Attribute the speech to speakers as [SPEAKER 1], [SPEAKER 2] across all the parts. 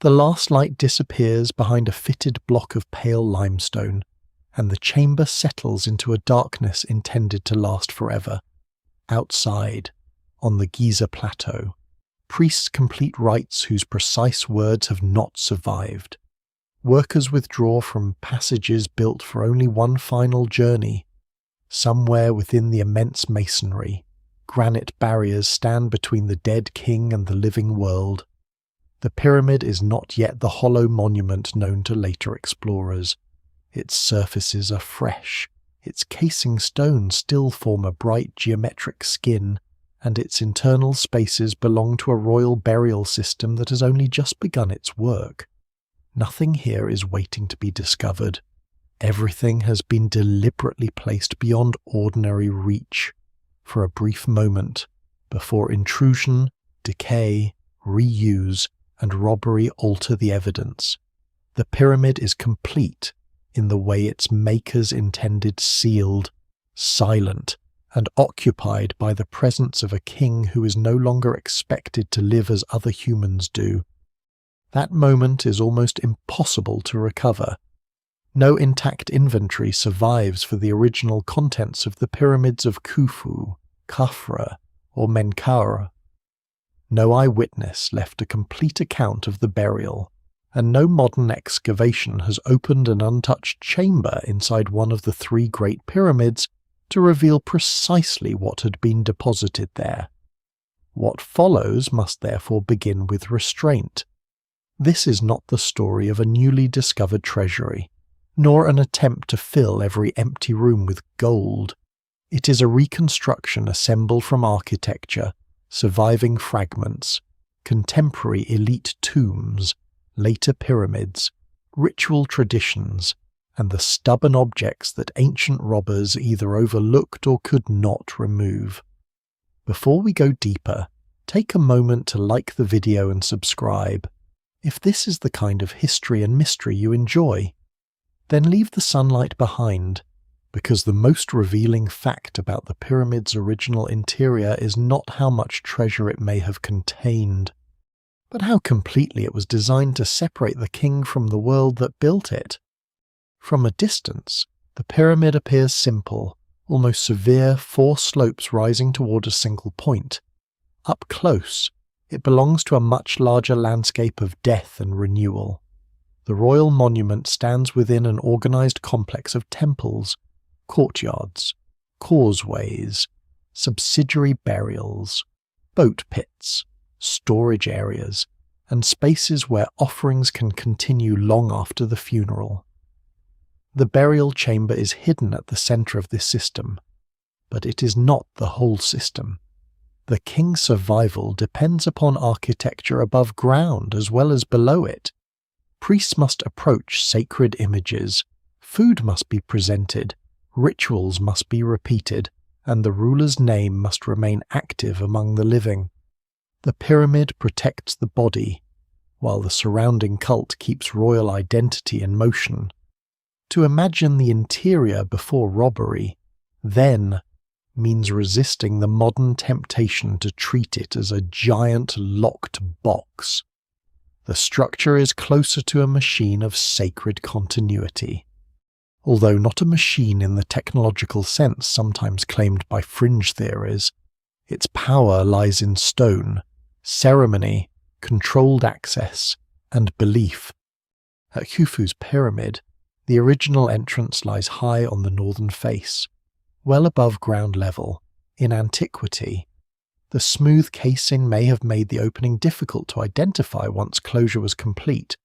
[SPEAKER 1] The last light disappears behind a fitted block of pale limestone, and the chamber settles into a darkness intended to last forever. Outside, on the Giza Plateau, priests complete rites whose precise words have not survived. Workers withdraw from passages built for only one final journey. Somewhere within the immense masonry, granite barriers stand between the dead king and the living world. The pyramid is not yet the hollow monument known to later explorers. Its surfaces are fresh, its casing stones still form a bright geometric skin, and its internal spaces belong to a royal burial system that has only just begun its work. Nothing here is waiting to be discovered. Everything has been deliberately placed beyond ordinary reach, for a brief moment, before intrusion, decay, reuse, and robbery alter the evidence. The pyramid is complete in the way its makers intended, sealed, silent, and occupied by the presence of a king who is no longer expected to live as other humans do. That moment is almost impossible to recover. No intact inventory survives for the original contents of the pyramids of Khufu, Khafra, or Menkaure. No eyewitness left a complete account of the burial, and no modern excavation has opened an untouched chamber inside one of the three great pyramids to reveal precisely what had been deposited there. What follows must therefore begin with restraint. This is not the story of a newly discovered treasury, nor an attempt to fill every empty room with gold. It is a reconstruction assembled from architecture, surviving fragments, contemporary elite tombs, later pyramids, ritual traditions, and the stubborn objects that ancient robbers either overlooked or could not remove. Before we go deeper, take a moment to like the video and subscribe. If this is the kind of history and mystery you enjoy, then leave the sunlight behind, because the most revealing fact about the pyramid's original interior is not how much treasure it may have contained, but how completely it was designed to separate the king from the world that built it. From a distance, the pyramid appears simple, almost severe, four slopes rising toward a single point. Up close, it belongs to a much larger landscape of death and renewal. The royal monument stands within an organized complex of temples, courtyards, causeways, subsidiary burials, boat pits, storage areas, and spaces where offerings can continue long after the funeral. The burial chamber is hidden at the center of this system, but it is not the whole system. The king's survival depends upon architecture above ground as well as below it. Priests must approach sacred images, food must be presented, rituals must be repeated, and the ruler's name must remain active among the living. The pyramid protects the body, while the surrounding cult keeps royal identity in motion. To imagine the interior before robbery, then, means resisting the modern temptation to treat it as a giant locked box. The structure is closer to a machine of sacred continuity. Although not a machine in the technological sense sometimes claimed by fringe theories, its power lies in stone, ceremony, controlled access, and belief. At Khufu's pyramid, the original entrance lies high on the northern face, well above ground level. In antiquity, the smooth casing may have made the opening difficult to identify once closure was complete,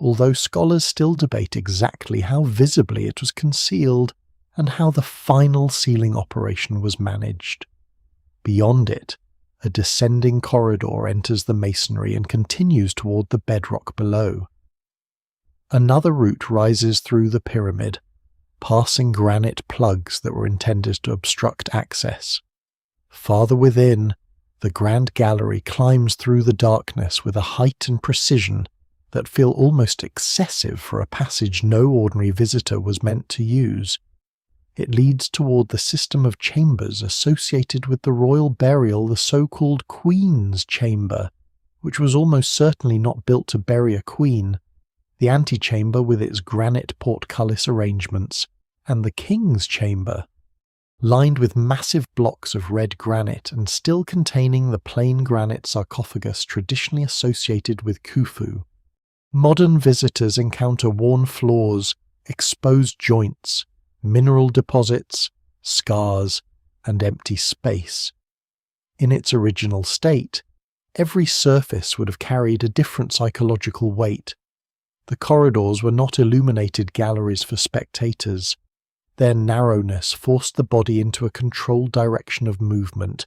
[SPEAKER 1] although scholars still debate exactly how visibly it was concealed and how the final sealing operation was managed. Beyond it, a descending corridor enters the masonry and continues toward the bedrock below. Another route rises through the pyramid, passing granite plugs that were intended to obstruct access. Farther within, the grand gallery climbs through the darkness with a height and precision that feel almost excessive for a passage no ordinary visitor was meant to use. It leads toward the system of chambers associated with the royal burial, the so-called Queen's Chamber, which was almost certainly not built to bury a queen, the antechamber with its granite portcullis arrangements, and the king's chamber, lined with massive blocks of red granite and still containing the plain granite sarcophagus traditionally associated with Khufu. Modern visitors encounter worn floors, exposed joints, mineral deposits, scars, and empty space. In its original state, every surface would have carried a different psychological weight. The corridors were not illuminated galleries for spectators. Their narrowness forced the body into a controlled direction of movement.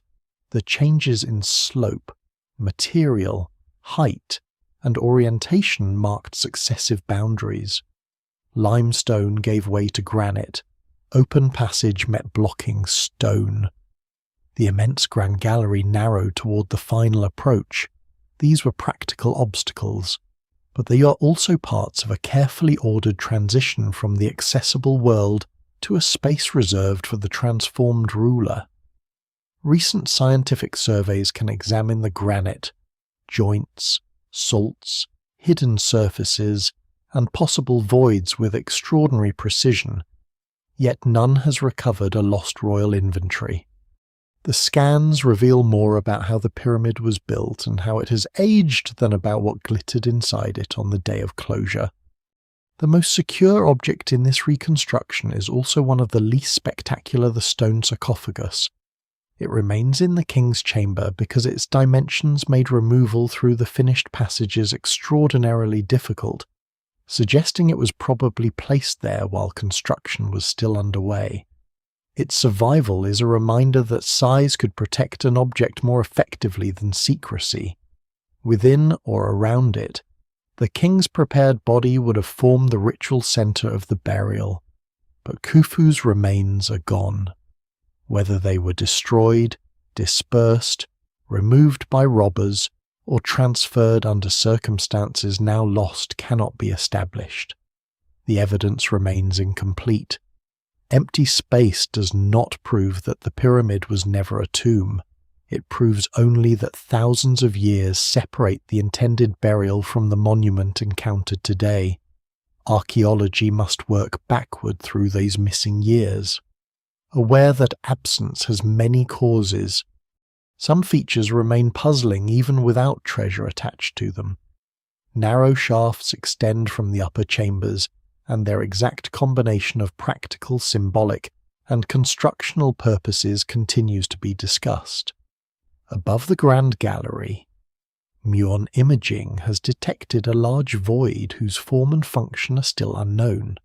[SPEAKER 1] The changes in slope, material, height, and orientation marked successive boundaries. Limestone gave way to granite. Open passage met blocking stone. The immense grand gallery narrowed toward the final approach. These were practical obstacles, but they are also parts of a carefully ordered transition from the accessible world to a space reserved for the transformed ruler. Recent scientific surveys can examine the granite, joints, salts, hidden surfaces, and possible voids with extraordinary precision, yet none has recovered a lost royal inventory. The scans reveal more about how the pyramid was built and how it has aged than about what glittered inside it on the day of closure. The most secure object in this reconstruction is also one of the least spectacular, the stone sarcophagus. It remains in the king's chamber because its dimensions made removal through the finished passages extraordinarily difficult, suggesting it was probably placed there while construction was still underway. Its survival is a reminder that size could protect an object more effectively than secrecy. Within or around it, the king's prepared body would have formed the ritual center of the burial, but Khufu's remains are gone. Whether they were destroyed, dispersed, removed by robbers, or transferred under circumstances now lost cannot be established. The evidence remains incomplete. Empty space does not prove that the pyramid was never a tomb. It proves only that thousands of years separate the intended burial from the monument encountered today. Archaeology must work backward through these missing years. Aware that absence has many causes, some features remain puzzling even without treasure attached to them. Narrow shafts extend from the upper chambers, and their exact combination of practical, symbolic, and constructional purposes continues to be discussed. Above the Grand Gallery, muon imaging has detected a large void whose form and function are still unknown.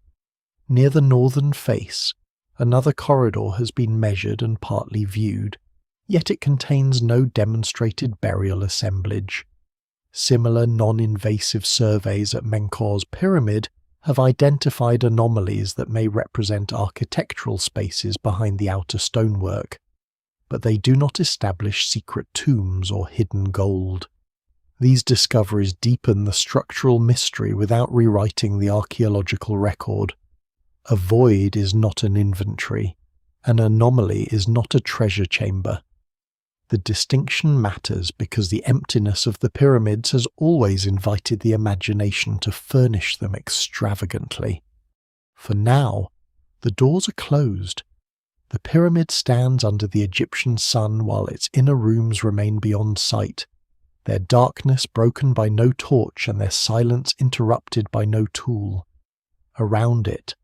[SPEAKER 1] Near the northern face, another corridor has been measured and partly viewed, yet it contains no demonstrated burial assemblage. Similar non-invasive surveys at Menkaur's pyramid have identified anomalies that may represent architectural spaces behind the outer stonework, but they do not establish secret tombs or hidden gold. These discoveries deepen the structural mystery without rewriting the archaeological record. A void is not an inventory. An anomaly is not a treasure chamber. The distinction matters because the emptiness of the pyramids has always invited the imagination to furnish them extravagantly. For now, the doors are closed. The pyramid stands under the Egyptian sun while its inner rooms remain beyond sight, their darkness broken by no torch and their silence interrupted by no tool. Around it,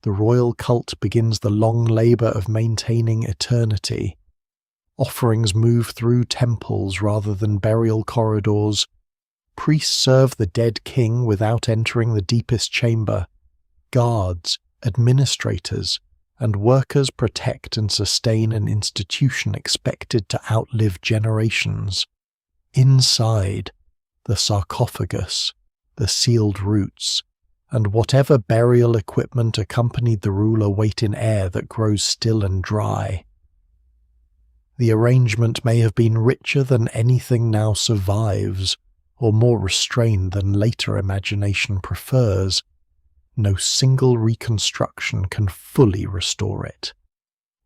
[SPEAKER 1] the royal cult begins the long labor of maintaining eternity. Offerings move through temples rather than burial corridors. Priests serve the dead king without entering the deepest chamber. Guards, administrators, and workers protect and sustain an institution expected to outlive generations. Inside, the sarcophagus, the sealed roots, and whatever burial equipment accompanied the ruler wait in air that grows still and dry. The arrangement may have been richer than anything now survives, or more restrained than later imagination prefers. No single reconstruction can fully restore it.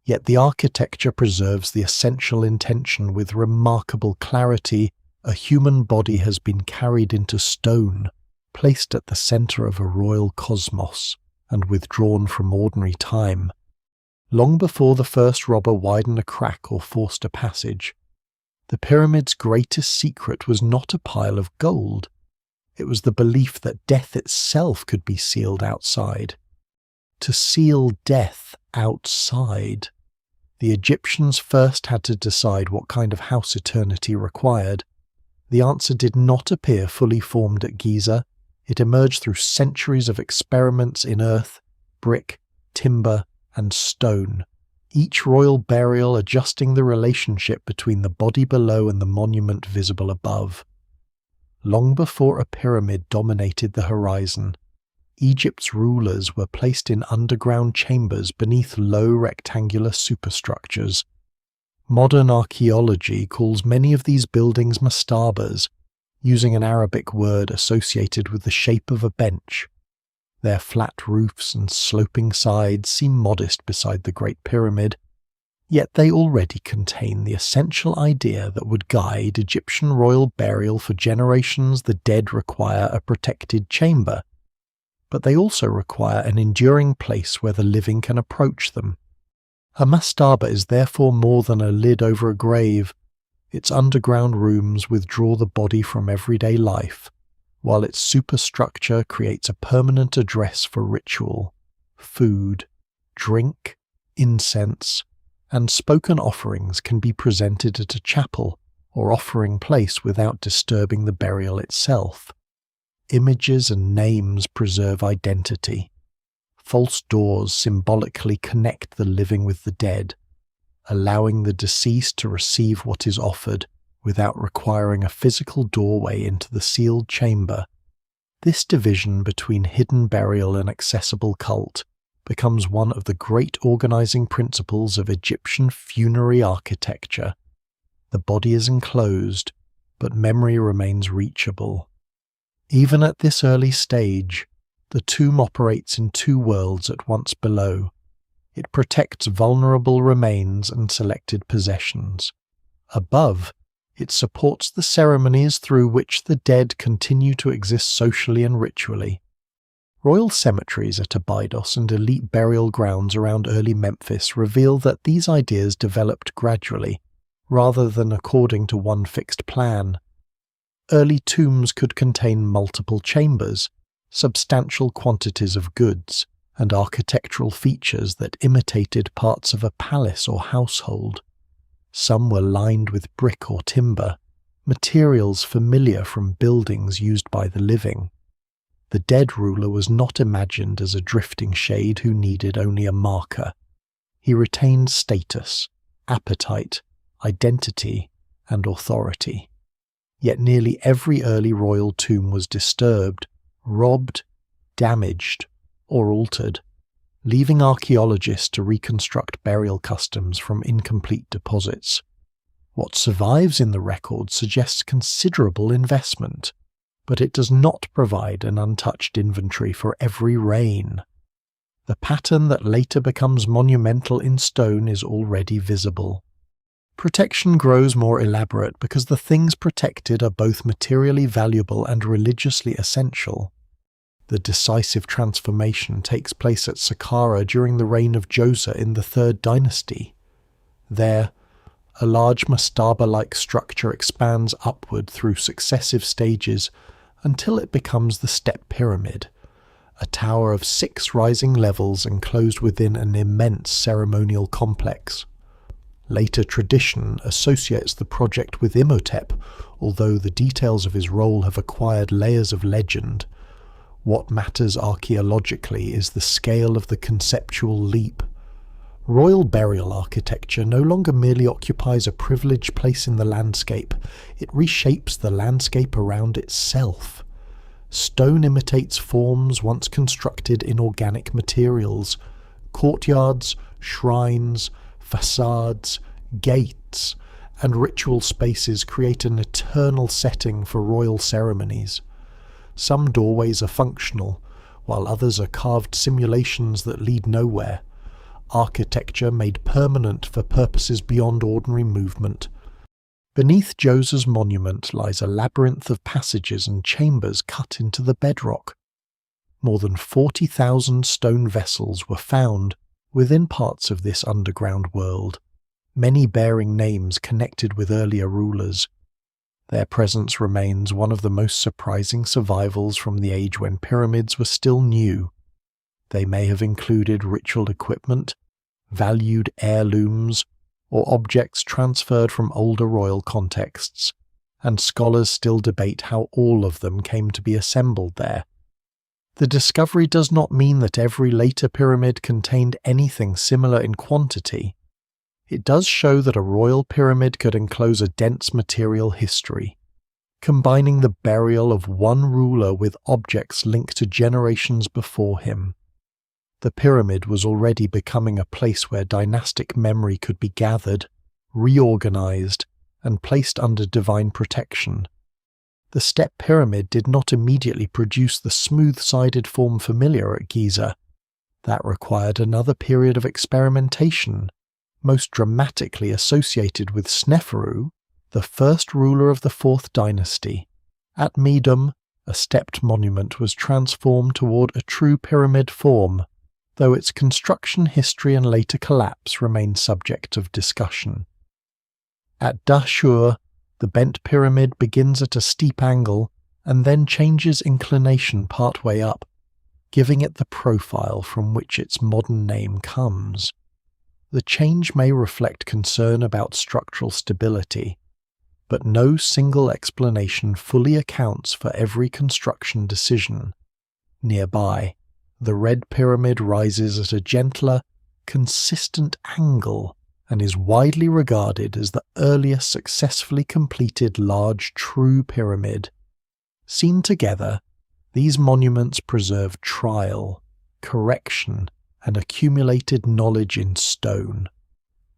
[SPEAKER 1] Yet the architecture preserves the essential intention with remarkable clarity a human body has been carried into stone, placed at the centre of a royal cosmos, and withdrawn from ordinary time. Long before the first robber widened a crack or forced a passage, the pyramid's greatest secret was not a pile of gold. It was the belief that death itself could be sealed outside. To seal death outside, the Egyptians first had to decide what kind of house eternity required. The answer did not appear fully formed at Giza. It emerged through centuries of experiments in earth, brick, timber, and stone, each royal burial adjusting the relationship between the body below and the monument visible above. Long before a pyramid dominated the horizon, Egypt's rulers were placed in underground chambers beneath low rectangular superstructures. Modern archaeology calls many of these buildings mastabas, using an Arabic word associated with the shape of a bench. Their flat roofs and sloping sides seem modest beside the Great Pyramid, yet they already contain the essential idea that would guide Egyptian royal burial for generations. The dead require a protected chamber, but they also require an enduring place where the living can approach them. A mastaba is therefore more than a lid over a grave. Its underground rooms withdraw the body from everyday life, while its superstructure creates a permanent address for ritual, food, drink, incense, and spoken offerings can be presented at a chapel or offering place without disturbing the burial itself. Images and names preserve identity. False doors symbolically connect the living with the dead, allowing the deceased to receive what is offered without requiring a physical doorway into the sealed chamber. This division between hidden burial and accessible cult becomes one of the great organizing principles of Egyptian funerary architecture. The body is enclosed, but memory remains reachable. Even at this early stage, the tomb operates in two worlds at once below. It protects vulnerable remains and selected possessions. Above, it supports the ceremonies through which the dead continue to exist socially and ritually. Royal cemeteries at Abydos and elite burial grounds around early Memphis reveal that these ideas developed gradually, rather than according to one fixed plan. Early tombs could contain multiple chambers, substantial quantities of goods, and architectural features that imitated parts of a palace or household. Some were lined with brick or timber, materials familiar from buildings used by the living. The dead ruler was not imagined as a drifting shade who needed only a marker. He retained status, appetite, identity, and authority. Yet nearly every early royal tomb was disturbed, robbed, damaged, or altered, leaving archaeologists to reconstruct burial customs from incomplete deposits. What survives in the record suggests considerable investment, but it does not provide an untouched inventory for every reign. The pattern that later becomes monumental in stone is already visible. Protection grows more elaborate because the things protected are both materially valuable and religiously essential. The decisive transformation takes place at Saqqara during the reign of Djoser in the Third Dynasty. There, a large mastaba-like structure expands upward through successive stages until it becomes the step pyramid, a tower of 6 rising levels enclosed within an immense ceremonial complex. Later tradition associates the project with Imhotep, although the details of his role have acquired layers of legend. What matters archaeologically is the scale of the conceptual leap. Royal burial architecture no longer merely occupies a privileged place in the landscape, it reshapes the landscape around itself. Stone imitates forms once constructed in organic materials. Courtyards, shrines, facades, gates, and ritual spaces create an eternal setting for royal ceremonies. Some doorways are functional, while others are carved simulations that lead nowhere. Architecture made permanent for purposes beyond ordinary movement. Beneath Djoser's monument lies a labyrinth of passages and chambers cut into the bedrock. More than 40,000 stone vessels were found within parts of this underground world, many bearing names connected with earlier rulers. Their presence remains one of the most surprising survivals from the age when pyramids were still new. They may have included ritual equipment, valued heirlooms, or objects transferred from older royal contexts, and scholars still debate how all of them came to be assembled there. The discovery does not mean that every later pyramid contained anything similar in quantity. It does show that a royal pyramid could enclose a dense material history, combining the burial of one ruler with objects linked to generations before him. The pyramid was already becoming a place where dynastic memory could be gathered, reorganized, and placed under divine protection. The step pyramid did not immediately produce the smooth-sided form familiar at Giza. That required another period of experimentation, most dramatically associated with Sneferu, the first ruler of the 4th dynasty. At Medum, a stepped monument was transformed toward a true pyramid form, though its construction history and later collapse remain subject of discussion. At Dahshur, the bent pyramid begins at a steep angle and then changes inclination partway up, giving it the profile from which its modern name comes. The change may reflect concern about structural stability, but no single explanation fully accounts for every construction decision. Nearby, the red pyramid rises at a gentler, consistent angle and is widely regarded as the earliest successfully completed large true pyramid. Seen together, these monuments preserve trial, correction, and accumulated knowledge in stone.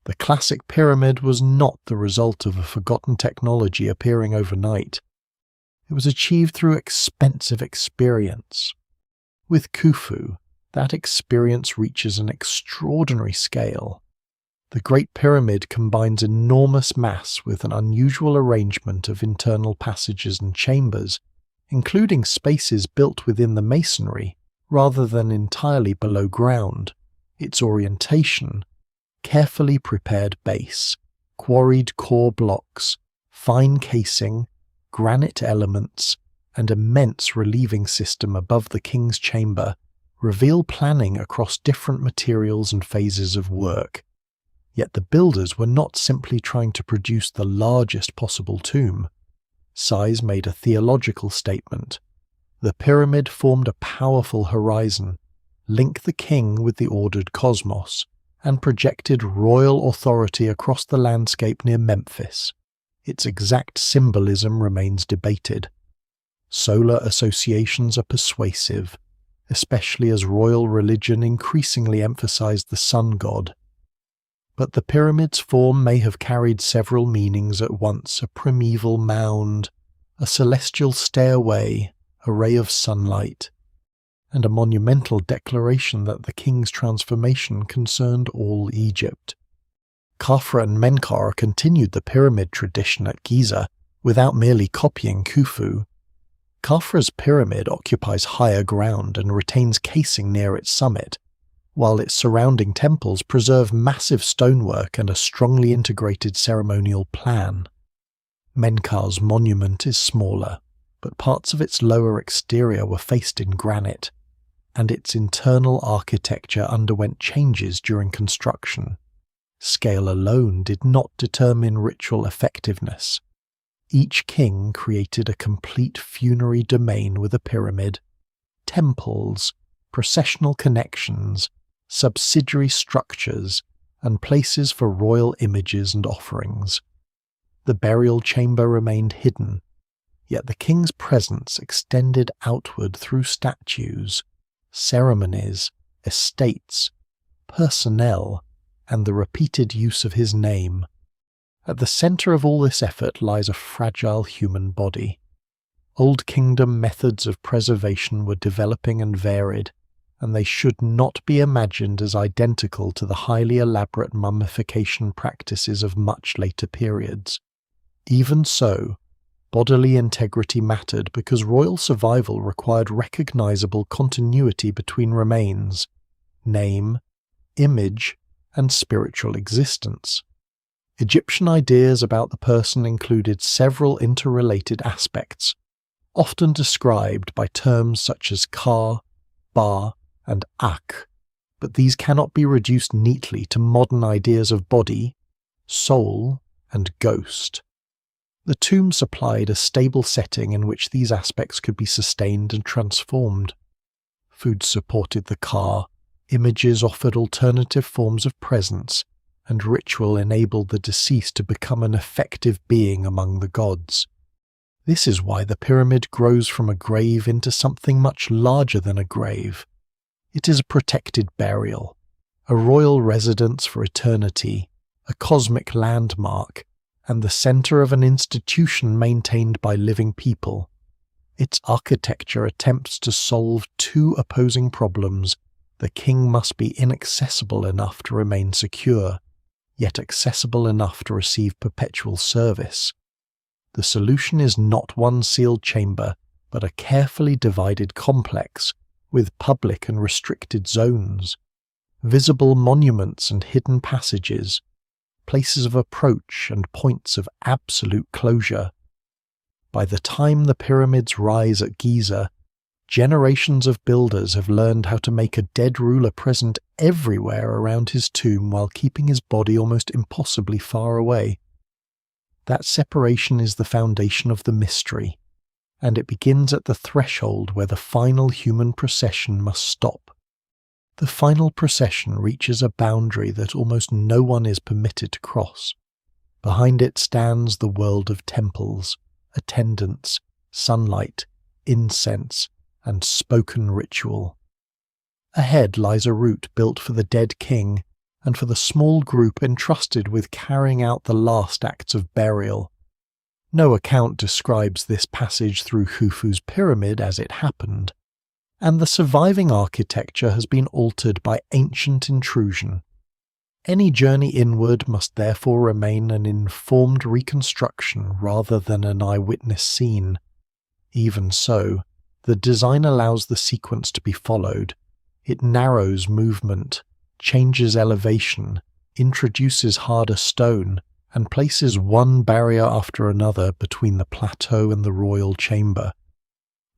[SPEAKER 1] The classic pyramid was not the result of a forgotten technology appearing overnight. It was achieved through expensive experience. With Khufu, that experience reaches an extraordinary scale. The Great Pyramid combines enormous mass with an unusual arrangement of internal passages and chambers, including spaces built within the masonry rather than entirely below ground. Its orientation, carefully prepared base, quarried core blocks, fine casing, granite elements, and immense relieving system above the king's chamber reveal planning across different materials and phases of work. Yet the builders were not simply trying to produce the largest possible tomb. Size made a theological statement. The pyramid formed a powerful horizon, linked the king with the ordered cosmos, and projected royal authority across the landscape near Memphis. Its exact symbolism remains debated. Solar associations are persuasive, especially as royal religion increasingly emphasized the sun god. But the pyramid's form may have carried several meanings at once: a primeval mound, a celestial stairway, a ray of sunlight, and a monumental declaration that the king's transformation concerned all Egypt. Khafra and Menkaure continued the pyramid tradition at Giza without merely copying Khufu. Khafra's pyramid occupies higher ground and retains casing near its summit, while its surrounding temples preserve massive stonework and a strongly integrated ceremonial plan. Menkaure's monument is smaller, but parts of its lower exterior were faced in granite, and its internal architecture underwent changes during construction. Scale alone did not determine ritual effectiveness. Each king created a complete funerary domain with a pyramid, temples, processional connections, subsidiary structures, and places for royal images and offerings. The burial chamber remained hidden, yet the king's presence extended outward through statues, ceremonies, estates, personnel, and the repeated use of his name. At the center of all this effort lies a fragile human body. Old Kingdom methods of preservation were developing and varied, and they should not be imagined as identical to the highly elaborate mummification practices of much later periods. Even so, bodily integrity mattered because royal survival required recognizable continuity between remains, name, image, and spiritual existence. Egyptian ideas about the person included several interrelated aspects, often described by terms such as ka, ba, and ak, but these cannot be reduced neatly to modern ideas of body, soul, and ghost. The tomb supplied a stable setting in which these aspects could be sustained and transformed. Food supported the ka, images offered alternative forms of presence, and ritual enabled the deceased to become an effective being among the gods. This is why the pyramid grows from a grave into something much larger than a grave. It is a protected burial, a royal residence for eternity, a cosmic landmark, and the center of an institution maintained by living people. Its architecture attempts to solve two opposing problems. The king must be inaccessible enough to remain secure, yet accessible enough to receive perpetual service. The solution is not one sealed chamber, but a carefully divided complex, with public and restricted zones, visible monuments and hidden passages, places of approach and points of absolute closure. By the time the pyramids rise at Giza, generations of builders have learned how to make a dead ruler present everywhere around his tomb while keeping his body almost impossibly far away. That separation is the foundation of the mystery, and it begins at the threshold where the final human procession must stop. The final procession reaches a boundary that almost no one is permitted to cross. Behind it stands the world of temples, attendants, sunlight, incense, and spoken ritual. Ahead lies a route built for the dead king and for the small group entrusted with carrying out the last acts of burial. No account describes this passage through Khufu's pyramid as it happened, and the surviving architecture has been altered by ancient intrusion. Any journey inward must therefore remain an informed reconstruction rather than an eyewitness scene. Even so, the design allows the sequence to be followed. It narrows movement, changes elevation, introduces harder stone, and places one barrier after another between the plateau and the royal chamber.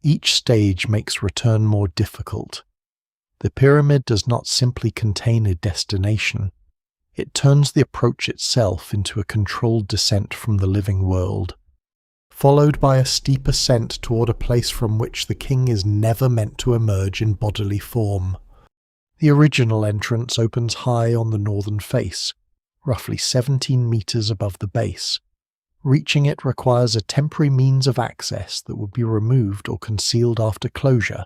[SPEAKER 1] Each stage makes return more difficult. The pyramid does not simply contain a destination. It turns the approach itself into a controlled descent from the living world, followed by a steep ascent toward a place from which the king is never meant to emerge in bodily form. The original entrance opens high on the northern face, roughly 17 meters above the base. Reaching it requires a temporary means of access that would be removed or concealed after closure.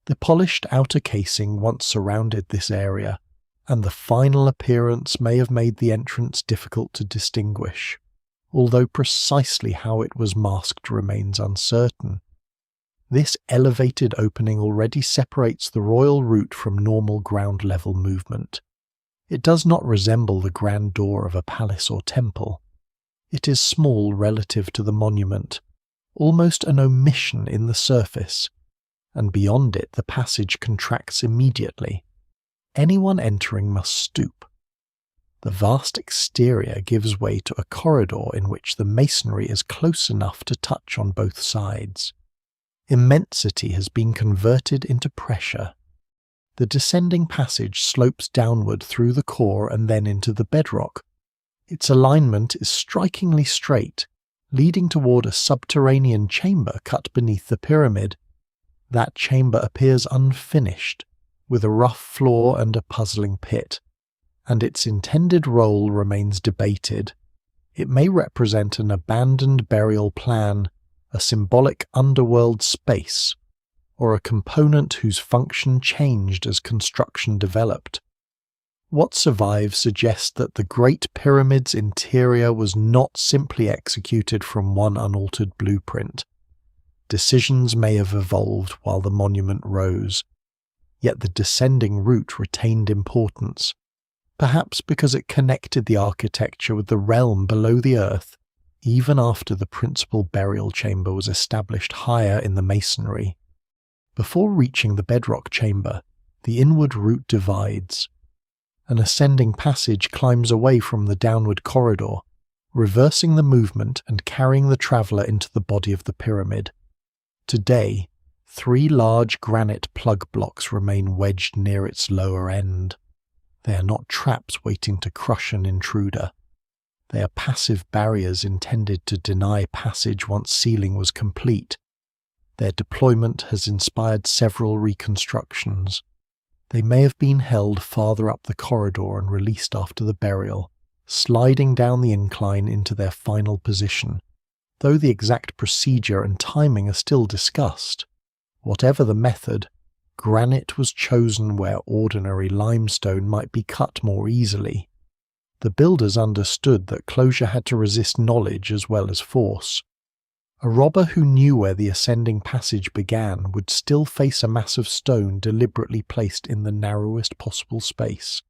[SPEAKER 1] The polished outer casing once surrounded this area, and the final appearance may have made the entrance difficult to distinguish, although precisely how it was masked remains uncertain. This elevated opening already separates the royal route from normal ground-level movement. It does not resemble the grand door of a palace or temple. It is small relative to the monument, almost an omission in the surface, and beyond it the passage contracts immediately. Anyone entering must stoop. The vast exterior gives way to a corridor in which the masonry is close enough to touch on both sides. Immensity has been converted into pressure. The descending passage slopes downward through the core and then into the bedrock. Its alignment is strikingly straight, leading toward a subterranean chamber cut beneath the pyramid. That chamber appears unfinished, with a rough floor and a puzzling pit, and its intended role remains debated. It may represent an abandoned burial plan, a symbolic underworld space, or a component whose function changed as construction developed. What survives suggests that the Great Pyramid's interior was not simply executed from one unaltered blueprint. Decisions may have evolved while the monument rose, yet the descending route retained importance, perhaps because it connected the architecture with the realm below the earth, even after the principal burial chamber was established higher in the masonry. Before reaching the bedrock chamber, the inward route divides. An ascending passage climbs away from the downward corridor, reversing the movement and carrying the traveller into the body of the pyramid. Today, 3 large granite plug blocks remain wedged near its lower end. They are not traps waiting to crush an intruder. They are passive barriers intended to deny passage once sealing was complete. Their deployment has inspired several reconstructions. They may have been held farther up the corridor and released after the burial, sliding down the incline into their final position, though the exact procedure and timing are still discussed. Whatever the method, granite was chosen where ordinary limestone might be cut more easily. The builders understood that closure had to resist knowledge as well as force. A robber who knew where the ascending passage began would still face a mass of stone deliberately placed in the narrowest possible space.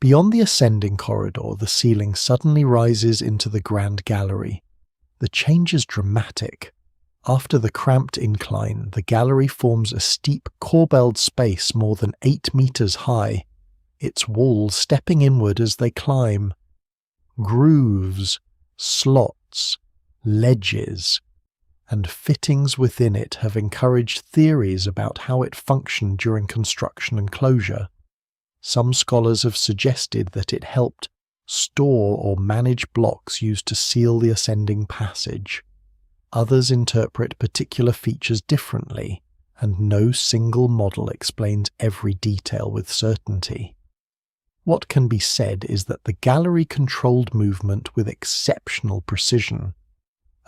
[SPEAKER 1] Beyond the ascending corridor, the ceiling suddenly rises into the grand gallery. The change is dramatic. After the cramped incline, the gallery forms a steep, corbelled space more than 8 meters high, its walls stepping inward as they climb. Grooves, slots, ledges, and fittings within it have encouraged theories about how it functioned during construction and closure. Some scholars have suggested that it helped store or manage blocks used to seal the ascending passage. Others interpret particular features differently, and no single model explains every detail with certainty. What can be said is that the gallery controlled movement with exceptional precision.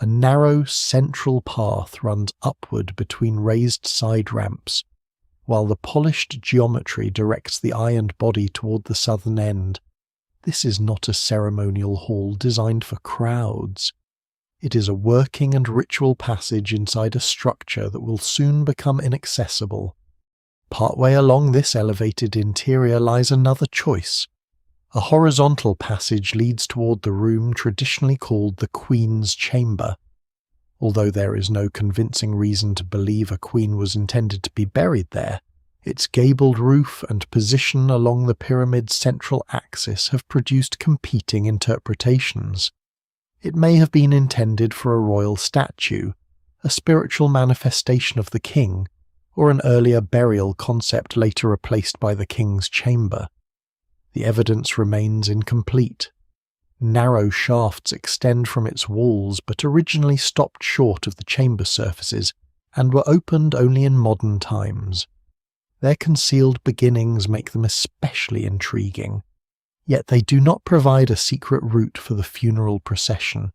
[SPEAKER 1] A narrow central path runs upward between raised side ramps, while the polished geometry directs the eye and body toward the southern end. This is not a ceremonial hall designed for crowds. It is a working and ritual passage inside a structure that will soon become inaccessible. Partway along this elevated interior lies another choice. A horizontal passage leads toward the room traditionally called the Queen's Chamber. Although there is no convincing reason to believe a queen was intended to be buried there, its gabled roof and position along the pyramid's central axis have produced competing interpretations. It may have been intended for a royal statue, a spiritual manifestation of the king, or an earlier burial concept later replaced by the king's chamber. The evidence remains incomplete. Narrow shafts extend from its walls but originally stopped short of the chamber surfaces and were opened only in modern times. Their concealed beginnings make them especially intriguing, yet they do not provide a secret route for the funeral procession.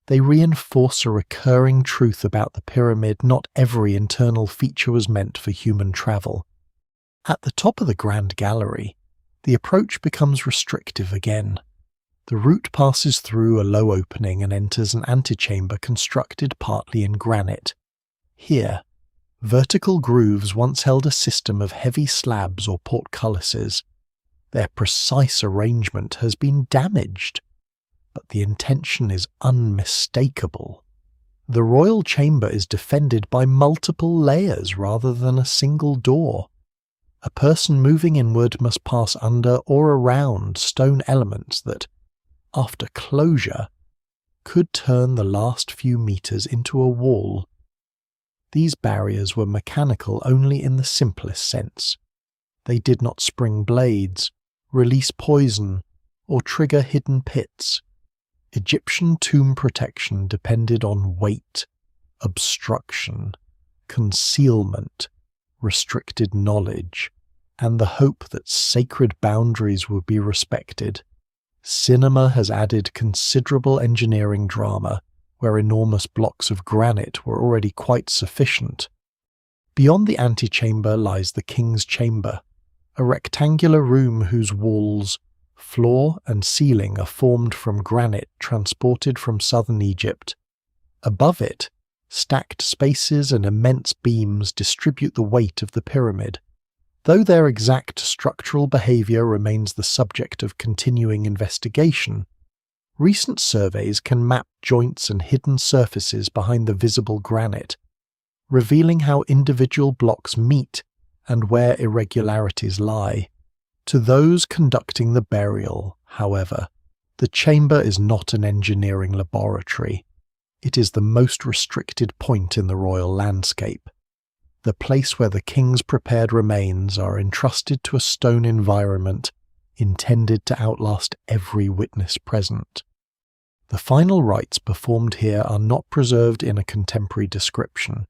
[SPEAKER 1] They reinforce a recurring truth about the pyramid: not every internal feature was meant for human travel. At the top of the Grand Gallery, the approach becomes restrictive again. The route passes through a low opening and enters an antechamber constructed partly in granite. Here, vertical grooves once held a system of heavy slabs or portcullises. Their precise arrangement has been damaged, but the intention is unmistakable. The royal chamber is defended by multiple layers rather than a single door. A person moving inward must pass under or around stone elements that, after closure, could turn the last few meters into a wall. These barriers were mechanical only in the simplest sense. They did not spring blades, release poison, or trigger hidden pits. Egyptian tomb protection depended on weight, obstruction, concealment, restricted knowledge, and the hope that sacred boundaries would be respected. Cinema has added considerable engineering drama, where enormous blocks of granite were already quite sufficient. Beyond the antechamber lies the king's chamber, a rectangular room whose walls, floor and ceiling are formed from granite transported from southern Egypt. Above it, stacked spaces and immense beams distribute the weight of the pyramid. Though their exact structural behavior remains the subject of continuing investigation, Recent surveys can map joints and hidden surfaces behind the visible granite, revealing how individual blocks meet and where irregularities lie. To those conducting the burial, however, the chamber is not an engineering laboratory. It is the most restricted point in the royal landscape, the place where the king's prepared remains are entrusted to a stone environment intended to outlast every witness present. The final rites performed here are not preserved in a contemporary description.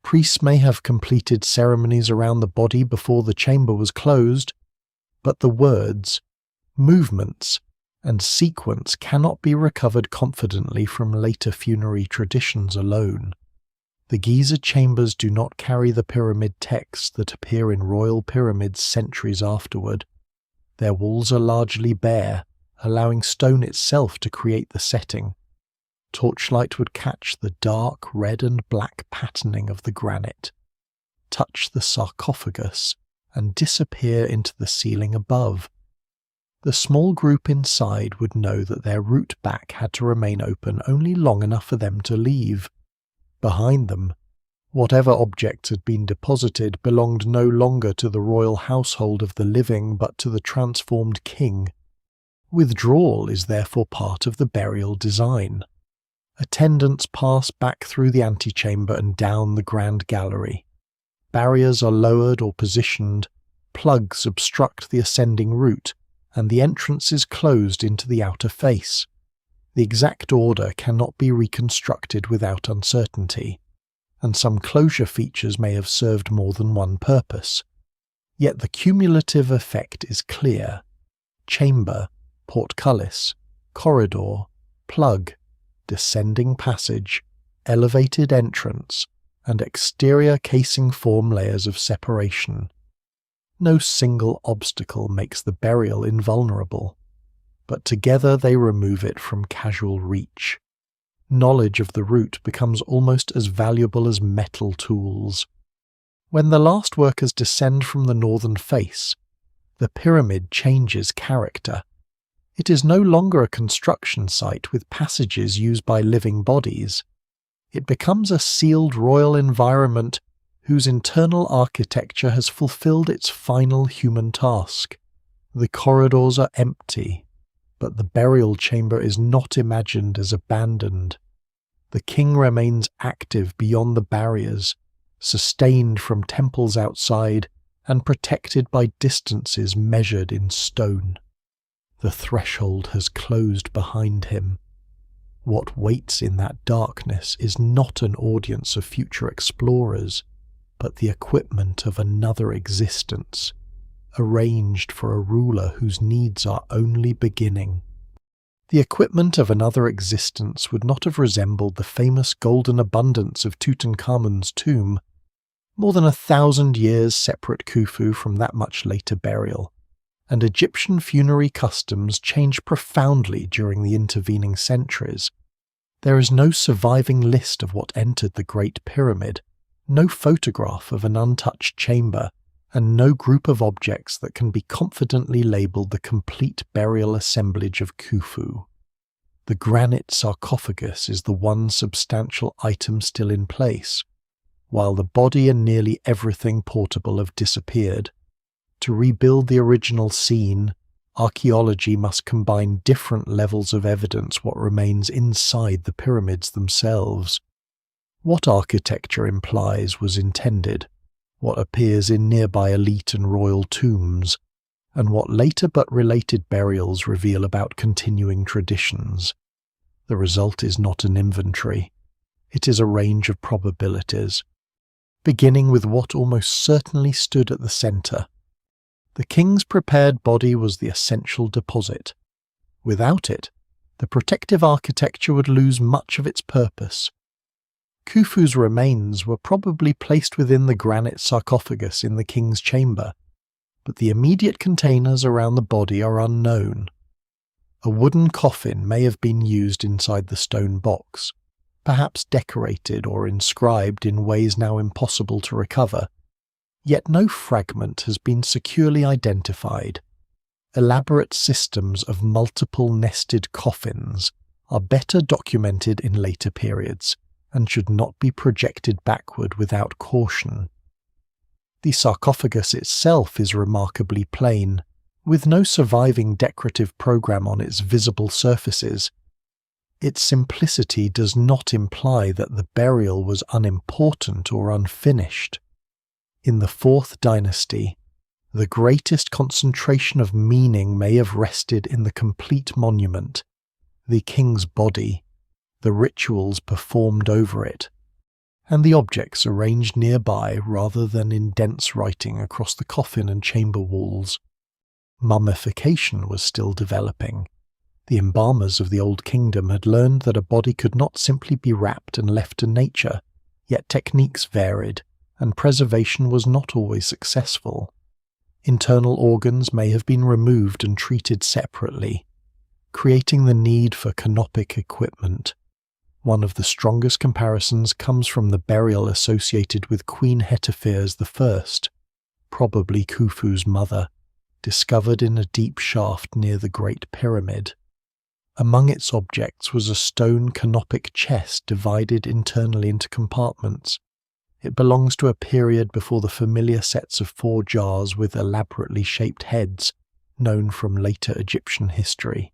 [SPEAKER 1] Priests may have completed ceremonies around the body before the chamber was closed, but the words, movements, and sequence cannot be recovered confidently from later funerary traditions alone. The Giza chambers do not carry the pyramid texts that appear in royal pyramids centuries afterward. Their walls are largely bare, allowing stone itself to create the setting. Torchlight would catch the dark red and black patterning of the granite, touch the sarcophagus, and disappear into the ceiling above. The small group inside would know that their route back had to remain open only long enough for them to leave. Behind them, whatever objects had been deposited belonged no longer to the royal household of the living but to the transformed king. Withdrawal is therefore part of the burial design. Attendants pass back through the antechamber and down the grand gallery. Barriers are lowered or positioned, plugs obstruct the ascending route, and the entrance is closed into the outer face. The exact order cannot be reconstructed without uncertainty, and some closure features may have served more than one purpose. Yet the cumulative effect is clear. Chamber, portcullis, corridor, plug, descending passage, elevated entrance, and exterior casing form layers of separation. No single obstacle makes the burial invulnerable, but together they remove it from casual reach. Knowledge of the route becomes almost as valuable as metal tools. When the last workers descend from the northern face, the pyramid changes character. It is no longer a construction site with passages used by living bodies. It becomes a sealed royal environment whose internal architecture has fulfilled its final human task. The corridors are empty, but the burial chamber is not imagined as abandoned. The king remains active beyond the barriers, sustained from temples outside and protected by distances measured in stone. The threshold has closed behind him. What waits in that darkness is not an audience of future explorers, but the equipment of another existence, arranged for a ruler whose needs are only beginning. The equipment of another existence would not have resembled the famous golden abundance of Tutankhamun's tomb, more than 1,000 years separate Khufu from that much later burial, and Egyptian funerary customs changed profoundly during the intervening centuries. There is no surviving list of what entered the Great Pyramid, no photograph of an untouched chamber, and no group of objects that can be confidently labelled the complete burial assemblage of Khufu. The granite sarcophagus is the one substantial item still in place, while the body and nearly everything portable have disappeared. To rebuild the original scene, archaeology must combine different levels of evidence what remains inside the pyramids themselves. What architecture implies was intended, what appears in nearby elite and royal tombs, and what later but related burials reveal about continuing traditions. The result is not an inventory. It is a range of probabilities, beginning with what almost certainly stood at the centre. The king's prepared body was the essential deposit. Without it, the protective architecture would lose much of its purpose. Khufu's remains were probably placed within the granite sarcophagus in the king's chamber, but the immediate containers around the body are unknown. A wooden coffin may have been used inside the stone box, perhaps decorated or inscribed in ways now impossible to recover, yet no fragment has been securely identified. elaborate systems of multiple nested coffins are better documented in later periods and should not be projected backward without caution. The sarcophagus itself is remarkably plain, with no surviving decorative program on its visible surfaces. Its simplicity does not imply that the burial was unimportant or unfinished. In the 4th dynasty, the greatest concentration of meaning may have rested in the complete monument, the king's body, the rituals performed over it, and the objects arranged nearby rather than in dense writing across the coffin and chamber walls. Mummification was still developing. The embalmers of the Old Kingdom had learned that a body could not simply be wrapped and left to nature, yet techniques varied, and preservation was not always successful. Internal organs may have been removed and treated separately, creating the need for canopic equipment. One of the strongest comparisons comes from the burial associated with Queen Hetepheres I, probably Khufu's mother, discovered in a deep shaft near the Great Pyramid. Among its objects was a stone canopic chest divided internally into compartments. It belongs to a period before the familiar sets of 4 jars with elaborately shaped heads, known from later Egyptian history.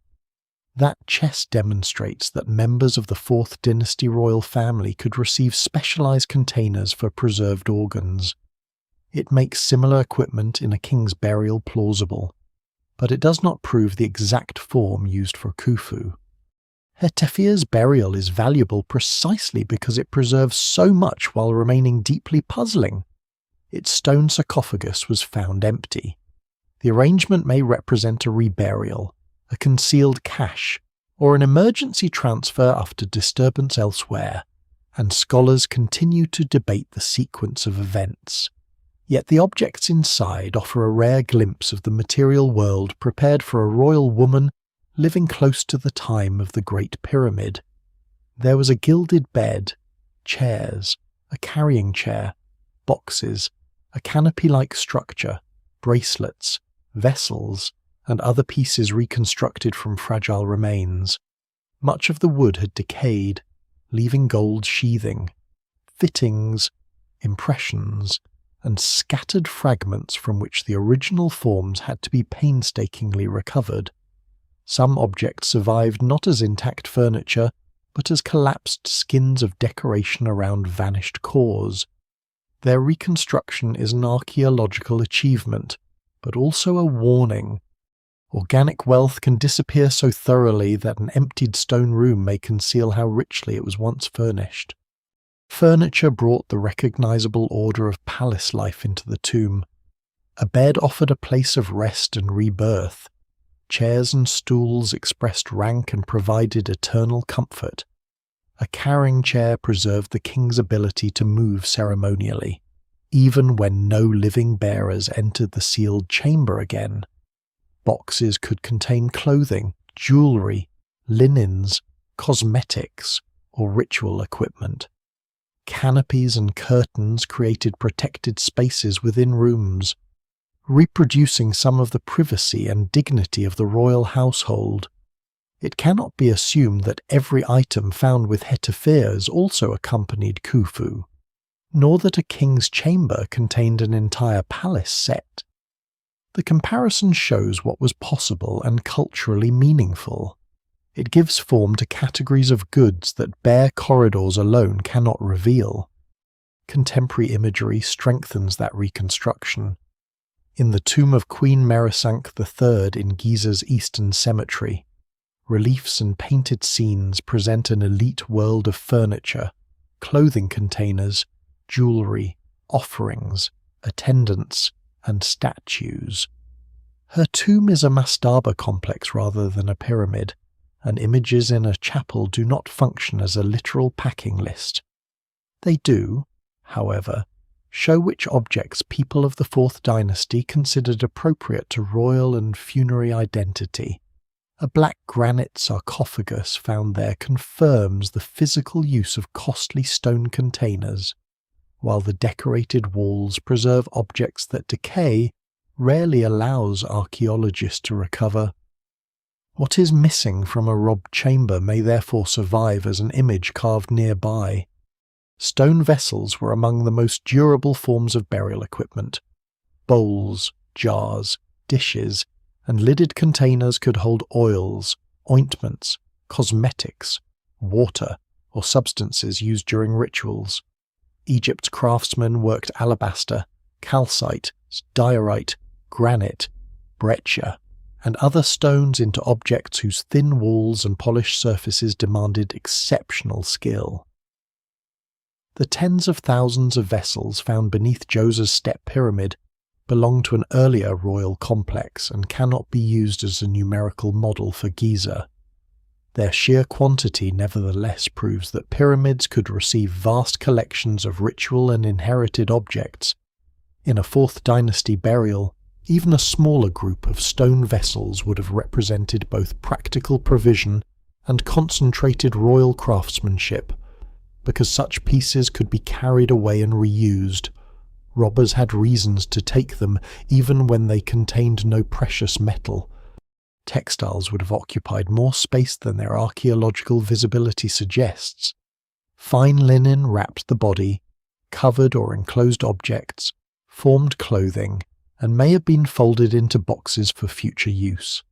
[SPEAKER 1] That chest demonstrates that members of the 4th dynasty royal family could receive specialized containers for preserved organs. It makes similar equipment in a king's burial plausible, but it does not prove the exact form used for Khufu. Hetepheres' burial is valuable precisely because it preserves so much while remaining deeply puzzling. Its stone sarcophagus was found empty. The arrangement may represent a reburial, a concealed cache, or an emergency transfer after disturbance elsewhere, and scholars continue to debate the sequence of events. Yet the objects inside offer a rare glimpse of the material world prepared for a royal woman living close to the time of the Great Pyramid. There was a gilded bed, chairs, a carrying chair, boxes, a canopy-like structure, bracelets, vessels, and other pieces reconstructed from fragile remains. Much of the wood had decayed, leaving gold sheathing, fittings, impressions, and scattered fragments from which the original forms had to be painstakingly recovered. Some objects survived not as intact furniture, but as collapsed skins of decoration around vanished cores. Their reconstruction is an archaeological achievement, but also a warning. Organic wealth can disappear so thoroughly that an emptied stone room may conceal how richly it was once furnished. Furniture brought the recognizable order of palace life into the tomb. A bed offered a place of rest and rebirth. Chairs and stools expressed rank and provided eternal comfort. A carrying chair preserved the king's ability to move ceremonially, even when no living bearers entered the sealed chamber again. Boxes could contain clothing, jewelry, linens, cosmetics, or ritual equipment. Canopies and curtains created protected spaces within rooms, reproducing some of the privacy and dignity of the royal household. It cannot be assumed that every item found with Hetepheres also accompanied Khufu, nor that a king's chamber contained an entire palace set. The comparison shows what was possible and culturally meaningful. It gives form to categories of goods that bare corridors alone cannot reveal. Contemporary imagery strengthens that reconstruction. In the tomb of Queen Meresank III in Giza's Eastern Cemetery, reliefs and painted scenes present an elite world of furniture, clothing containers, jewelry, offerings, attendants, and statues. Her tomb is a mastaba complex rather than a pyramid, and images in a chapel do not function as a literal packing list. They do, however, show which objects people of the 4th dynasty considered appropriate to royal and funerary identity. A black granite sarcophagus found there confirms the physical use of costly stone containers, while the decorated walls preserve objects that decay rarely allows archaeologists to recover. What is missing from a robbed chamber may therefore survive as an image carved nearby. Stone vessels were among the most durable forms of burial equipment. Bowls, jars, dishes, and lidded containers could hold oils, ointments, cosmetics, water, or substances used during rituals. Egypt's craftsmen worked alabaster, calcite, diorite, granite, breccia, and other stones into objects whose thin walls and polished surfaces demanded exceptional skill. The tens of thousands of vessels found beneath Djoser's step pyramid belong to an earlier royal complex and cannot be used as a numerical model for Giza. Their sheer quantity nevertheless proves that pyramids could receive vast collections of ritual and inherited objects. In a 4th dynasty burial, even a smaller group of stone vessels would have represented both practical provision and concentrated royal craftsmanship. Because such pieces could be carried away and reused, robbers had reasons to take them even when they contained no precious metal. Textiles would have occupied more space than their archaeological visibility suggests. Fine linen wrapped the body, covered or enclosed objects, formed clothing, and may have been folded into boxes for future use.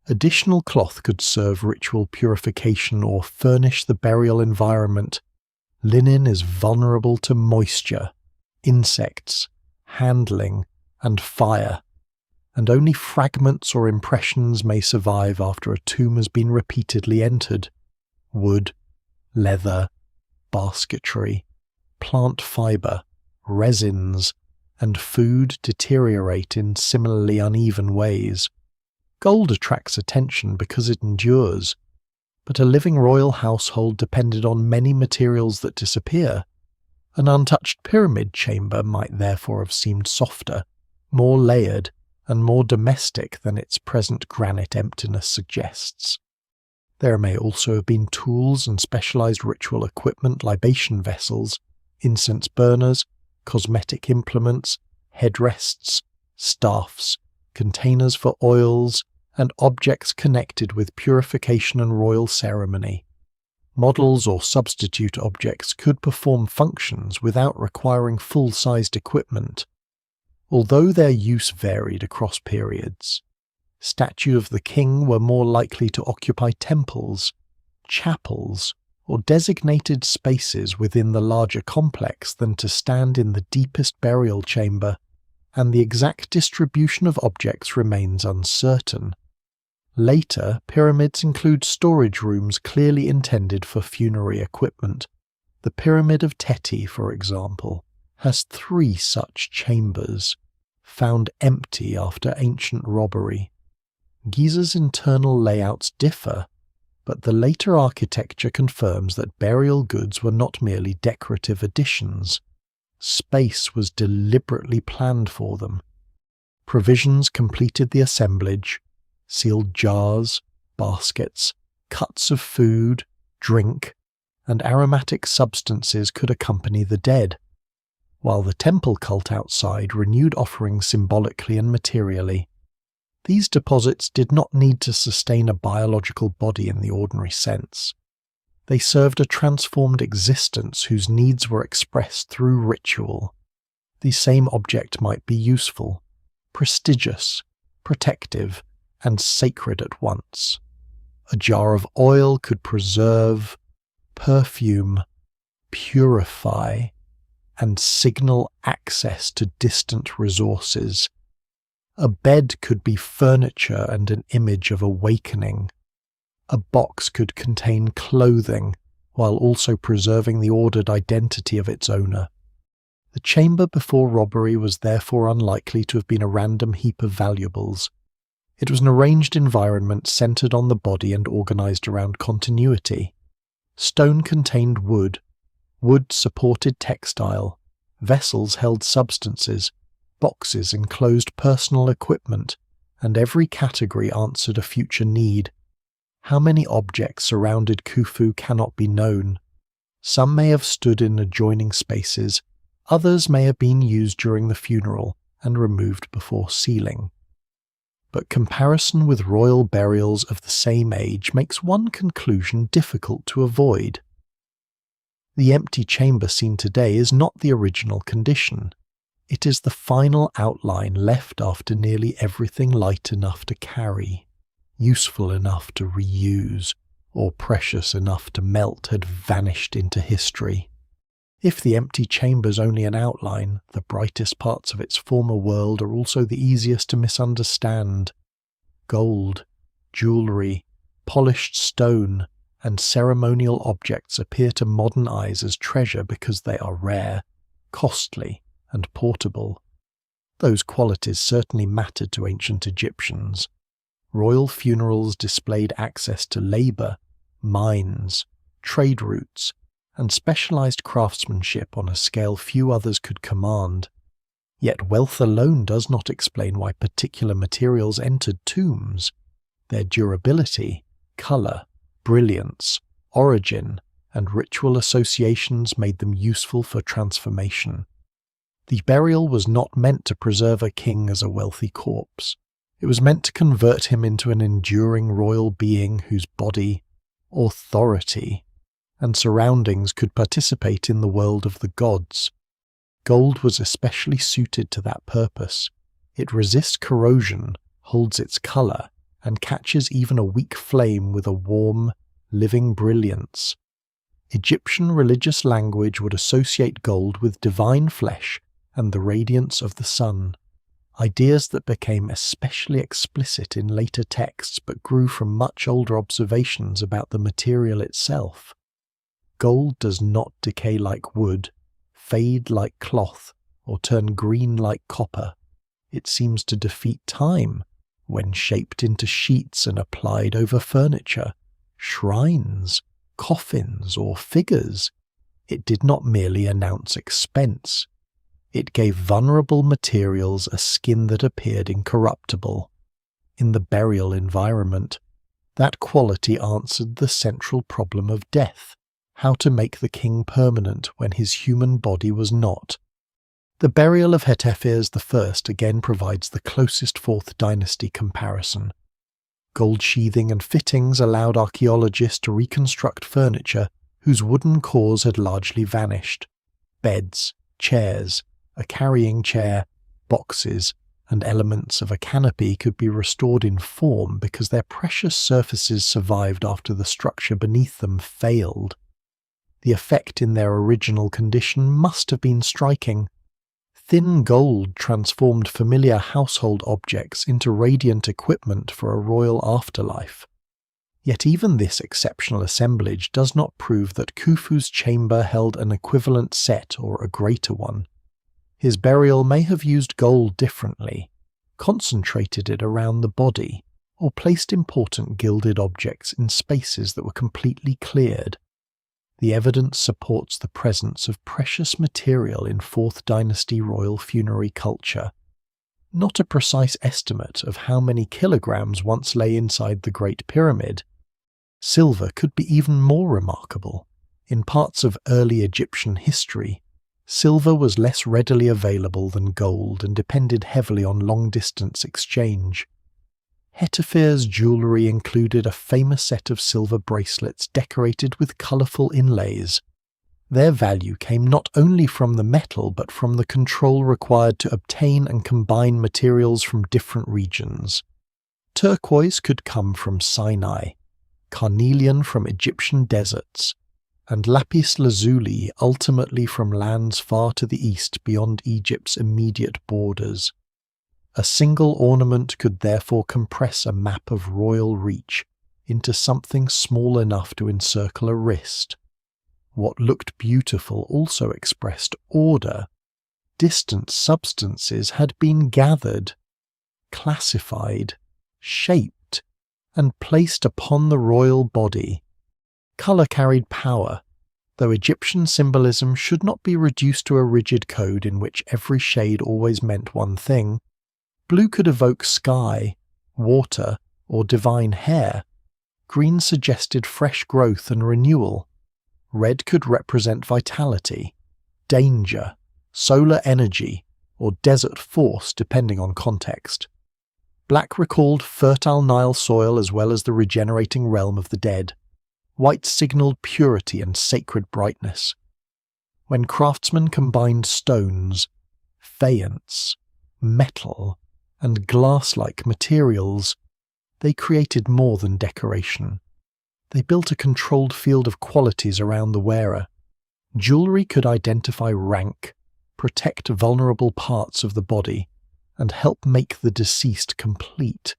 [SPEAKER 1] Additional cloth could serve ritual purification or furnish the burial environment. Linen is vulnerable to moisture, insects, handling, and fire, and only fragments or impressions may survive after a tomb has been repeatedly entered. Wood, leather, basketry, plant fibre, resins, and food deteriorate in similarly uneven ways. Gold attracts attention because it endures, but a living royal household depended on many materials that disappear. An untouched pyramid chamber might therefore have seemed softer, more layered, and more domestic than its present granite emptiness suggests. There may also have been tools and specialized ritual equipment, libation vessels, incense burners, cosmetic implements, headrests, staffs, containers for oils, and objects connected with purification and royal ceremony. Models or substitute objects could perform functions without requiring full-sized equipment. Although their use varied across periods, statues of the king were more likely to occupy temples, chapels, or designated spaces within the larger complex than to stand in the deepest burial chamber, and the exact distribution of objects remains uncertain. Later, pyramids include storage rooms clearly intended for funerary equipment. The Pyramid of Teti, for example, has 3 such chambers, found empty after ancient robbery. Giza's internal layouts differ, but the later architecture confirms that burial goods were not merely decorative additions. Space was deliberately planned for them. Provisions completed the assemblage. Sealed jars, baskets, cuts of food, drink, and aromatic substances could accompany the dead, while the temple cult outside renewed offerings symbolically and materially. These deposits did not need to sustain a biological body in the ordinary sense. They served a transformed existence whose needs were expressed through ritual. The same object might be useful, prestigious, protective, and sacred at once. A jar of oil could preserve, perfume, purify, and signal access to distant resources. A bed could be furniture and an image of awakening. A box could contain clothing, while also preserving the ordered identity of its owner. The chamber before robbery was therefore unlikely to have been a random heap of valuables. It was an arranged environment centered on the body and organized around continuity. Stone contained wood, wood supported textile, vessels held substances, boxes enclosed personal equipment, and every category answered a future need. How many objects surrounded Khufu cannot be known. Some may have stood in adjoining spaces, others may have been used during the funeral, and removed before sealing. But comparison with royal burials of the same age makes one conclusion difficult to avoid. The empty chamber seen today is not the original condition. It is the final outline left after nearly everything light enough to carry, useful enough to reuse, or precious enough to melt had vanished into history. If the empty chamber's only an outline, the brightest parts of its former world are also the easiest to misunderstand. Gold, jewellery, polished stone, and ceremonial objects appear to modern eyes as treasure because they are rare, costly, and portable. Those qualities certainly mattered to ancient Egyptians. Royal funerals displayed access to labour, mines, trade routes, and specialised craftsmanship on a scale few others could command. Yet wealth alone does not explain why particular materials entered tombs. Their durability, colour, brilliance, origin, and ritual associations made them useful for transformation. The burial was not meant to preserve a king as a wealthy corpse. It was meant to convert him into an enduring royal being whose body, authority, and surroundings could participate in the world of the gods. Gold was especially suited to that purpose. It resists corrosion, holds its colour, and catches even a weak flame with a warm, living brilliance. Egyptian religious language would associate gold with divine flesh and the radiance of the sun, ideas that became especially explicit in later texts but grew from much older observations about the material itself. Gold does not decay like wood, fade like cloth, or turn green like copper. It seems to defeat time when shaped into sheets and applied over furniture, shrines, coffins, or figures. It did not merely announce expense. It gave vulnerable materials a skin that appeared incorruptible. In the burial environment, that quality answered the central problem of death: how to make the king permanent when his human body was not. The burial of Hetepheres I again provides the closest 4th dynasty comparison. Gold sheathing and fittings allowed archaeologists to reconstruct furniture whose wooden cores had largely vanished. Beds, chairs, a carrying chair, boxes, and elements of a canopy could be restored in form because their precious surfaces survived after the structure beneath them failed. The effect in their original condition must have been striking. Thin gold transformed familiar household objects into radiant equipment for a royal afterlife. Yet even this exceptional assemblage does not prove that Khufu's chamber held an equivalent set or a greater one. His burial may have used gold differently, concentrated it around the body, or placed important gilded objects in spaces that were completely cleared. The evidence supports the presence of precious material in 4th dynasty royal funerary culture. Not a precise estimate of how many kilograms once lay inside the Great Pyramid. Silver could be even more remarkable. In parts of early Egyptian history, silver was less readily available than gold and depended heavily on long-distance exchange. Hetepheres' jewellery included a famous set of silver bracelets decorated with colourful inlays. Their value came not only from the metal but from the control required to obtain and combine materials from different regions. Turquoise could come from Sinai, carnelian from Egyptian deserts, and lapis lazuli ultimately from lands far to the east beyond Egypt's immediate borders. A single ornament could therefore compress a map of royal reach into something small enough to encircle a wrist. What looked beautiful also expressed order. Distant substances had been gathered, classified, shaped, and placed upon the royal body. Colour carried power, though Egyptian symbolism should not be reduced to a rigid code in which every shade always meant one thing. Blue could evoke sky, water, or divine hair. Green suggested fresh growth and renewal. Red could represent vitality, danger, solar energy, or desert force depending on context. Black recalled fertile Nile soil as well as the regenerating realm of the dead. White signalled purity and sacred brightness. When craftsmen combined stones, faience, metal, and glass-like materials, they created more than decoration. They built a controlled field of qualities around the wearer. Jewellery could identify rank, protect vulnerable parts of the body, and help make the deceased complete.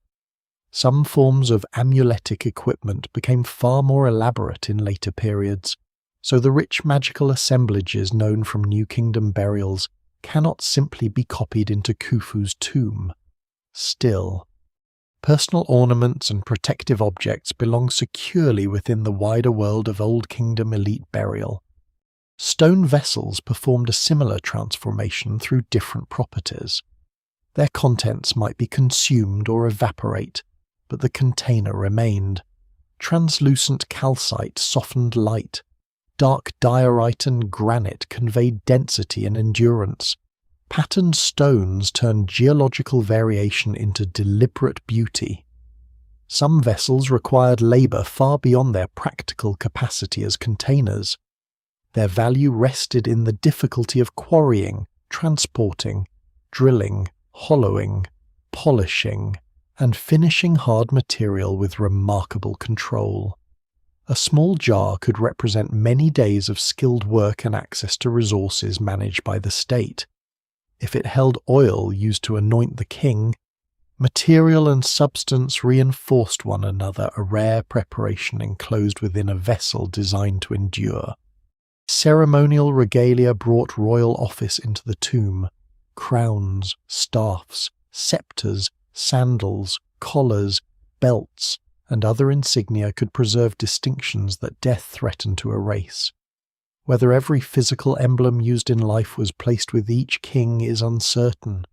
[SPEAKER 1] Some forms of amuletic equipment became far more elaborate in later periods, so the rich magical assemblages known from New Kingdom burials cannot simply be copied into Khufu's tomb. Still, personal ornaments and protective objects belong securely within the wider world of Old Kingdom elite burial. Stone vessels performed a similar transformation through different properties. Their contents might be consumed or evaporate, but the container remained. Translucent calcite softened light. Dark diorite and granite conveyed density and endurance. Patterned stones turned geological variation into deliberate beauty. Some vessels required labour far beyond their practical capacity as containers. Their value rested in the difficulty of quarrying, transporting, drilling, hollowing, polishing, and finishing hard material with remarkable control. A small jar could represent many days of skilled work and access to resources managed by the state. If it held oil used to anoint the king, material and substance reinforced one another, a rare preparation enclosed within a vessel designed to endure. Ceremonial regalia brought royal office into the tomb. Crowns, staffs, sceptres, sandals, collars, belts, and other insignia could preserve distinctions that death threatened to erase. Whether every physical emblem used in life was placed with each king is uncertain.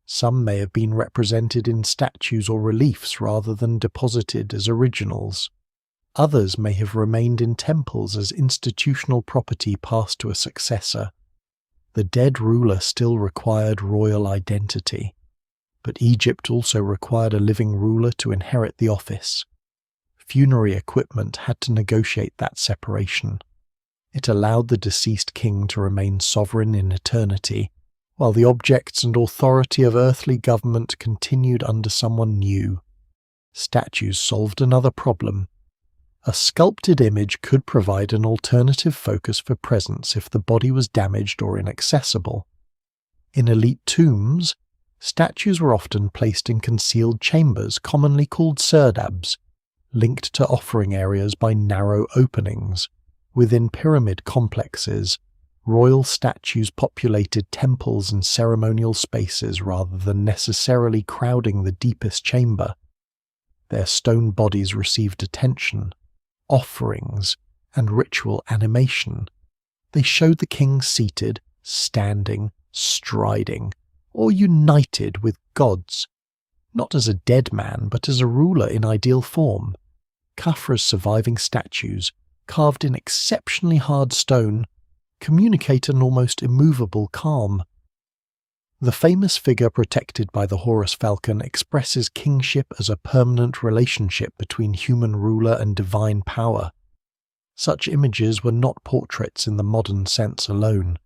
[SPEAKER 1] Some may have been represented in statues or reliefs rather than deposited as originals. Others may have remained in temples as institutional property passed to a successor. The dead ruler still required royal identity, but Egypt also required a living ruler to inherit the office. Funerary equipment had to negotiate that separation. It allowed the deceased king to remain sovereign in eternity, while the objects and authority of earthly government continued under someone new. Statues solved another problem. A sculpted image could provide an alternative focus for presence if the body was damaged or inaccessible. In elite tombs, statues were often placed in concealed chambers, commonly called serdabs, linked to offering areas by narrow openings. Within pyramid complexes, royal statues populated temples and ceremonial spaces rather than necessarily crowding the deepest chamber. Their stone bodies received attention, offerings, and ritual animation. They showed the king seated, standing, striding, or united with gods, not as a dead man but as a ruler in ideal form. Khafra's surviving statues, carved in exceptionally hard stone, communicate an almost immovable calm. The famous figure protected by the Horus Falcon expresses kingship as a permanent relationship between human ruler and divine power. Such images were not portraits in the modern sense alone.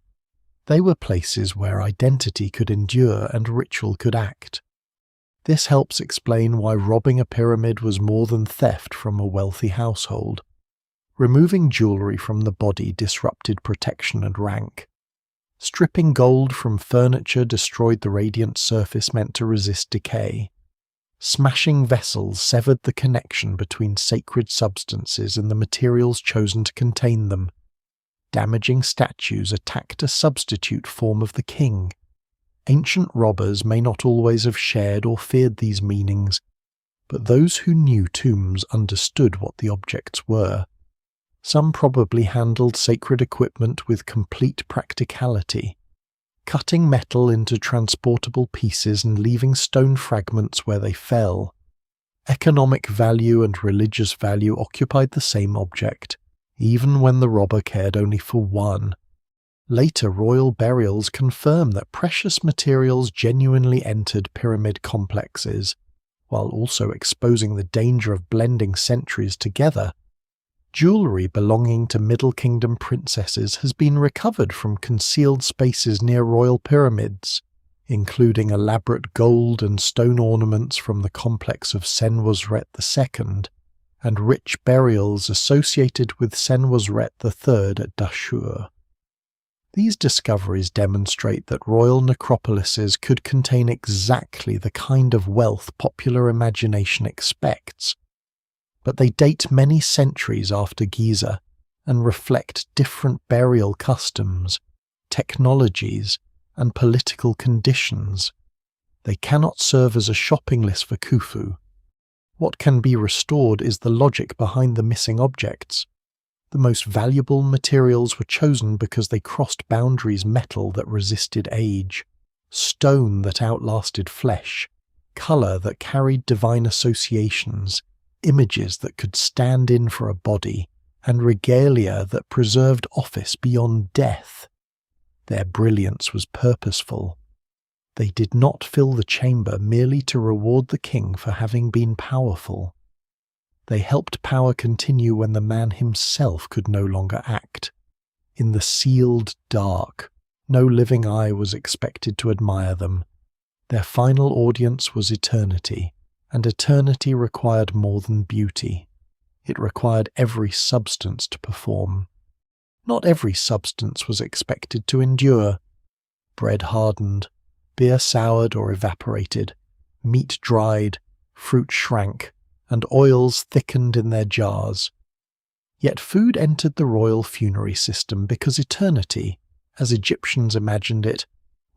[SPEAKER 1] They were places where identity could endure and ritual could act. This helps explain why robbing a pyramid was more than theft from a wealthy household. Removing jewellery from the body disrupted protection and rank. Stripping gold from furniture destroyed the radiant surface meant to resist decay. Smashing vessels severed the connection between sacred substances and the materials chosen to contain them. Damaging statues attacked a substitute form of the king. Ancient robbers may not always have shared or feared these meanings, but those who knew tombs understood what the objects were. Some probably handled sacred equipment with complete practicality, cutting metal into transportable pieces and leaving stone fragments where they fell. Economic value and religious value occupied the same object, even when the robber cared only for one. Later royal burials confirm that precious materials genuinely entered pyramid complexes, while also exposing the danger of blending centuries together. Jewellery belonging to Middle Kingdom princesses has been recovered from concealed spaces near royal pyramids, including elaborate gold and stone ornaments from the complex of Senwosret II, and rich burials associated with Senwosret III at Dashur. These discoveries demonstrate that royal necropolises could contain exactly the kind of wealth popular imagination expects, but they date many centuries after Giza and reflect different burial customs, technologies, and political conditions. They cannot serve as a shopping list for Khufu. What can be restored is the logic behind the missing objects. The most valuable materials were chosen because they crossed boundaries: metal that resisted age, stone that outlasted flesh, colour that carried divine associations, images that could stand in for a body, and regalia that preserved office beyond death. Their brilliance was purposeful. They did not fill the chamber merely to reward the king for having been powerful. They helped power continue when the man himself could no longer act. In the sealed dark, no living eye was expected to admire them. Their final audience was eternity, and eternity required more than beauty. It required every substance to perform. Not every substance was expected to endure. Bread hardened, beer soured or evaporated, meat dried, fruit shrank, and oils thickened in their jars. Yet food entered the royal funerary system because eternity, as Egyptians imagined it,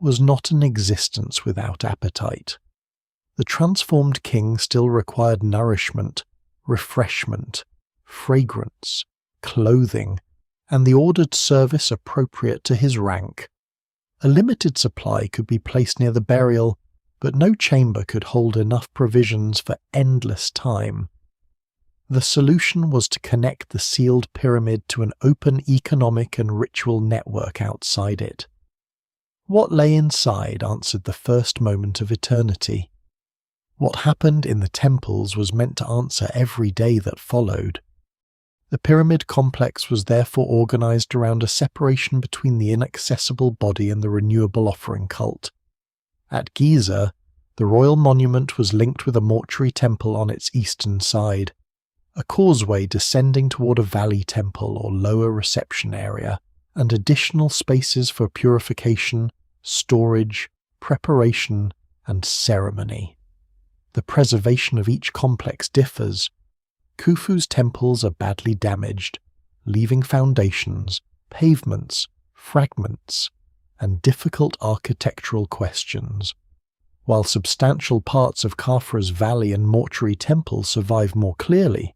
[SPEAKER 1] was not an existence without appetite. The transformed king still required nourishment, refreshment, fragrance, clothing, and the ordered service appropriate to his rank. A limited supply could be placed near the burial, but no chamber could hold enough provisions for endless time. The solution was to connect the sealed pyramid to an open economic and ritual network outside it. What lay inside answered the first moment of eternity. What happened in the temples was meant to answer every day that followed. The pyramid complex was therefore organized around a separation between the inaccessible body and the renewable offering cult. At Giza, the royal monument was linked with a mortuary temple on its eastern side, a causeway descending toward a valley temple or lower reception area, and additional spaces for purification, storage, preparation, and ceremony. The preservation of each complex differs. Khufu's temples are badly damaged, leaving foundations, pavements, fragments, and difficult architectural questions, while substantial parts of Khafra's valley and mortuary temple survive more clearly.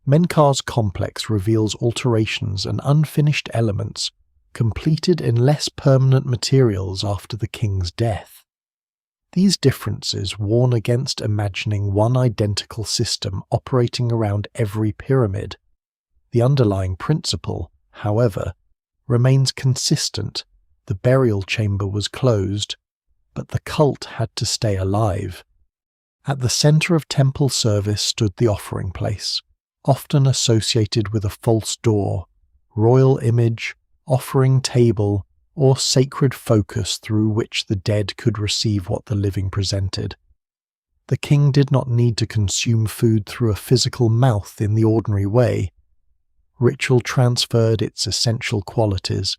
[SPEAKER 1] Menkar's complex reveals alterations and unfinished elements completed in less permanent materials after the king's death. These differences warn against imagining one identical system operating around every pyramid. The underlying principle, however, remains consistent. The burial chamber was closed, but the cult had to stay alive. At the center of temple service stood the offering place, often associated with a false door, royal image, offering table, or sacred focus through which the dead could receive what the living presented. The king did not need to consume food through a physical mouth in the ordinary way. Ritual transferred its essential qualities: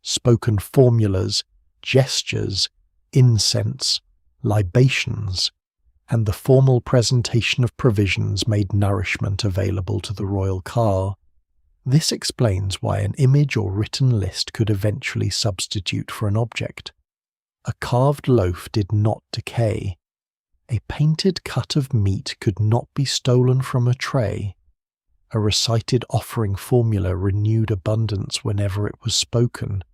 [SPEAKER 1] spoken formulas, gestures, incense, libations, and the formal presentation of provisions made nourishment available to the royal car. This explains why an image or written list could eventually substitute for an object. A carved loaf did not decay. A painted cut of meat could not be stolen from a tray. A recited offering formula renewed abundance whenever it was spoken.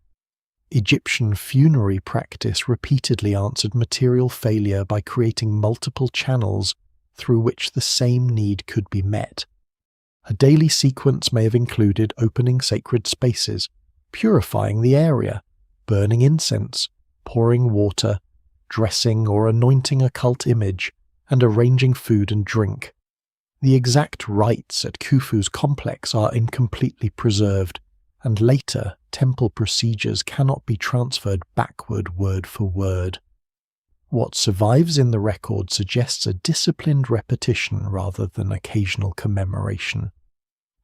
[SPEAKER 1] Egyptian funerary practice repeatedly answered material failure by creating multiple channels through which the same need could be met. A daily sequence may have included opening sacred spaces, purifying the area, burning incense, pouring water, dressing or anointing a cult image, and arranging food and drink. The exact rites at Khufu's complex are incompletely preserved, and later temple procedures cannot be transferred backward word for word. What survives in the record suggests a disciplined repetition rather than occasional commemoration.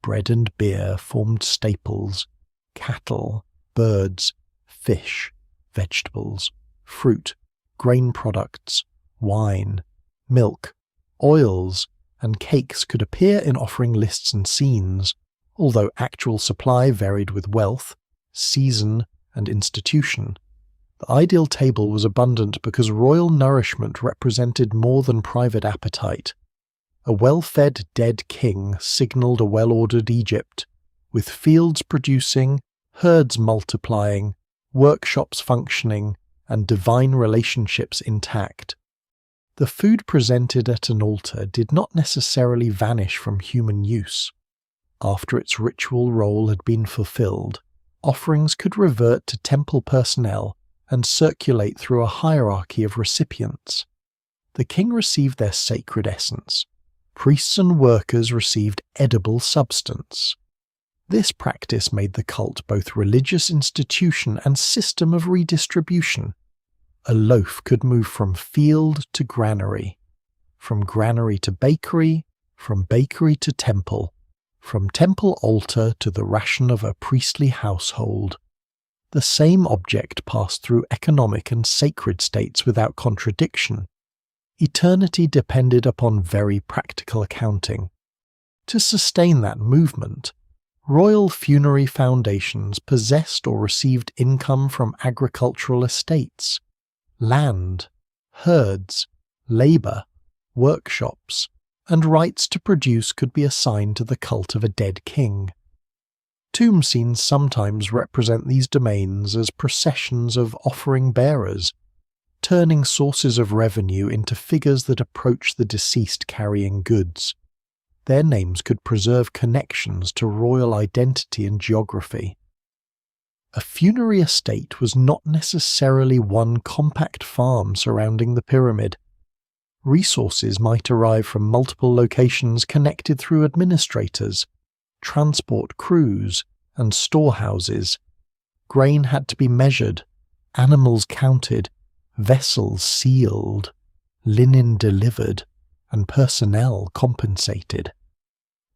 [SPEAKER 1] Bread and beer formed staples, cattle, birds, fish, vegetables, fruit, grain products, wine, milk, oils, and cakes could appear in offering lists and scenes, although actual supply varied with wealth, season, and institution. The ideal table was abundant because royal nourishment represented more than private appetite. A well-fed dead king signalled a well-ordered Egypt, with fields producing, herds multiplying, workshops functioning, and divine relationships intact. The food presented at an altar did not necessarily vanish from human use. After its ritual role had been fulfilled, offerings could revert to temple personnel and circulate through a hierarchy of recipients. The king received their sacred essence. Priests and workers received edible substance. This practice made the cult both religious institution and system of redistribution. A loaf could move from field to granary, from granary to bakery, from bakery to temple, from temple altar to the ration of a priestly household. The same object passed through economic and sacred states without contradiction. Eternity depended upon very practical accounting. To sustain that movement, royal funerary foundations possessed or received income from agricultural estates, land, herds, labour, workshops, and rights to produce could be assigned to the cult of a dead king. Tomb scenes sometimes represent these domains as processions of offering bearers, turning sources of revenue into figures that approach the deceased carrying goods. Their names could preserve connections to royal identity and geography. A funerary estate was not necessarily one compact farm surrounding the pyramid. Resources might arrive from multiple locations connected through administrators, transport crews, and storehouses. Grain had to be measured, animals counted, vessels sealed, linen delivered, and personnel compensated.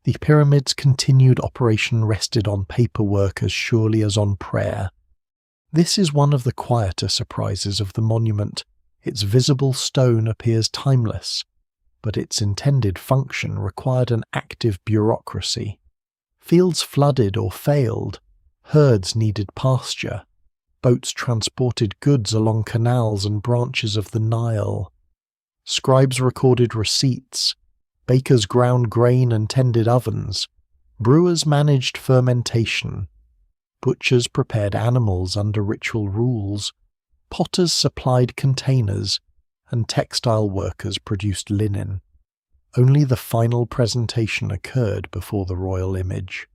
[SPEAKER 1] The pyramid's continued operation rested on paperwork as surely as on prayer. This is one of the quieter surprises of the monument. Its visible stone appears timeless, but its intended function required an active bureaucracy. Fields flooded or failed, herds needed pasture, boats transported goods along canals and branches of the Nile. Scribes recorded receipts, bakers ground grain and tended ovens, brewers managed fermentation, butchers prepared animals under ritual rules, potters supplied containers, and textile workers produced linen. Only the final presentation occurred before the royal image.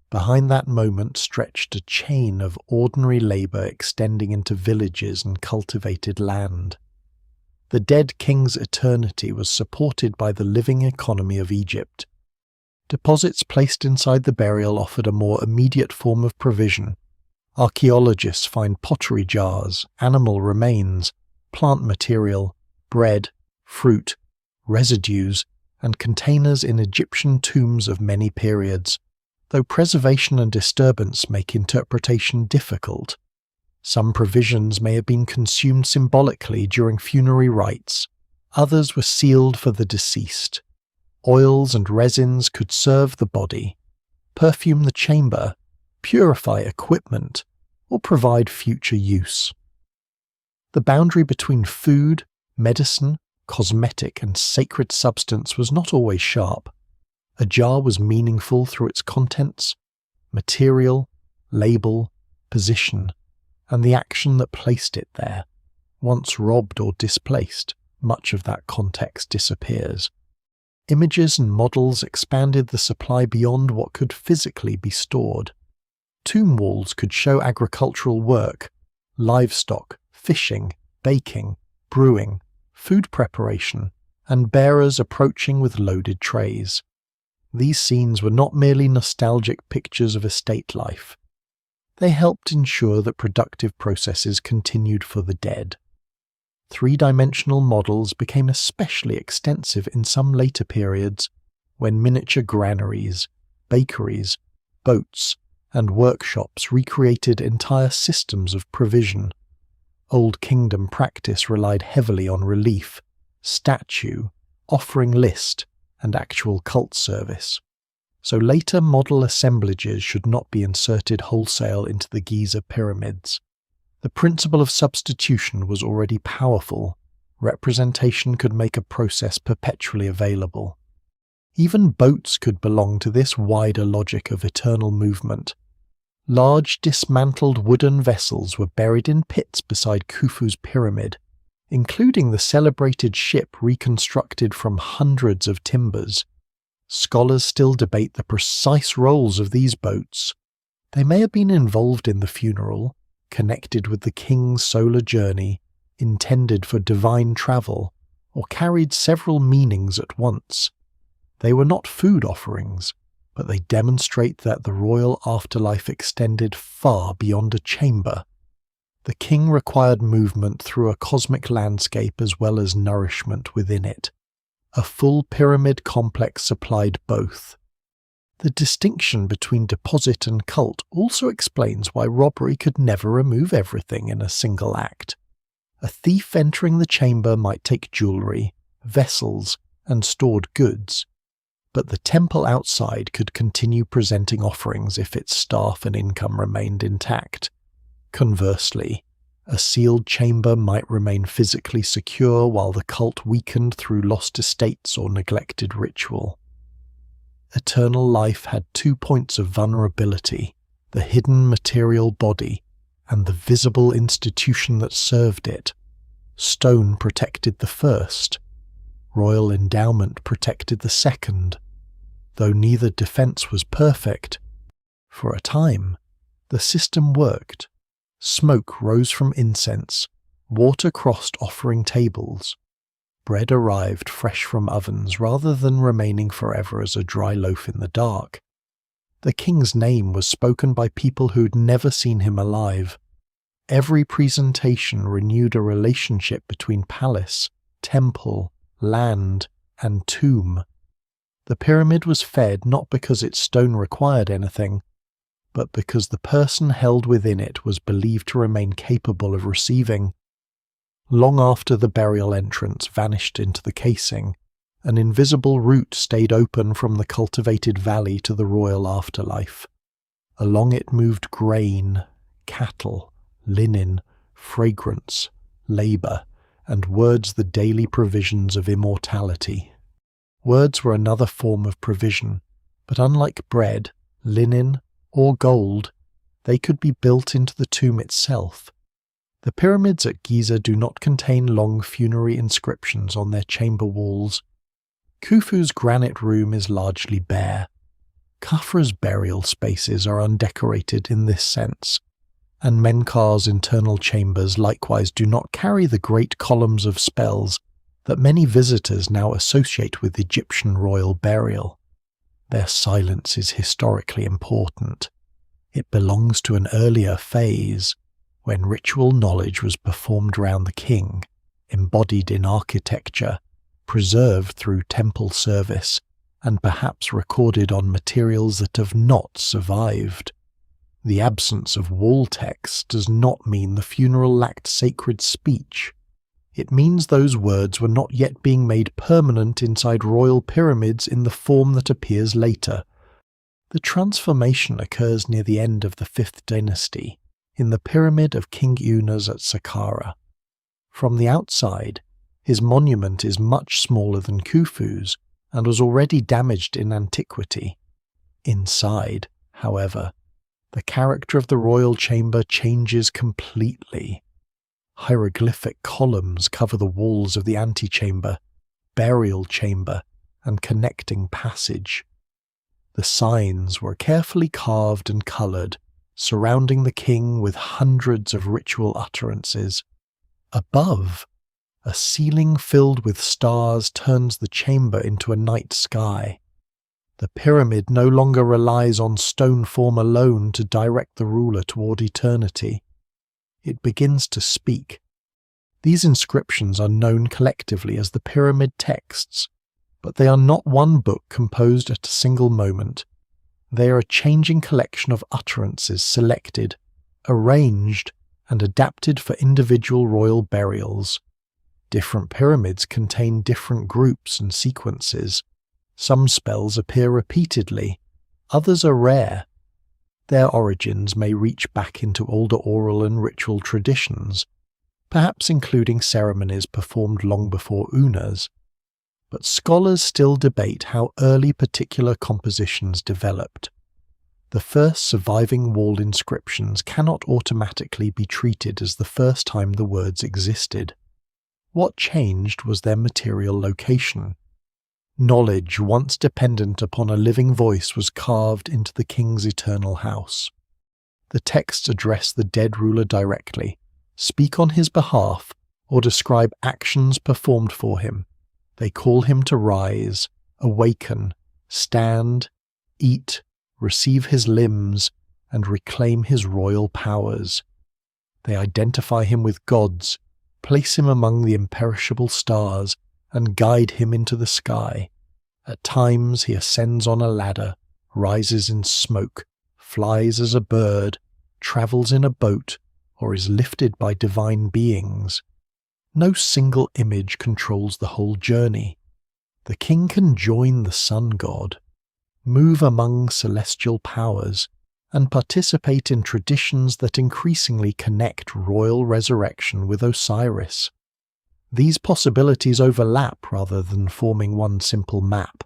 [SPEAKER 1] Behind that moment stretched a chain of ordinary labour extending into villages and cultivated land. The dead king's eternity was supported by the living economy of Egypt. Deposits placed inside the burial offered a more immediate form of provision. Archaeologists find pottery jars, animal remains, plant material, bread, fruit, residues, and containers in Egyptian tombs of many periods, though preservation and disturbance make interpretation difficult. Some provisions may have been consumed symbolically during funerary rites, others were sealed for the deceased. Oils and resins could serve the body, perfume the chamber, purify equipment, or provide future use. The boundary between food, medicine, cosmetic, and sacred substance was not always sharp. A jar was meaningful through its contents, material, label, position, and the action that placed it there. Once robbed or displaced, much of that context disappears. Images and models expanded the supply beyond what could physically be stored. Tomb walls could show agricultural work, livestock, fishing, baking, brewing, food preparation, and bearers approaching with loaded trays. These scenes were not merely nostalgic pictures of estate life. They helped ensure that productive processes continued for the dead. Three-dimensional models became especially extensive in some later periods, when miniature granaries, bakeries, boats, and workshops recreated entire systems of provision. Old Kingdom practice relied heavily on relief, statue, offering list, and actual cult service. So later model assemblages should not be inserted wholesale into the Giza pyramids. The principle of substitution was already powerful. Representation could make a process perpetually available. Even boats could belong to this wider logic of eternal movement. Large dismantled wooden vessels were buried in pits beside Khufu's pyramid, including the celebrated ship reconstructed from hundreds of timbers. Scholars still debate the precise roles of these boats. They may have been involved in the funeral, connected with the king's solar journey, intended for divine travel, or carried several meanings at once. They were not food offerings, but they demonstrate that the royal afterlife extended far beyond a chamber. The king required movement through a cosmic landscape as well as nourishment within it. A full pyramid complex supplied both. The distinction between deposit and cult also explains why robbery could never remove everything in a single act. A thief entering the chamber might take jewelry, vessels, and stored goods, but the temple outside could continue presenting offerings if its staff and income remained intact. Conversely, a sealed chamber might remain physically secure while the cult weakened through lost estates or neglected ritual. Eternal life had 2 points of vulnerability: the hidden material body and the visible institution that served it. Stone protected the first. Royal endowment protected the second. Though neither defense was perfect, for a time, the system worked. Smoke rose from incense, water crossed offering tables. Bread arrived fresh from ovens rather than remaining forever as a dry loaf in the dark. The king's name was spoken by people who'd never seen him alive. Every presentation renewed a relationship between palace, temple, land, and tomb. The pyramid was fed not because its stone required anything, but because the person held within it was believed to remain capable of receiving. Long after the burial entrance vanished into the casing, an invisible route stayed open from the cultivated valley to the royal afterlife. Along it moved grain, cattle, linen, fragrance, labour, and words, the daily provisions of immortality. Words were another form of provision, but unlike bread, linen, or gold, they could be built into the tomb itself. The pyramids at Giza do not contain long funerary inscriptions on their chamber walls. Khufu's granite room is largely bare. Khafra's burial spaces are undecorated in this sense, and Menkar's internal chambers likewise do not carry the great columns of spells that many visitors now associate with Egyptian royal burial. Their silence is historically important. It belongs to an earlier phase, when ritual knowledge was performed around the king, embodied in architecture, preserved through temple service, and perhaps recorded on materials that have not survived. The absence of wall text does not mean the funeral lacked sacred speech. It means those words were not yet being made permanent inside royal pyramids in the form that appears later. The transformation occurs near the end of the 5th dynasty, in the pyramid of King Unas at Saqqara. From the outside, his monument is much smaller than Khufu's and was already damaged in antiquity. Inside, however, the character of the royal chamber changes completely. Hieroglyphic columns cover the walls of the antechamber, burial chamber, and connecting passage. The signs were carefully carved and coloured, surrounding the king with hundreds of ritual utterances. Above, a ceiling filled with stars turns the chamber into a night sky. The pyramid no longer relies on stone form alone to direct the ruler toward eternity. It begins to speak. These inscriptions are known collectively as the pyramid texts, but they are not one book composed at a single moment. They are a changing collection of utterances selected, arranged, and adapted for individual royal burials. Different pyramids contain different groups and sequences. Some spells appear repeatedly, others are rare. Their origins may reach back into older oral and ritual traditions, perhaps including ceremonies performed long before Unas. But scholars still debate how early particular compositions developed. The first surviving wall inscriptions cannot automatically be treated as the first time the words existed. What changed was their material location. Knowledge once dependent upon a living voice was carved into the king's eternal house. The texts address the dead ruler directly, speak on his behalf, or describe actions performed for him. They call him to rise, awaken, stand, eat, receive his limbs, and reclaim his royal powers. They identify him with gods, place him among the imperishable stars, and guide him into the sky. At times he ascends on a ladder, rises in smoke, flies as a bird, travels in a boat, or is lifted by divine beings. No single image controls the whole journey. The king can join the sun god, move among celestial powers, and participate in traditions that increasingly connect royal resurrection with Osiris. These possibilities overlap rather than forming one simple map.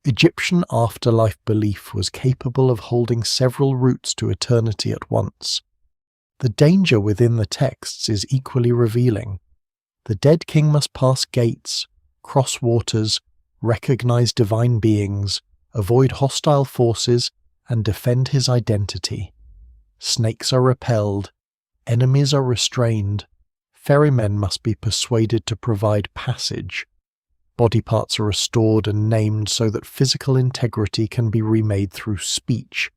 [SPEAKER 1] Egyptian afterlife belief was capable of holding several routes to eternity at once. The danger within the texts is equally revealing. The dead king must pass gates, cross waters, recognize divine beings, avoid hostile forces, and defend his identity. Snakes are repelled, enemies are restrained, ferrymen must be persuaded to provide passage. Body parts are restored and named so that physical integrity can be remade through speech.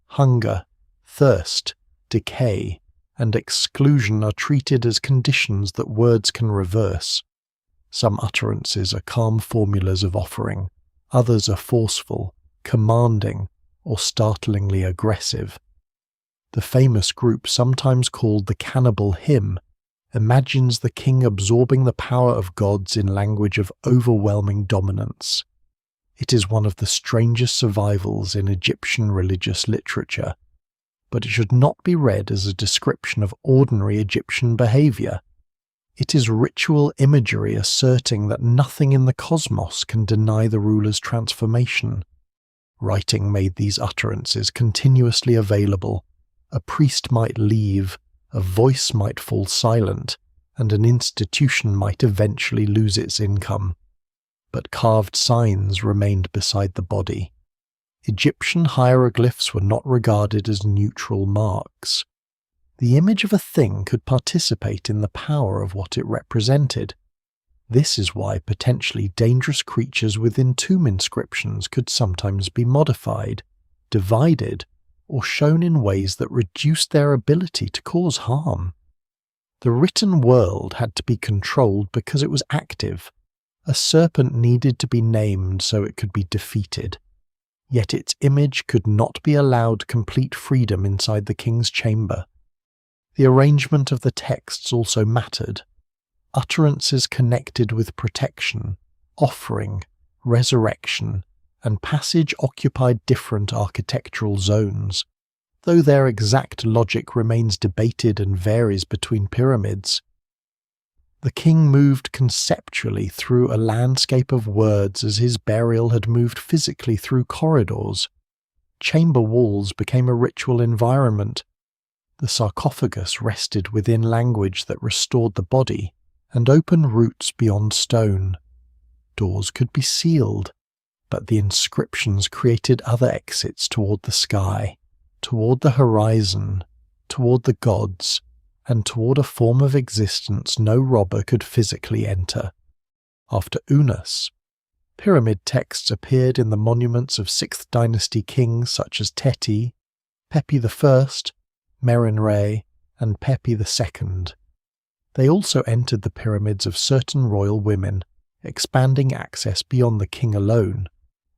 [SPEAKER 1] Hunger, thirst, decay, and exclusion are treated as conditions that words can reverse. Some utterances are calm formulas of offering, others are forceful, commanding, or startlingly aggressive. The famous group, sometimes called the Cannibal Hymn, imagines the king absorbing the power of gods in language of overwhelming dominance. It is one of the strangest survivals in Egyptian religious literature, but it should not be read as a description of ordinary Egyptian behavior. It is ritual imagery asserting that nothing in the cosmos can deny the ruler's transformation. Writing made these utterances continuously available. A priest might leave, a voice might fall silent, and an institution might eventually lose its income. But carved signs remained beside the body. Egyptian hieroglyphs were not regarded as neutral marks. The image of a thing could participate in the power of what it represented. This is why potentially dangerous creatures within tomb inscriptions could sometimes be modified, divided, or shown in ways that reduced their ability to cause harm. The written world had to be controlled because it was active. A serpent needed to be named so it could be defeated. Yet its image could not be allowed complete freedom inside the king's chamber. The arrangement of the texts also mattered. Utterances connected with protection, offering, resurrection, and passage occupied different architectural zones, though their exact logic remains debated and varies between pyramids. The king moved conceptually through a landscape of words as his burial had moved physically through corridors. Chamber walls became a ritual environment. The sarcophagus rested within language that restored the body and opened routes beyond stone. Doors could be sealed, but the inscriptions created other exits toward the sky. toward the horizon, toward the gods, and toward a form of existence no robber could physically enter. After Unas, pyramid texts appeared in the monuments of 6th dynasty kings such as Teti, Pepi I, Merenre, and Pepi II. They also entered the pyramids of certain royal women, expanding access beyond the king alone.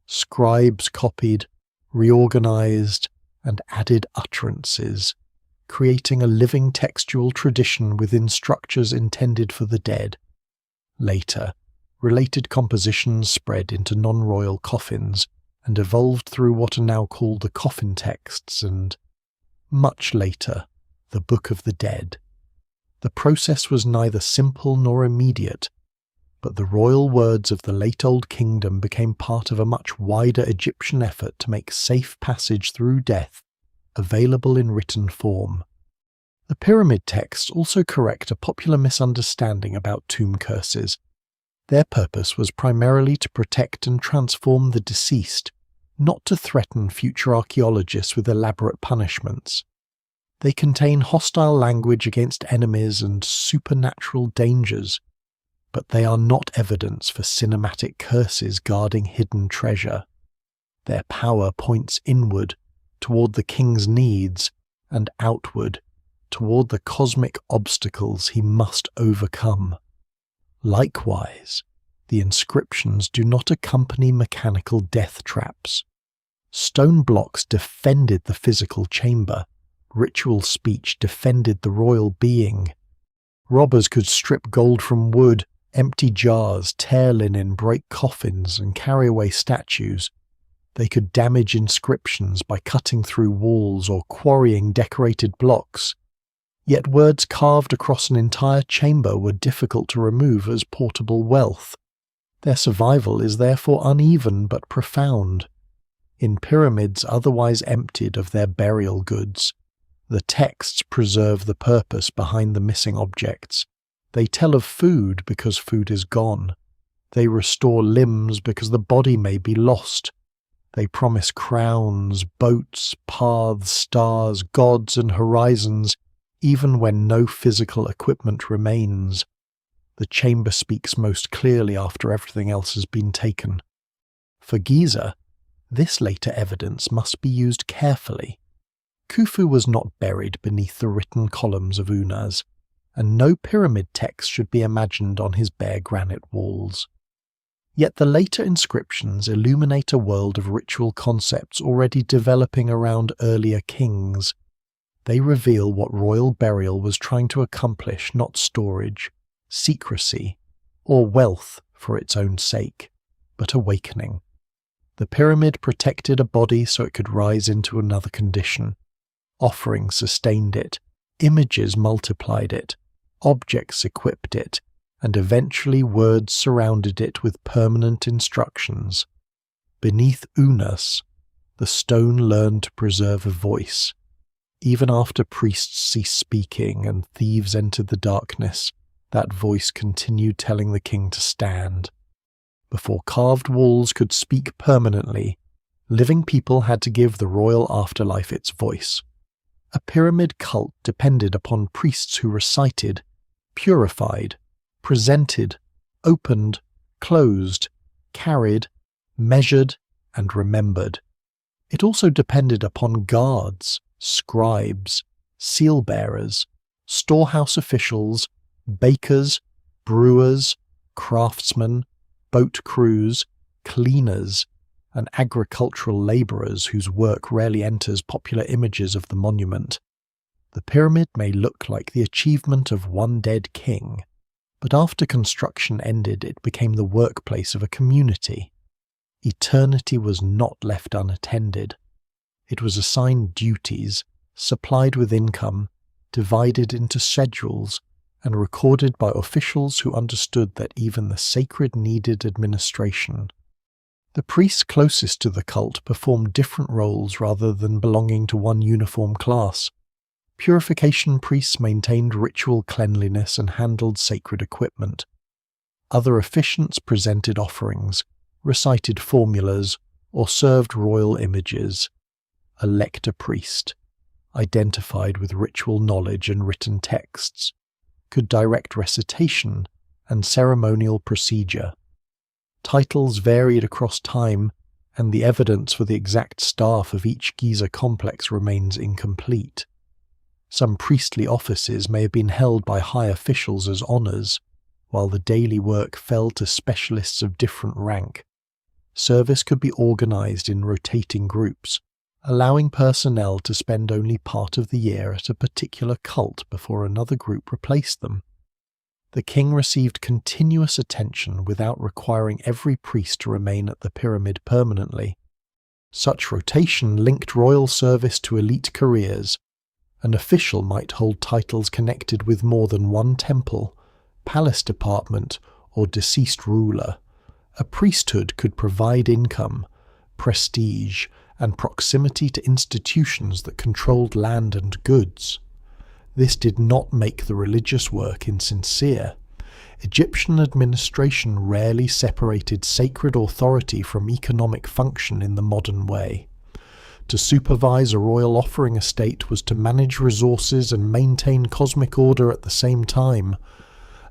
[SPEAKER 1] Scribes copied, reorganized, and added utterances, creating a living textual tradition within structures intended for the dead. Later, related compositions spread into non-royal coffins and evolved through what are now called the coffin texts and, much later, the Book of the Dead. The process was neither simple nor immediate, but the royal words of the late Old Kingdom became part of a much wider Egyptian effort to make safe passage through death available in written form. The pyramid texts also correct a popular misunderstanding about tomb curses. Their purpose was primarily to protect and transform the deceased, not to threaten future archaeologists with elaborate punishments. They contain hostile language against enemies and supernatural dangers, but they are not evidence for cinematic curses guarding hidden treasure. Their power points inward, toward the king's needs, and outward, toward the cosmic obstacles he must overcome. Likewise, the inscriptions do not accompany mechanical death traps. Stone blocks defended the physical chamber. Ritual speech defended the royal being. Robbers could strip gold from wood, empty jars, tear linen, break coffins, and carry away statues. They could damage inscriptions by cutting through walls or quarrying decorated blocks. Yet words carved across an entire chamber were difficult to remove as portable wealth. Their survival is therefore uneven but profound. In pyramids otherwise emptied of their burial goods, the texts preserve the purpose behind the missing objects. They tell of food because food is gone. They restore limbs because the body may be lost. They promise crowns, boats, paths, stars, gods, and horizons, even when no physical equipment remains. The chamber speaks most clearly after everything else has been taken. For Giza, this later evidence must be used carefully. Khufu was not buried beneath the written columns of Unas, and no pyramid text should be imagined on his bare granite walls. Yet the later inscriptions illuminate a world of ritual concepts already developing around earlier kings. They reveal what royal burial was trying to accomplish, not storage, secrecy, or wealth for its own sake, but awakening. The pyramid protected a body so it could rise into another condition. Offerings sustained it, images multiplied it, objects equipped it, and eventually words surrounded it with permanent instructions. Beneath Unas, the stone learned to preserve a voice. Even after priests ceased speaking and thieves entered the darkness, that voice continued telling the king to stand. Before carved walls could speak permanently, living people had to give the royal afterlife its voice. A pyramid cult depended upon priests who recited, purified, presented, opened, closed, carried, measured, and remembered. It also depended upon guards, scribes, seal-bearers, storehouse officials, bakers, brewers, craftsmen, boat crews, cleaners, and agricultural labourers whose work rarely enters popular images of the monument. The pyramid may look like the achievement of one dead king, but after construction ended it became the workplace of a community. Eternity was not left unattended. It was assigned duties, supplied with income, divided into schedules, and recorded by officials who understood that even the sacred needed administration. The priests closest to the cult performed different roles rather than belonging to one uniform class. Purification priests maintained ritual cleanliness and handled sacred equipment. Other officiants presented offerings, recited formulas, or served royal images. elect a priest, identified with ritual knowledge and written texts, could direct recitation and ceremonial procedure. Titles varied across time, and the evidence for the exact staff of each Giza complex remains incomplete. Some priestly offices may have been held by high officials as honours, while the daily work fell to specialists of different rank. Service could be organised in rotating groups, allowing personnel to spend only part of the year at a particular cult before another group replaced them. The king received continuous attention without requiring every priest to remain at the pyramid permanently. Such rotation linked royal service to elite careers. An official might hold titles connected with more than one temple, palace department, or deceased ruler. A priesthood could provide income, prestige, and proximity to institutions that controlled land and goods. This did not make the religious work insincere. Egyptian administration rarely separated sacred authority from economic function in the modern way. To supervise a royal offering estate was to manage resources and maintain cosmic order at the same time.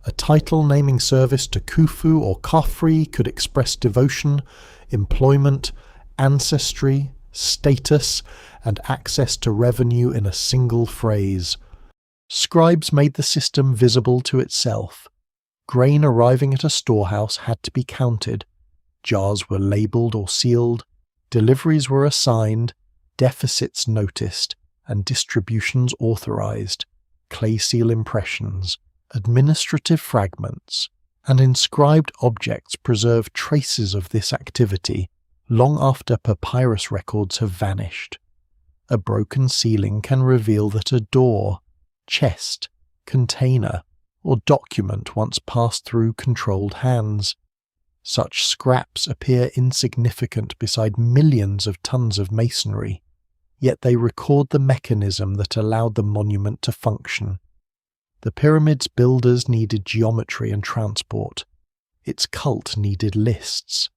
[SPEAKER 1] A title naming service to Khufu or Khafre could express devotion, employment, ancestry, status, and access to revenue in a single phrase. Scribes made the system visible to itself. Grain arriving at a storehouse had to be counted. Jars were labelled or sealed. Deliveries were assigned, deficits noticed, and distributions authorised. Clay seal impressions, administrative fragments, and inscribed objects preserve traces of this activity long after papyrus records have vanished. A broken ceiling can reveal that a door, chest, container, or document once passed through controlled hands. Such scraps appear insignificant beside millions of tons of masonry, yet they record the mechanism that allowed the monument to function. The pyramid's builders needed geometry and transport. Its cult needed lists.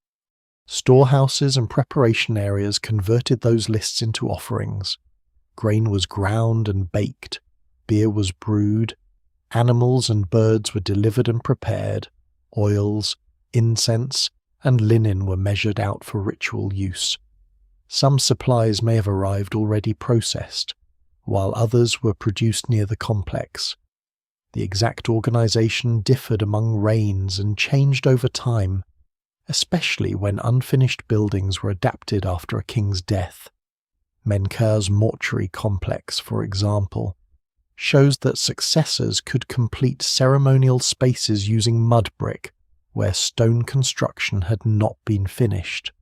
[SPEAKER 1] Storehouses and preparation areas converted those lists into offerings. Grain was ground and baked. Beer was brewed. Animals and birds were delivered and prepared. Oils, incense, and linen were measured out for ritual use. Some supplies may have arrived already processed, while others were produced near the complex. The exact organisation differed among reigns and changed over time, especially when unfinished buildings were adapted after a king's death. Menkaur's mortuary complex, for example, shows that successors could complete ceremonial spaces using mud brick where stone construction had not been finished.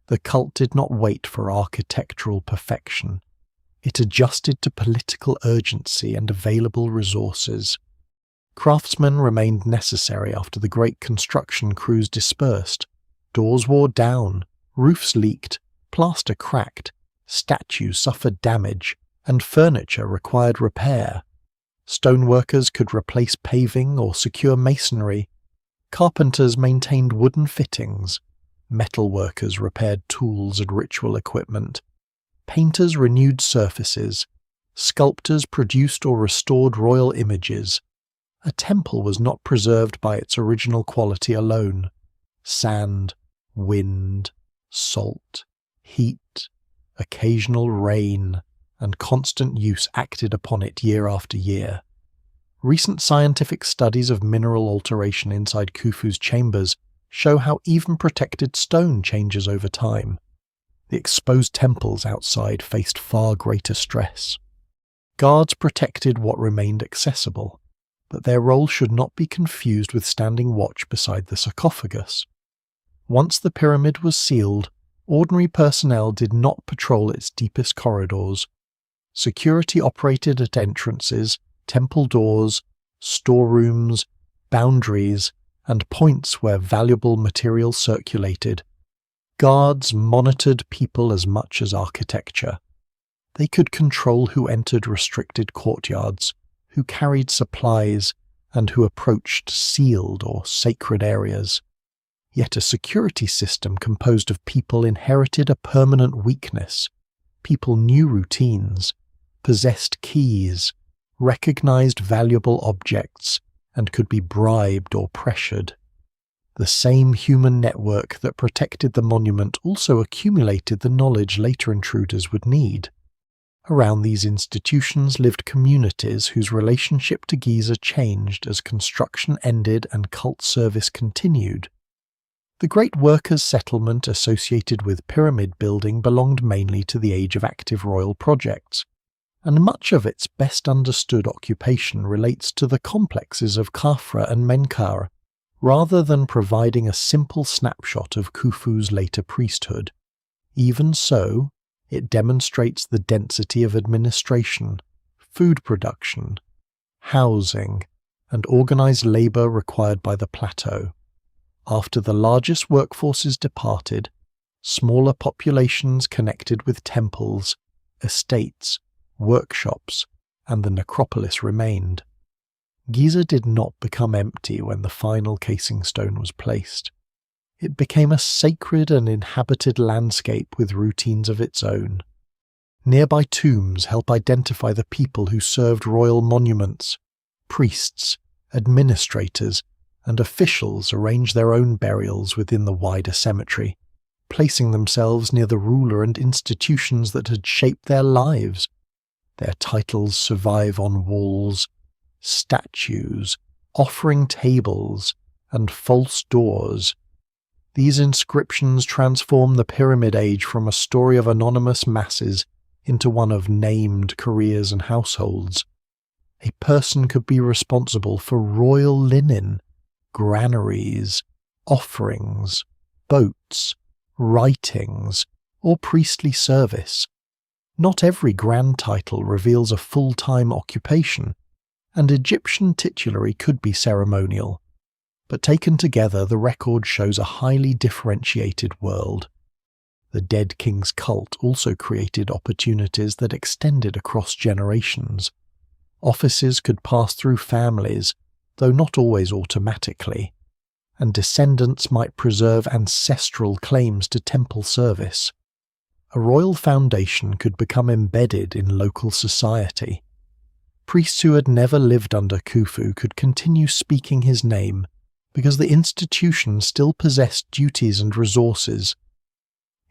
[SPEAKER 1] The cult did not wait for architectural perfection. It adjusted to political urgency and available resources. Craftsmen remained necessary after the great construction crews dispersed. Doors wore down, roofs leaked, plaster cracked, statues suffered damage, and furniture required repair. Stoneworkers could replace paving or secure masonry. Carpenters maintained wooden fittings. Metalworkers repaired tools and ritual equipment. Painters renewed surfaces. Sculptors produced or restored royal images. A temple was not preserved by its original quality alone. Sand, wind, salt, heat, occasional rain, and constant use acted upon it year after year. Recent scientific studies of mineral alteration inside Khufu's chambers show how even protected stone changes over time. The exposed temples outside faced far greater stress. Guards protected what remained accessible, but their role should not be confused with standing watch beside the sarcophagus. Once the pyramid was sealed, ordinary personnel did not patrol its deepest corridors. Security operated at entrances, temple doors, storerooms, boundaries, and points where valuable material circulated. Guards monitored people as much as architecture. They could control who entered restricted courtyards, who carried supplies, and who approached sealed or sacred areas. Yet a security system composed of people inherited a permanent weakness. People knew routines, possessed keys, recognized valuable objects, and could be bribed or pressured. The same human network that protected the monument also accumulated the knowledge later intruders would need. Around these institutions lived communities whose relationship to Giza changed as construction ended and cult service continued. The great workers' settlement associated with pyramid building belonged mainly to the age of active royal projects, and much of its best understood occupation relates to the complexes of Khafra and Menkaure, rather than providing a simple snapshot of Khufu's later priesthood. Even so, it demonstrates the density of administration, food production, housing, and organized labor required by the plateau. After the largest workforces departed, smaller populations connected with temples, estates, workshops, and the necropolis remained. Giza did not become empty when the final casing stone was placed. It became a sacred and inhabited landscape with routines of its own. Nearby tombs help identify the people who served royal monuments. Priests, administrators, and officials arrange their own burials within the wider cemetery, placing themselves near the ruler and institutions that had shaped their lives. Their titles survive on walls, statues, offering tables, and false doors. These inscriptions transform the Pyramid Age from a story of anonymous masses into one of named careers and households. A person could be responsible for royal linen, granaries, offerings, boats, writings, or priestly service. Not every grand title reveals a full-time occupation, and Egyptian titulary could be ceremonial, but taken together the record shows a highly differentiated world. The dead king's cult also created opportunities that extended across generations. Offices could pass through families, though not always automatically, and descendants might preserve ancestral claims to temple service. A royal foundation could become embedded in local society. Priests who had never lived under Khufu could continue speaking his name because the institution still possessed duties and resources.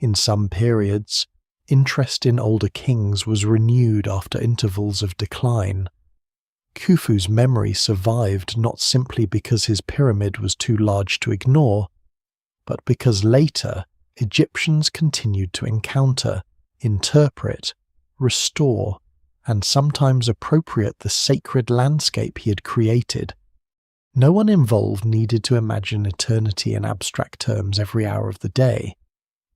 [SPEAKER 1] In some periods, interest in older kings was renewed after intervals of decline. Khufu's memory survived not simply because his pyramid was too large to ignore, but because later Egyptians continued to encounter, interpret, restore, and sometimes appropriate the sacred landscape he had created. No one involved needed to imagine eternity in abstract terms every hour of the day.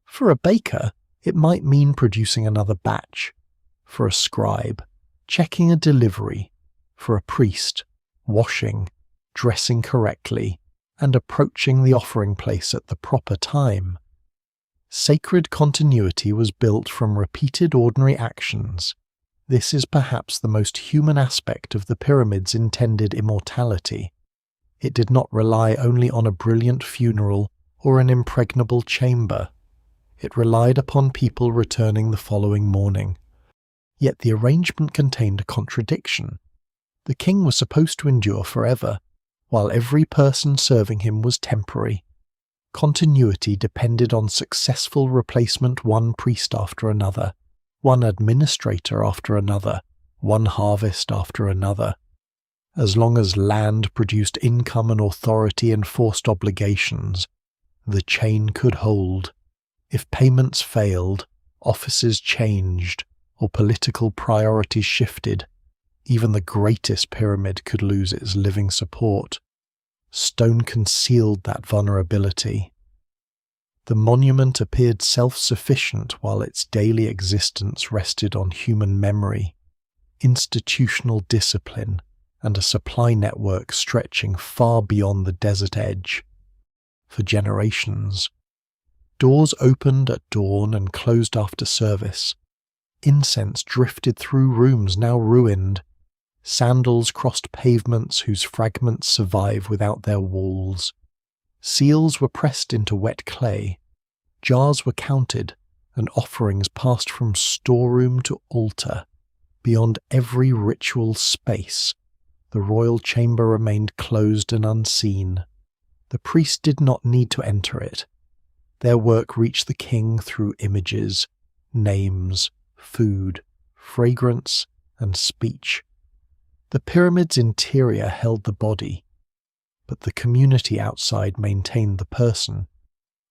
[SPEAKER 1] For a baker, it might mean producing another batch. For a scribe, checking a delivery. For a priest, washing, dressing correctly, and approaching the offering place at the proper time. Sacred continuity was built from repeated ordinary actions. This is perhaps the most human aspect of the pyramid's intended immortality. It did not rely only on a brilliant funeral or an impregnable chamber. It relied upon people returning the following morning. Yet the arrangement contained a contradiction. The king was supposed to endure forever, while every person serving him was temporary. Continuity depended on successful replacement, one priest after another, one administrator after another, one harvest after another. As long as land produced income and authority enforced obligations, the chain could hold. If payments failed, offices changed, or political priorities shifted, even the greatest pyramid could lose its living support. Stone concealed that vulnerability. The monument appeared self-sufficient while its daily existence rested on human memory, institutional discipline, and a supply network stretching far beyond the desert edge. For generations, doors opened at dawn and closed after service. Incense drifted through rooms now ruined. Sandals crossed pavements whose fragments survive without their walls. Seals were pressed into wet clay. Jars were counted, and offerings passed from storeroom to altar. Beyond every ritual space, the royal chamber remained closed and unseen. The priest did not need to enter it. Their work reached the king through images, names, food, fragrance, and speech. The pyramid's interior held the body, but the community outside maintained the person.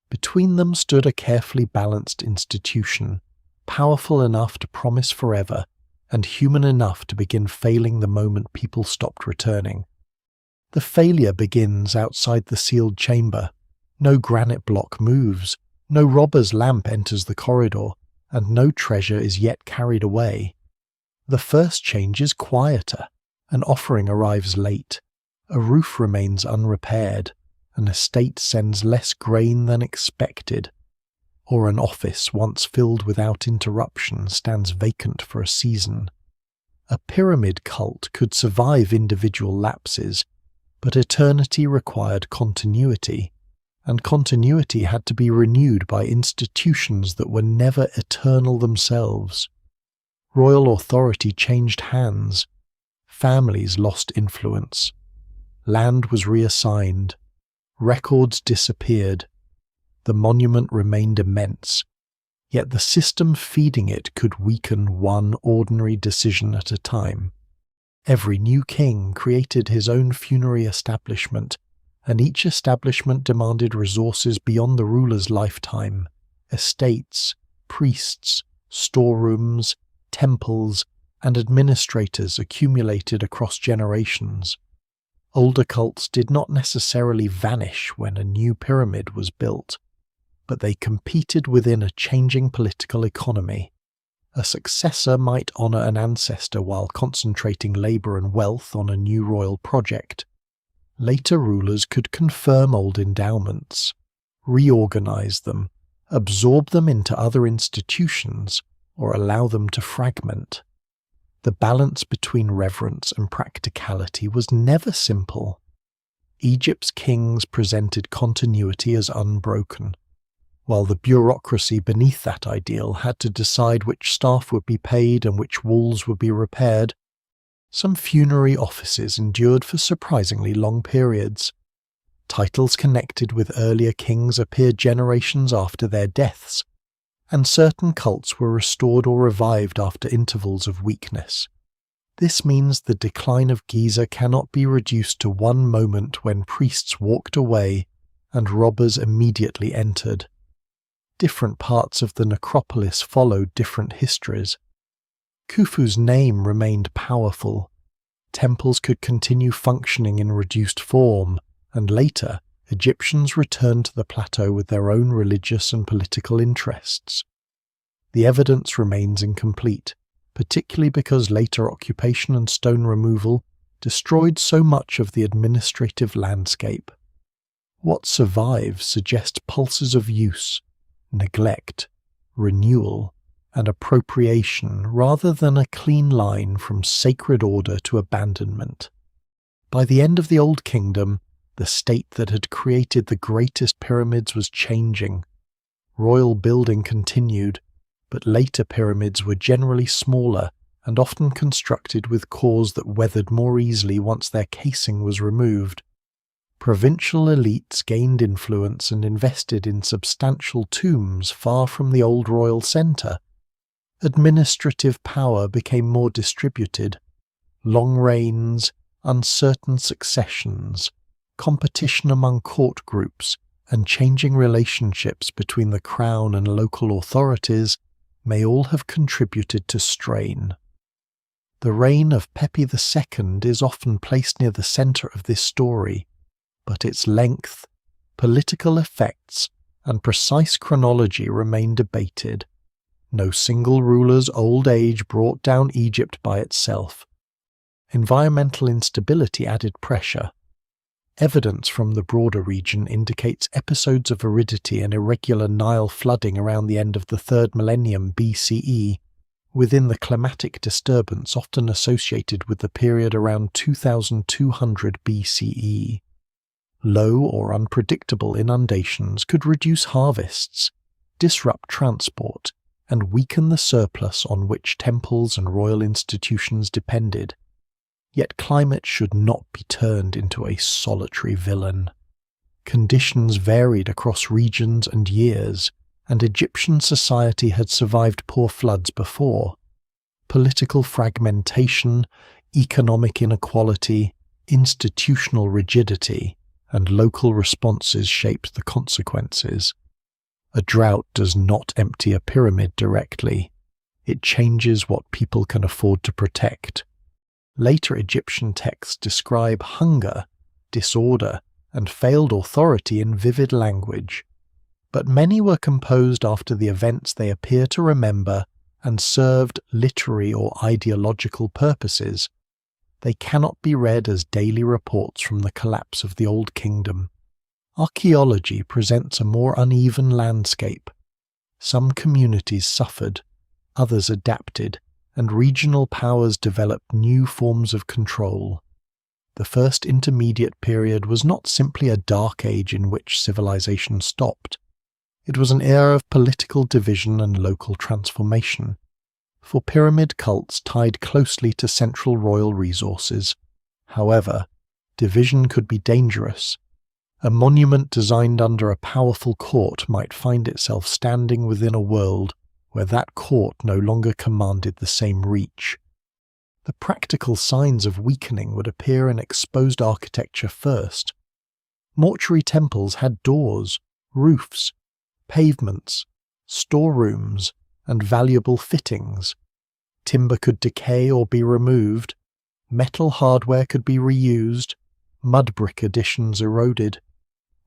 [SPEAKER 1] Between them stood a carefully balanced institution, powerful enough to promise forever, and human enough to begin failing the moment people stopped returning. The failure begins outside the sealed chamber. No granite block moves, no robber's lamp enters the corridor, and no treasure is yet carried away. The first change is quieter. An offering arrives late. A roof remains unrepaired. An estate sends less grain than expected. Or an office once filled without interruption stands vacant for a season. A pyramid cult could survive individual lapses, but eternity required continuity, and continuity had to be renewed by institutions that were never eternal themselves. Royal authority changed hands. Families lost influence. Land was reassigned. Records disappeared. The monument remained immense, yet the system feeding it could weaken one ordinary decision at a time. Every new king created his own funerary establishment, and each establishment demanded resources beyond the ruler's lifetime: estates, priests, storerooms, temples, and administrators accumulated across generations. Older cults did not necessarily vanish when a new pyramid was built, but they competed within a changing political economy. A successor might honour an ancestor while concentrating labour and wealth on a new royal project. Later rulers could confirm old endowments, reorganise them, absorb them into other institutions, or allow them to fragment. The balance between reverence and practicality was never simple. Egypt's kings presented continuity as unbroken, while the bureaucracy beneath that ideal had to decide which staff would be paid and which walls would be repaired. Some funerary offices endured for surprisingly long periods. Titles connected with earlier kings appeared generations after their deaths, and certain cults were restored or revived after intervals of weakness. This means the decline of Giza cannot be reduced to one moment when priests walked away and robbers immediately entered. Different parts of the necropolis followed different histories. Khufu's name remained powerful. Temples could continue functioning in reduced form, and later, Egyptians returned to the plateau with their own religious and political interests. The evidence remains incomplete, particularly because later occupation and stone removal destroyed so much of the administrative landscape. What survives suggests pulses of use, neglect, renewal, and appropriation rather than a clean line from sacred order to abandonment. By the end of the Old Kingdom, the state that had created the greatest pyramids was changing. Royal building continued, but later pyramids were generally smaller and often constructed with cores that weathered more easily once their casing was removed. Provincial elites gained influence and invested in substantial tombs far from the old royal centre. Administrative power became more distributed. Long reigns, uncertain successions, competition among court groups, and changing relationships between the crown and local authorities may all have contributed to strain. The reign of Pepi II is often placed near the centre of this story, but its length, political effects, and precise chronology remain debated. No single ruler's old age brought down Egypt by itself. Environmental instability added pressure. Evidence from the broader region indicates episodes of aridity and irregular Nile flooding around the end of the 3rd millennium BCE, within the climatic disturbance often associated with the period around 2200 BCE. Low or unpredictable inundations could reduce harvests. disrupt transport and weaken the surplus on which temples and royal institutions depended. Yet climate should not be turned into a solitary villain. Conditions varied across regions and years, and Egyptian society had survived poor floods before. Political fragmentation, economic inequality, institutional rigidity, and local responses shaped the consequences. A drought does not empty a pyramid directly. It changes what people can afford to protect. Later Egyptian texts describe hunger, disorder, and failed authority in vivid language, but many were composed after the events they appear to remember and served literary or ideological purposes. They cannot be read as daily reports from the collapse of the Old Kingdom. Archaeology presents a more uneven landscape. Some communities suffered, others adapted, and regional powers developed new forms of control. The first intermediate period was not simply a dark age in which civilization stopped. It was an era of political division and local transformation, for pyramid cults tied closely to central royal resources. However, division could be dangerous. A monument designed under a powerful court might find itself standing within a world where that court no longer commanded the same reach. The practical signs of weakening would appear in exposed architecture first. Mortuary temples had doors, roofs, pavements, storerooms, and valuable fittings. Timber could decay or be removed, metal hardware could be reused, mud brick additions eroded.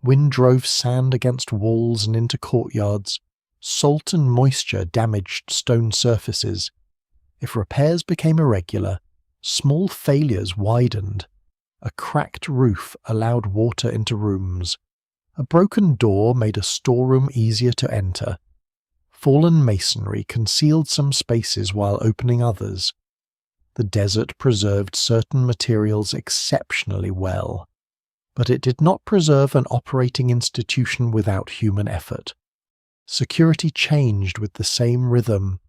[SPEAKER 1] Wind drove sand against walls and into courtyards. Salt and moisture damaged stone surfaces. If repairs became irregular, small failures widened. A cracked roof allowed water into rooms. A broken door made a storeroom easier to enter. Fallen masonry concealed some spaces while opening others. The desert preserved certain materials exceptionally well, but it did not preserve an operating institution without human effort. Security changed with the same rhythm.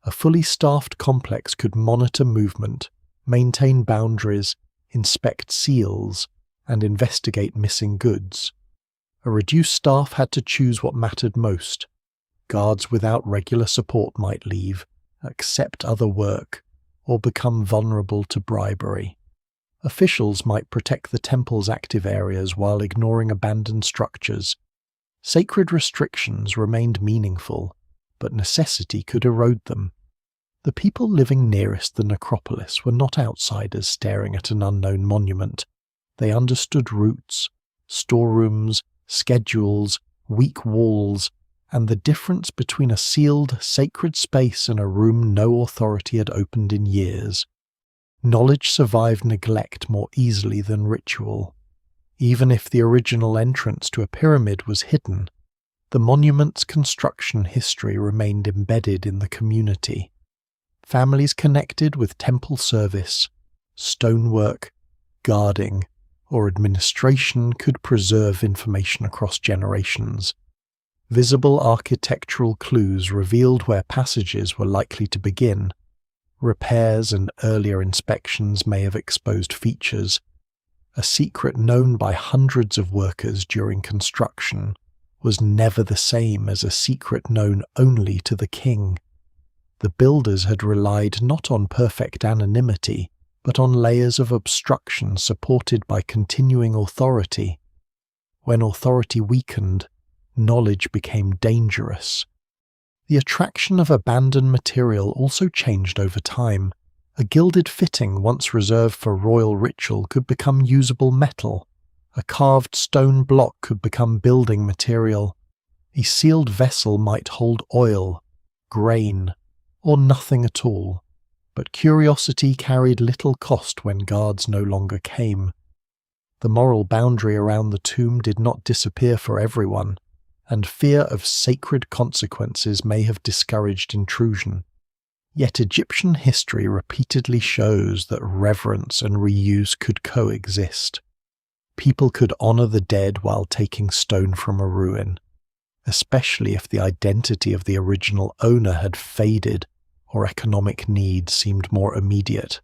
[SPEAKER 1] A fully staffed complex could monitor movement, maintain boundaries, inspect seals, and investigate missing goods. A reduced staff had to choose what mattered most. Guards without regular support might leave, accept other work, or become vulnerable to bribery. Officials might protect the temple's active areas while ignoring abandoned structures. Sacred restrictions remained meaningful, but necessity could erode them. The people living nearest the necropolis were not outsiders staring at an unknown monument. They understood routes, storerooms, schedules, weak walls, and the difference between a sealed, sacred space and a room no authority had opened in years. Knowledge survived neglect more easily than ritual. Even if the original entrance to a pyramid was hidden, the monument's construction history remained embedded in the community. Families connected with temple service, stonework, guarding, or administration could preserve information across generations. Visible architectural clues revealed where passages were likely to begin. Repairs and earlier inspections may have exposed features. A secret known by hundreds of workers during construction was never the same as a secret known only to the king. The builders had relied not on perfect anonymity, but on layers of obstruction supported by continuing authority. When authority weakened, knowledge became dangerous. The attraction of abandoned material also changed over time. A gilded fitting once reserved for royal ritual could become usable metal. A carved stone block could become building material. A sealed vessel might hold oil, grain, or nothing at all. But curiosity carried little cost when guards no longer came. The moral boundary around the tomb did not disappear for everyone, and fear of sacred consequences may have discouraged intrusion. Yet Egyptian history repeatedly shows that reverence and reuse could coexist. People could honor the dead while taking stone from a ruin. especially if the identity of the original owner had faded or economic needs seemed more immediate.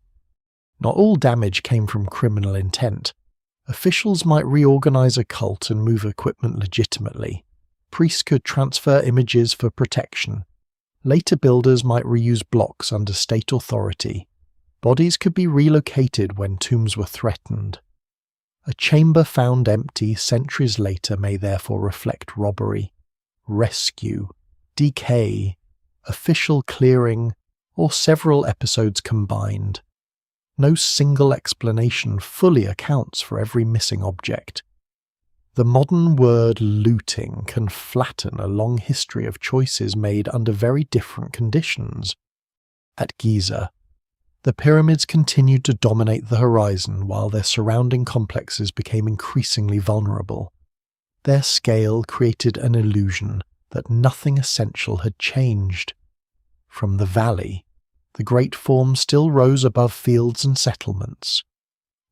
[SPEAKER 1] Not all damage came from criminal intent. Officials might reorganize a cult and move equipment legitimately. Priests could transfer images for protection. Later builders might reuse blocks under state authority. Bodies could be relocated when tombs were threatened. A chamber found empty centuries later may therefore reflect robbery, rescue, decay, official clearing, or several episodes combined. No single explanation fully accounts for every missing object. The modern word looting can flatten a long history of choices made under very different conditions. At Giza, the pyramids continued to dominate the horizon while their surrounding complexes became increasingly vulnerable. Their scale created an illusion that nothing essential had changed. From the valley, the great form still rose above fields and settlements.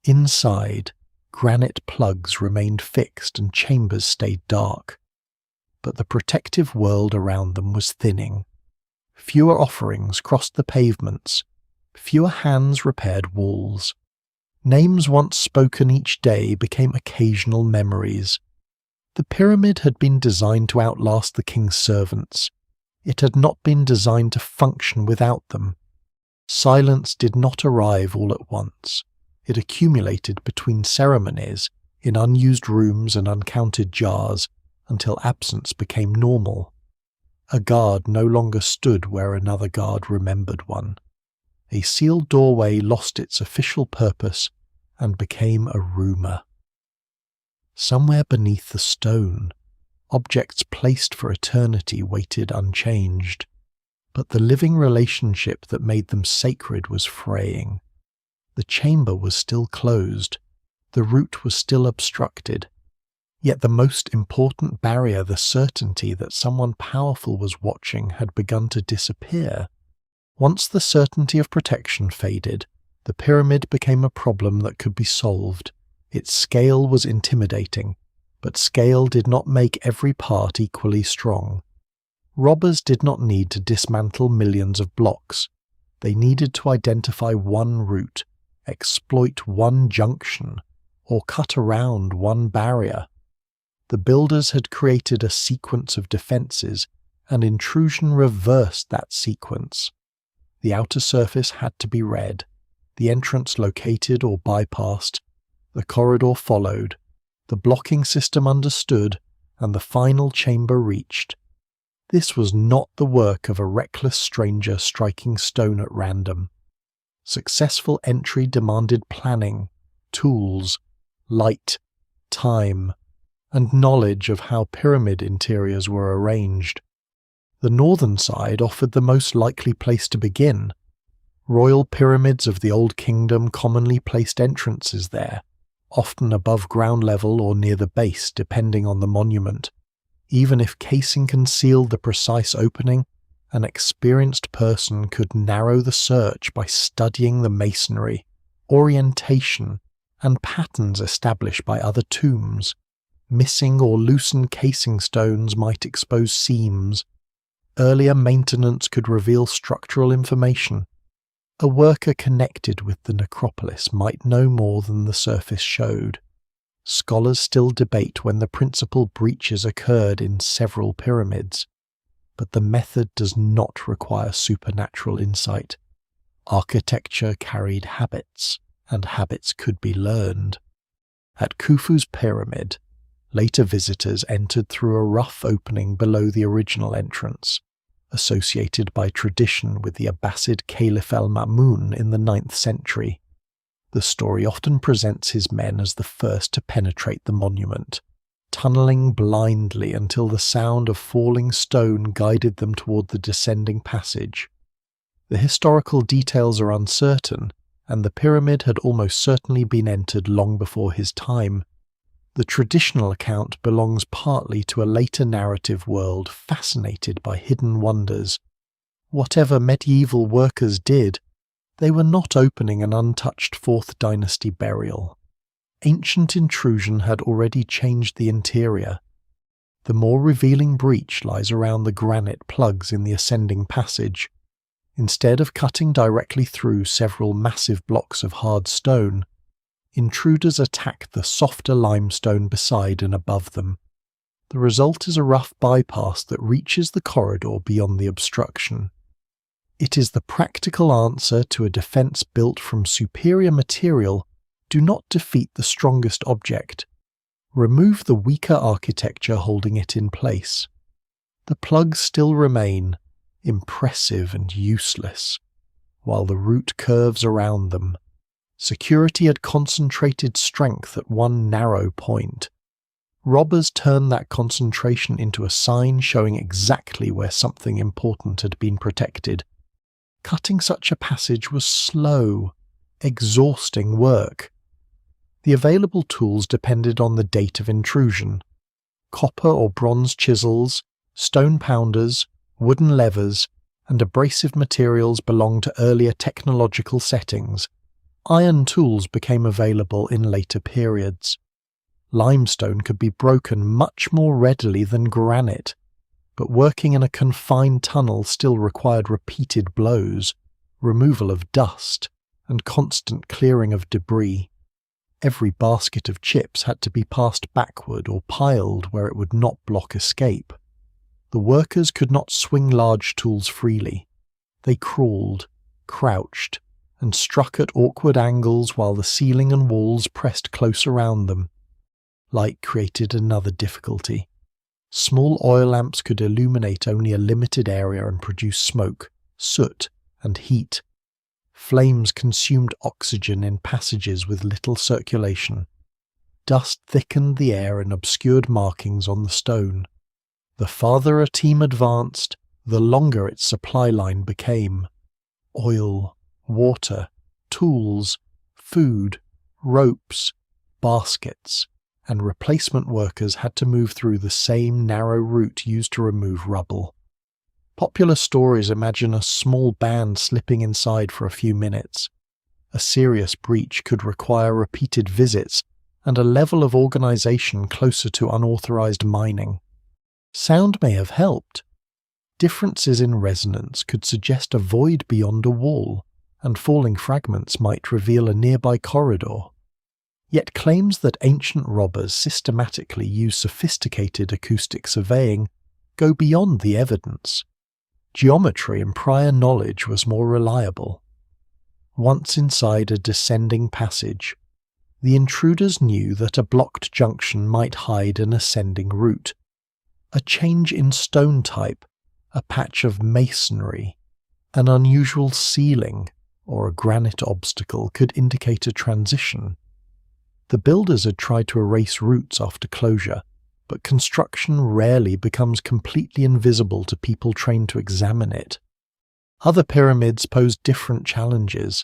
[SPEAKER 1] Inside, granite plugs remained fixed and chambers stayed dark. But the protective world around them was thinning. Fewer offerings crossed the pavements. Fewer hands repaired walls. Names once spoken each day became occasional memories. The pyramid had been designed to outlast the king's servants. It had not been designed to function without them. Silence did not arrive all at once. It accumulated between ceremonies, in unused rooms and uncounted jars, until absence became normal. A guard no longer stood where another guard remembered one. A sealed doorway lost its official purpose and became a rumour. Somewhere beneath the stone, objects placed for eternity waited unchanged, but the living relationship that made them sacred was fraying. The chamber was still closed, the route was still obstructed, yet the most important barrier, the certainty that someone powerful was watching, had begun to disappear. Once the certainty of protection faded, the pyramid became a problem that could be solved. Its scale was intimidating, but scale did not make every part equally strong. Robbers did not need to dismantle millions of blocks. They needed to identify one route, exploit one junction, or cut around one barrier. The builders had created a sequence of defences, and intrusion reversed that sequence. The outer surface had to be read, the entrance located or bypassed, the corridor followed, the blocking system understood, and the final chamber reached. This was not the work of a reckless stranger striking stone at random. Successful entry demanded planning, tools, light, time, and knowledge of how pyramid interiors were arranged. The northern side offered the most likely place to begin. Royal pyramids of the Old Kingdom commonly placed entrances there, often above ground level or near the base depending on the monument. Even if casing concealed the precise opening, an experienced person could narrow the search by studying the masonry, orientation, and patterns established by other tombs. Missing or loosened casing stones might expose seams. Earlier maintenance could reveal structural information. A worker connected with the necropolis might know more than the surface showed. Scholars still debate when the principal breaches occurred in several pyramids, but the method does not require supernatural insight. Architecture carried habits, and habits could be learned. At Khufu's pyramid, later visitors entered through a rough opening below the original entrance, associated by tradition with the Abbasid Caliph al-Ma'mun in the 9th century. The story often presents his men as the first to penetrate the monument, tunneling blindly until the sound of falling stone guided them toward the descending passage. The historical details are uncertain, and the pyramid had almost certainly been entered long before his time. The traditional account belongs partly to a later narrative world fascinated by hidden wonders. Whatever medieval workers did, they were not opening an untouched 4th dynasty burial. Ancient intrusion had already changed the interior. The more revealing breach lies around the granite plugs in the ascending passage. Instead of cutting directly through several massive blocks of hard stone, intruders attack the softer limestone beside and above them. The result is a rough bypass that reaches the corridor beyond the obstruction. It is the practical answer to a defense built from superior material. Do not defeat the strongest object. Remove the weaker architecture holding it in place. The plugs still remain, impressive and useless, while the route curves around them. Security had concentrated strength at one narrow point. Robbers turned that concentration into a sign showing exactly where something important had been protected. Cutting such a passage was slow, exhausting work. The available tools depended on the date of intrusion. Copper or bronze chisels, stone pounders, wooden levers, and abrasive materials belonged to earlier technological settings. Iron tools became available in later periods. Limestone could be broken much more readily than granite, but working in a confined tunnel still required repeated blows, removal of dust, and constant clearing of debris. Every basket of chips had to be passed backward or piled where it would not block escape. The workers could not swing large tools freely. They crawled, crouched, and struck at awkward angles while the ceiling and walls pressed close around them. Light created another difficulty. Small oil lamps could illuminate only a limited area and produce smoke, soot, and heat. Flames consumed oxygen in passages with little circulation. Dust thickened the air and obscured markings on the stone. The farther a team advanced, the longer its supply line became. Oil, water, tools, food, ropes, baskets, and replacement workers had to move through the same narrow route used to remove rubble. Popular stories imagine a small band slipping inside for a few minutes. A serious breach could require repeated visits and a level of organization closer to unauthorized mining. Sound may have helped. Differences in resonance could suggest a void beyond a wall, and falling fragments might reveal a nearby corridor. Yet claims that ancient robbers systematically use sophisticated acoustic surveying go beyond the evidence. Geometry and prior knowledge was more reliable. Once inside a descending passage, the intruders knew that a blocked junction might hide an ascending route. A change in stone type, a patch of masonry, an unusual ceiling, or a granite obstacle could indicate a transition. The builders had tried to erase routes after closure, but construction rarely becomes completely invisible to people trained to examine it. Other pyramids posed different challenges.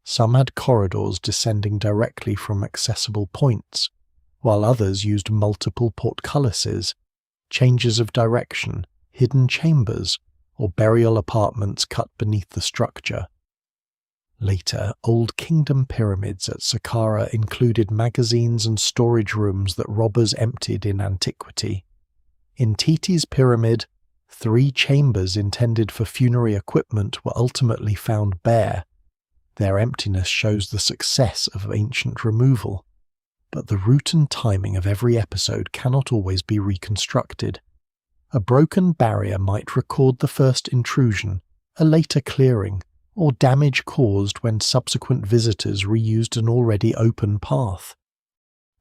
[SPEAKER 1] Some had corridors descending directly from accessible points, while others used multiple portcullises, changes of direction, hidden chambers, or burial apartments cut beneath the structure. Later, Old Kingdom pyramids at Saqqara included magazines and storage rooms that robbers emptied in antiquity. In Titi's pyramid, 3 chambers intended for funerary equipment were ultimately found bare. Their emptiness shows the success of ancient removal. But the route and timing of every episode cannot always be reconstructed. A broken barrier might record the first intrusion, a later clearing, or damage caused when subsequent visitors reused an already open path.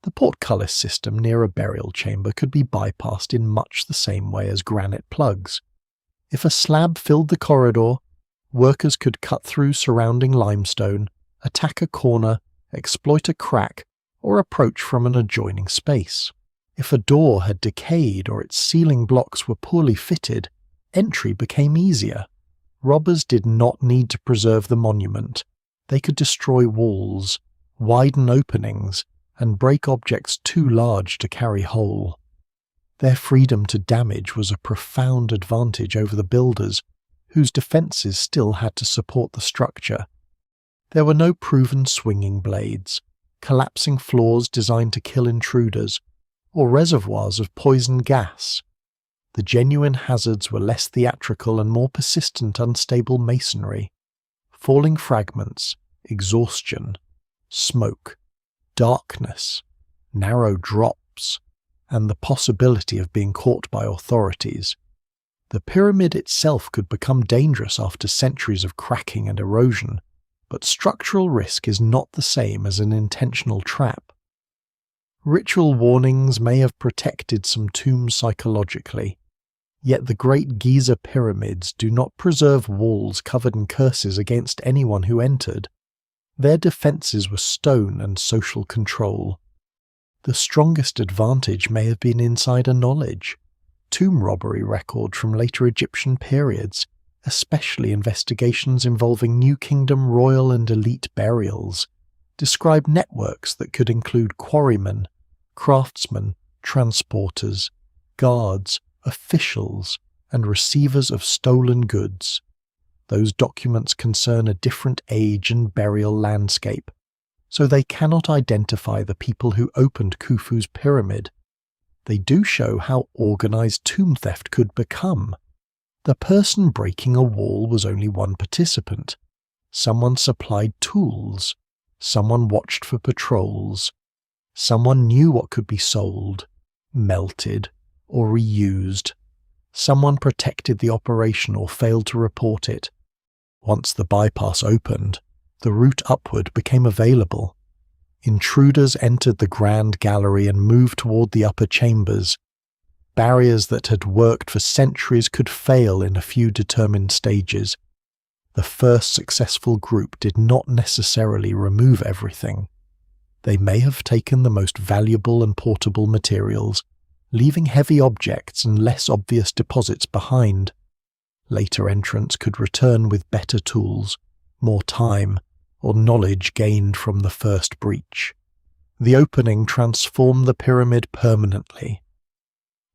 [SPEAKER 1] The portcullis system near a burial chamber could be bypassed in much the same way as granite plugs. If a slab filled the corridor, workers could cut through surrounding limestone, attack a corner, exploit a crack, or approach from an adjoining space. If a door had decayed or its ceiling blocks were poorly fitted, entry became easier. Robbers did not need to preserve the monument. They could destroy walls, widen openings, and break objects too large to carry whole. Their freedom to damage was a profound advantage over the builders, whose defences still had to support the structure. There were no proven swinging blades, collapsing floors designed to kill intruders, or reservoirs of poison gas. The genuine hazards were less theatrical and more persistent unstable masonry, falling fragments, exhaustion, smoke, darkness, narrow drops, and the possibility of being caught by authorities. The pyramid itself could become dangerous after centuries of cracking and erosion, but structural risk is not the same as an intentional trap. Ritual warnings may have protected some tombs psychologically, yet the great Giza pyramids do not preserve walls covered in curses against anyone who entered. Their defences were stone and social control. The strongest advantage may have been insider knowledge. Tomb robbery records from later Egyptian periods, especially investigations involving New Kingdom royal and elite burials, describe networks that could include quarrymen, craftsmen, transporters, guards, officials, and receivers of stolen goods. Those documents concern a different age and burial landscape, so they cannot identify the people who opened Khufu's pyramid. They do show how organized tomb theft could become. The person breaking a wall was only one participant. Someone supplied tools. Someone watched for patrols. Someone knew what could be sold, melted, or reused. Someone protected the operation or failed to report it. Once the bypass opened, the route upward became available. Intruders entered the grand gallery and moved toward the upper chambers. Barriers that had worked for centuries could fail in a few determined stages. The first successful group did not necessarily remove everything. They may have taken the most valuable and portable materials, leaving heavy objects and less obvious deposits behind. Later entrants could return with better tools, more time, or knowledge gained from the first breach. The opening transformed the pyramid permanently.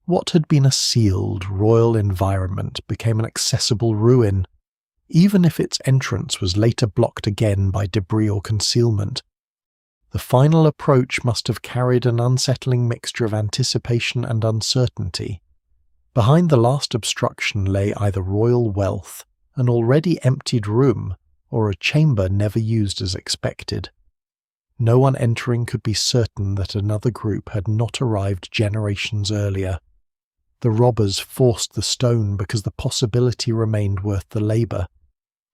[SPEAKER 1] What had been a sealed, royal environment became an accessible ruin, even if its entrance was later blocked again by debris or concealment. The final approach must have carried an unsettling mixture of anticipation and uncertainty. Behind the last obstruction lay either royal wealth, an already emptied room, or a chamber never used as expected. No one entering could be certain that another group had not arrived generations earlier. The robbers forced the stone because the possibility remained worth the labour.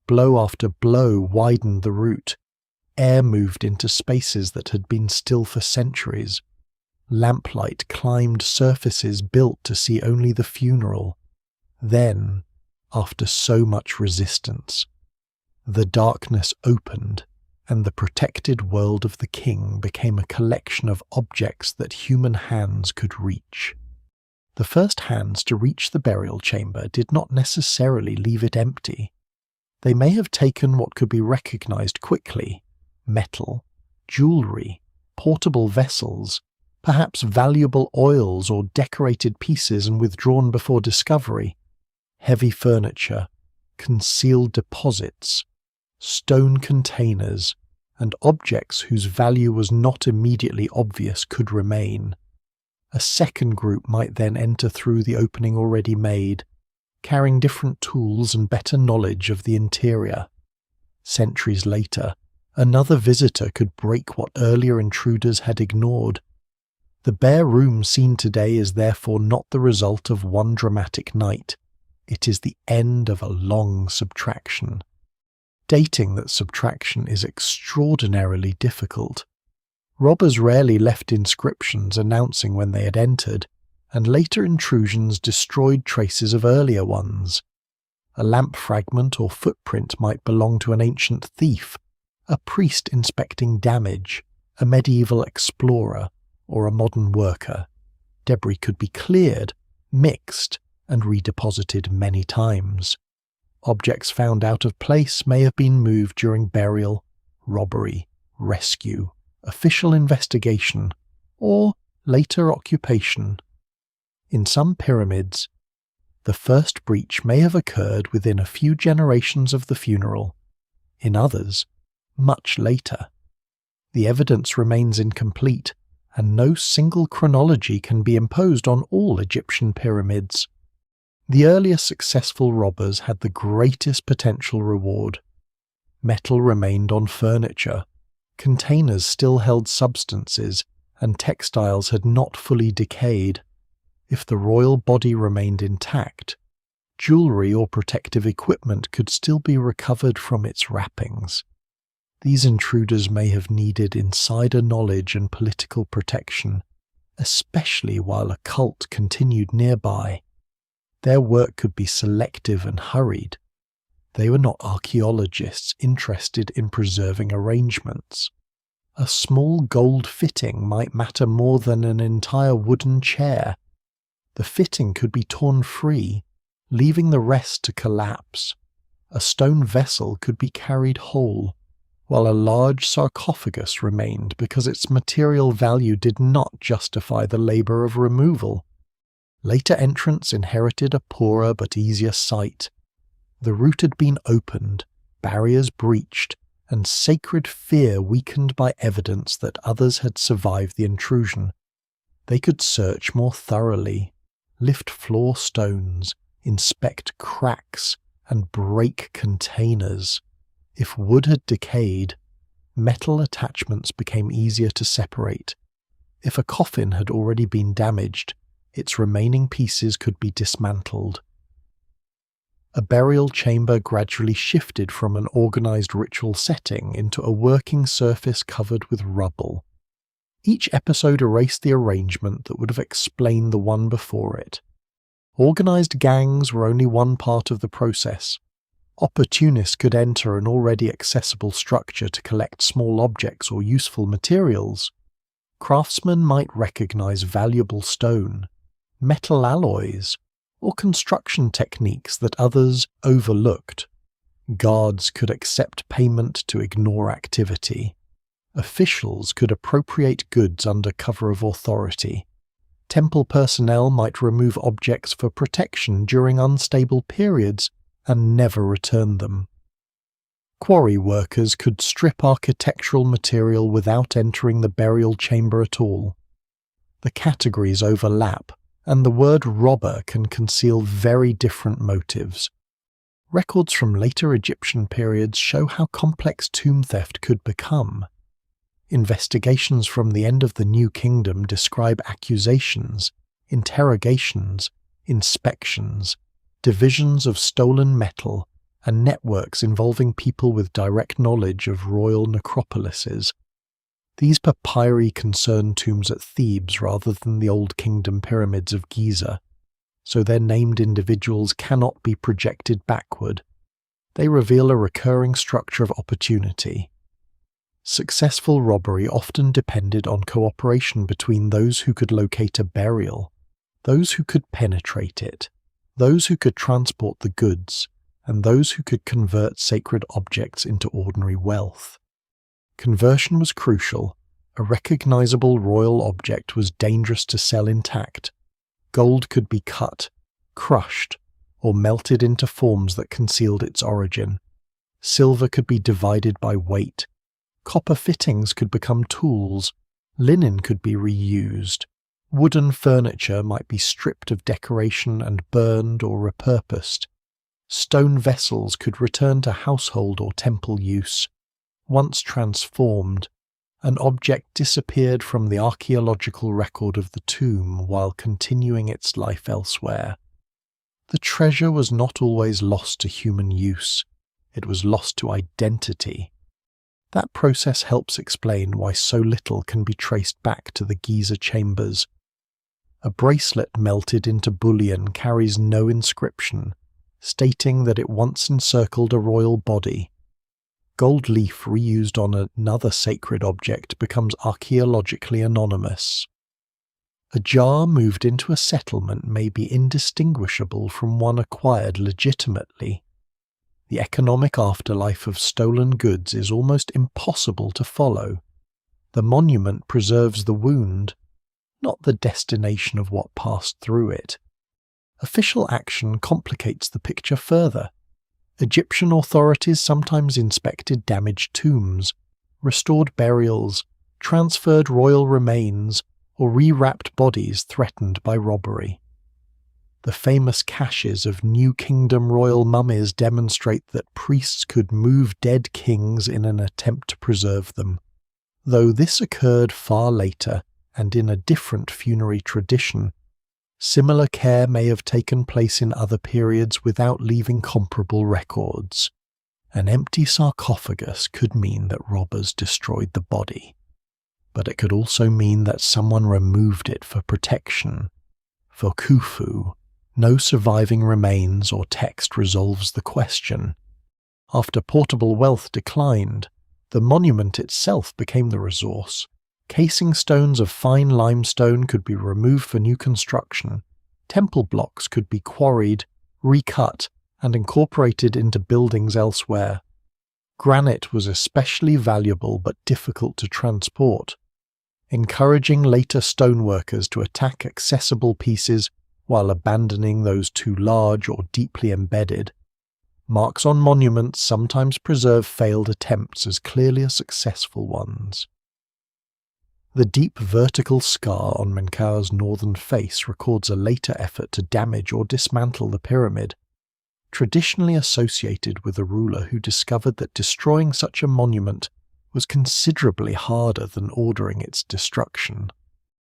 [SPEAKER 1] Blow after blow widened the route. Air moved into spaces that had been still for centuries. Lamplight climbed surfaces built to see only the funeral. Then, after so much resistance, the darkness opened, and the protected world of the king became a collection of objects that human hands could reach. The first hands to reach the burial chamber did not necessarily leave it empty. They may have taken what could be recognized quickly: metal, jewelry, portable vessels, perhaps valuable oils or decorated pieces and withdrawn before discovery, heavy furniture, concealed deposits, stone containers, and objects whose value was not immediately obvious could remain. A second group might then enter through the opening already made, carrying different tools and better knowledge of the interior. Centuries later, another visitor could break what earlier intruders had ignored. The bare room seen today is therefore not the result of one dramatic night. It is the end of a long subtraction. Dating that subtraction is extraordinarily difficult. Robbers rarely left inscriptions announcing when they had entered, and later intrusions destroyed traces of earlier ones. A lamp fragment or footprint might belong to an ancient thief, a priest inspecting damage, a medieval explorer, or a modern worker. Debris could be cleared, mixed, and redeposited many times. Objects found out of place may have been moved during burial, robbery, rescue, official investigation, or later occupation. In some pyramids, the first breach may have occurred within a few generations of the funeral. In others, much later. The evidence remains incomplete, and no single chronology can be imposed on all Egyptian pyramids. The earlier successful robbers had the greatest potential reward. Metal remained on furniture, containers still held substances, and textiles had not fully decayed. If the royal body remained intact, jewellery or protective equipment could still be recovered from its wrappings. These intruders may have needed insider knowledge and political protection, especially while a cult continued nearby. Their work could be selective and hurried. They were not archaeologists interested in preserving arrangements. A small gold fitting might matter more than an entire wooden chair. The fitting could be torn free, leaving the rest to collapse. A stone vessel could be carried whole, while a large sarcophagus remained because its material value did not justify the labour of removal. Later entrants inherited a poorer but easier sight. The route had been opened, barriers breached, and sacred fear weakened by evidence that others had survived the intrusion. They could search more thoroughly, lift floor stones, inspect cracks, and break containers. If wood had decayed, metal attachments became easier to separate. If a coffin had already been damaged, its remaining pieces could be dismantled. A burial chamber gradually shifted from an organized ritual setting into a working surface covered with rubble. Each episode erased the arrangement that would have explained the one before it. Organized gangs were only one part of the process. Opportunists could enter an already accessible structure to collect small objects or useful materials. Craftsmen might recognize valuable stone, metal alloys, or construction techniques that others overlooked. Guards could accept payment to ignore activity. Officials could appropriate goods under cover of authority. Temple personnel might remove objects for protection during unstable periods and never return them. Quarry workers could strip architectural material without entering the burial chamber at all. The categories overlap, and the word robber can conceal very different motives. Records from later Egyptian periods show how complex tomb theft could become. Investigations from the end of the New Kingdom describe accusations, interrogations, inspections, divisions of stolen metal, and networks involving people with direct knowledge of royal necropolises. These papyri concern tombs at Thebes rather than the Old Kingdom pyramids of Giza, so their named individuals cannot be projected backward. They reveal a recurring structure of opportunity. Successful robbery often depended on cooperation between those who could locate a burial, those who could penetrate it, those who could transport the goods, and those who could convert sacred objects into ordinary wealth. Conversion was crucial. A recognizable royal object was dangerous to sell intact. Gold could be cut, crushed, or melted into forms that concealed its origin. Silver could be divided by weight. Copper fittings could become tools. Linen could be reused. Wooden furniture might be stripped of decoration and burned or repurposed. Stone vessels could return to household or temple use. Once transformed, an object disappeared from the archaeological record of the tomb while continuing its life elsewhere. The treasure was not always lost to human use. It was lost to identity. That process helps explain why so little can be traced back to the Giza chambers. A bracelet melted into bullion carries no inscription, stating that it once encircled a royal body. Gold leaf reused on another sacred object becomes archaeologically anonymous. A jar moved into a settlement may be indistinguishable from one acquired legitimately. The economic afterlife of stolen goods is almost impossible to follow. The monument preserves the wound, not the destination of what passed through it. Official action complicates the picture further. Egyptian authorities sometimes inspected damaged tombs, restored burials, transferred royal remains, or rewrapped bodies threatened by robbery. The famous caches of New Kingdom royal mummies demonstrate that priests could move dead kings in an attempt to preserve them, though this occurred far later and in a different funerary tradition. Similar care may have taken place in other periods without leaving comparable records. An empty sarcophagus could mean that robbers destroyed the body, but it could also mean that someone removed it for protection. For Khufu, no surviving remains or text resolves the question. After portable wealth declined, the monument itself became the resource. Casing stones of fine limestone could be removed for new construction. Temple blocks could be quarried, recut, and incorporated into buildings elsewhere. Granite was especially valuable but difficult to transport, encouraging later stoneworkers to attack accessible pieces while abandoning those too large or deeply embedded. Marks on monuments sometimes preserve failed attempts as clearly as successful ones. The deep vertical scar on Menkaur's northern face records a later effort to damage or dismantle the pyramid, traditionally associated with a ruler who discovered that destroying such a monument was considerably harder than ordering its destruction.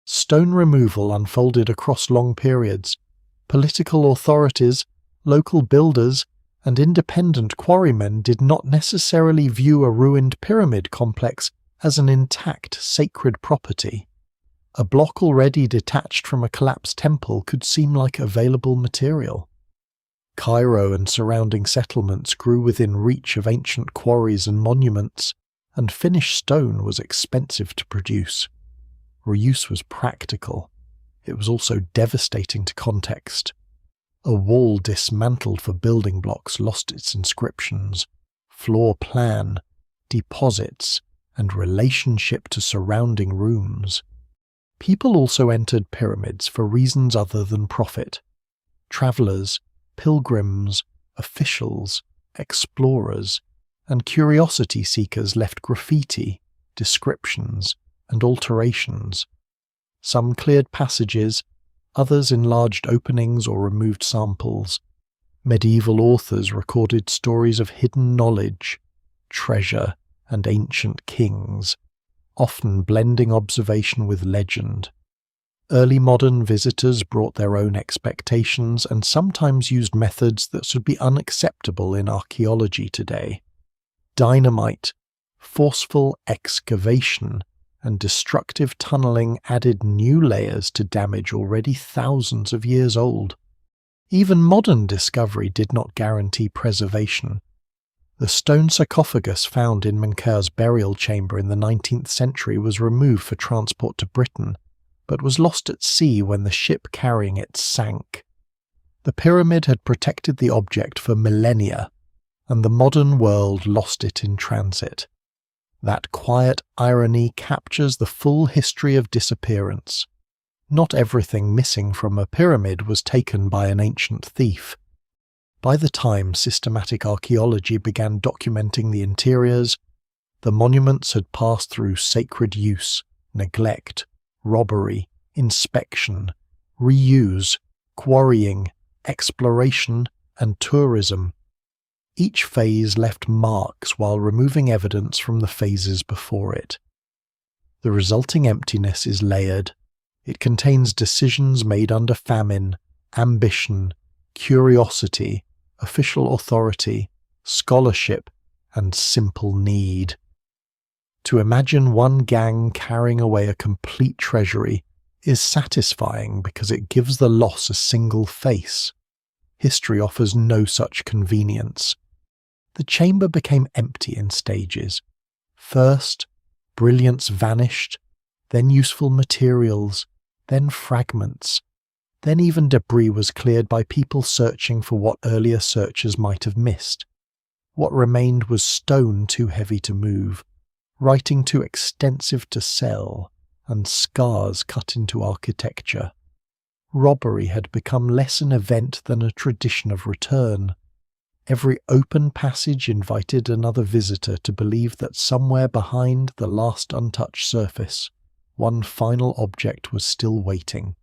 [SPEAKER 1] Stone removal unfolded across long periods. Political authorities, local builders, and independent quarrymen did not necessarily view a ruined pyramid complex as an intact sacred property. A block already detached from a collapsed temple could seem like available material. Cairo and surrounding settlements grew within reach of ancient quarries and monuments, and finished stone was expensive to produce. Reuse was practical. It was also devastating to context. A wall dismantled for building blocks lost its inscriptions, floor plan, deposits, and relationship to surrounding rooms. People also entered pyramids for reasons other than profit. Travellers, pilgrims, officials, explorers, and curiosity seekers left graffiti, descriptions, and alterations. Some cleared passages, others enlarged openings or removed samples. Medieval authors recorded stories of hidden knowledge, treasure, and ancient kings, often blending observation with legend. Early modern visitors brought their own expectations and sometimes used methods that would be unacceptable in archaeology today. Dynamite, forceful excavation, and destructive tunneling added new layers to damage already thousands of years old. Even modern discovery did not guarantee preservation. The stone sarcophagus found in Menkaur's burial chamber in the 19th century was removed for transport to Britain, but was lost at sea when the ship carrying it sank. The pyramid had protected the object for millennia, and the modern world lost it in transit. That quiet irony captures the full history of disappearance. Not everything missing from a pyramid was taken by an ancient thief. By the time systematic archaeology began documenting the interiors, the monuments had passed through sacred use, neglect, robbery, inspection, reuse, quarrying, exploration, and tourism. Each phase left marks while removing evidence from the phases before it. The resulting emptiness is layered. It contains decisions made under famine, ambition, curiosity, official authority, scholarship, and simple need. To imagine one gang carrying away a complete treasury is satisfying because it gives the loss a single face. History offers no such convenience. The chamber became empty in stages. First, brilliance vanished, then useful materials, then fragments. Then even debris was cleared by people searching for what earlier searchers might have missed. What remained was stone too heavy to move, writing too extensive to sell, and scars cut into architecture. Robbery had become less an event than a tradition of return. Every open passage invited another visitor to believe that somewhere behind the last untouched surface, one final object was still waiting.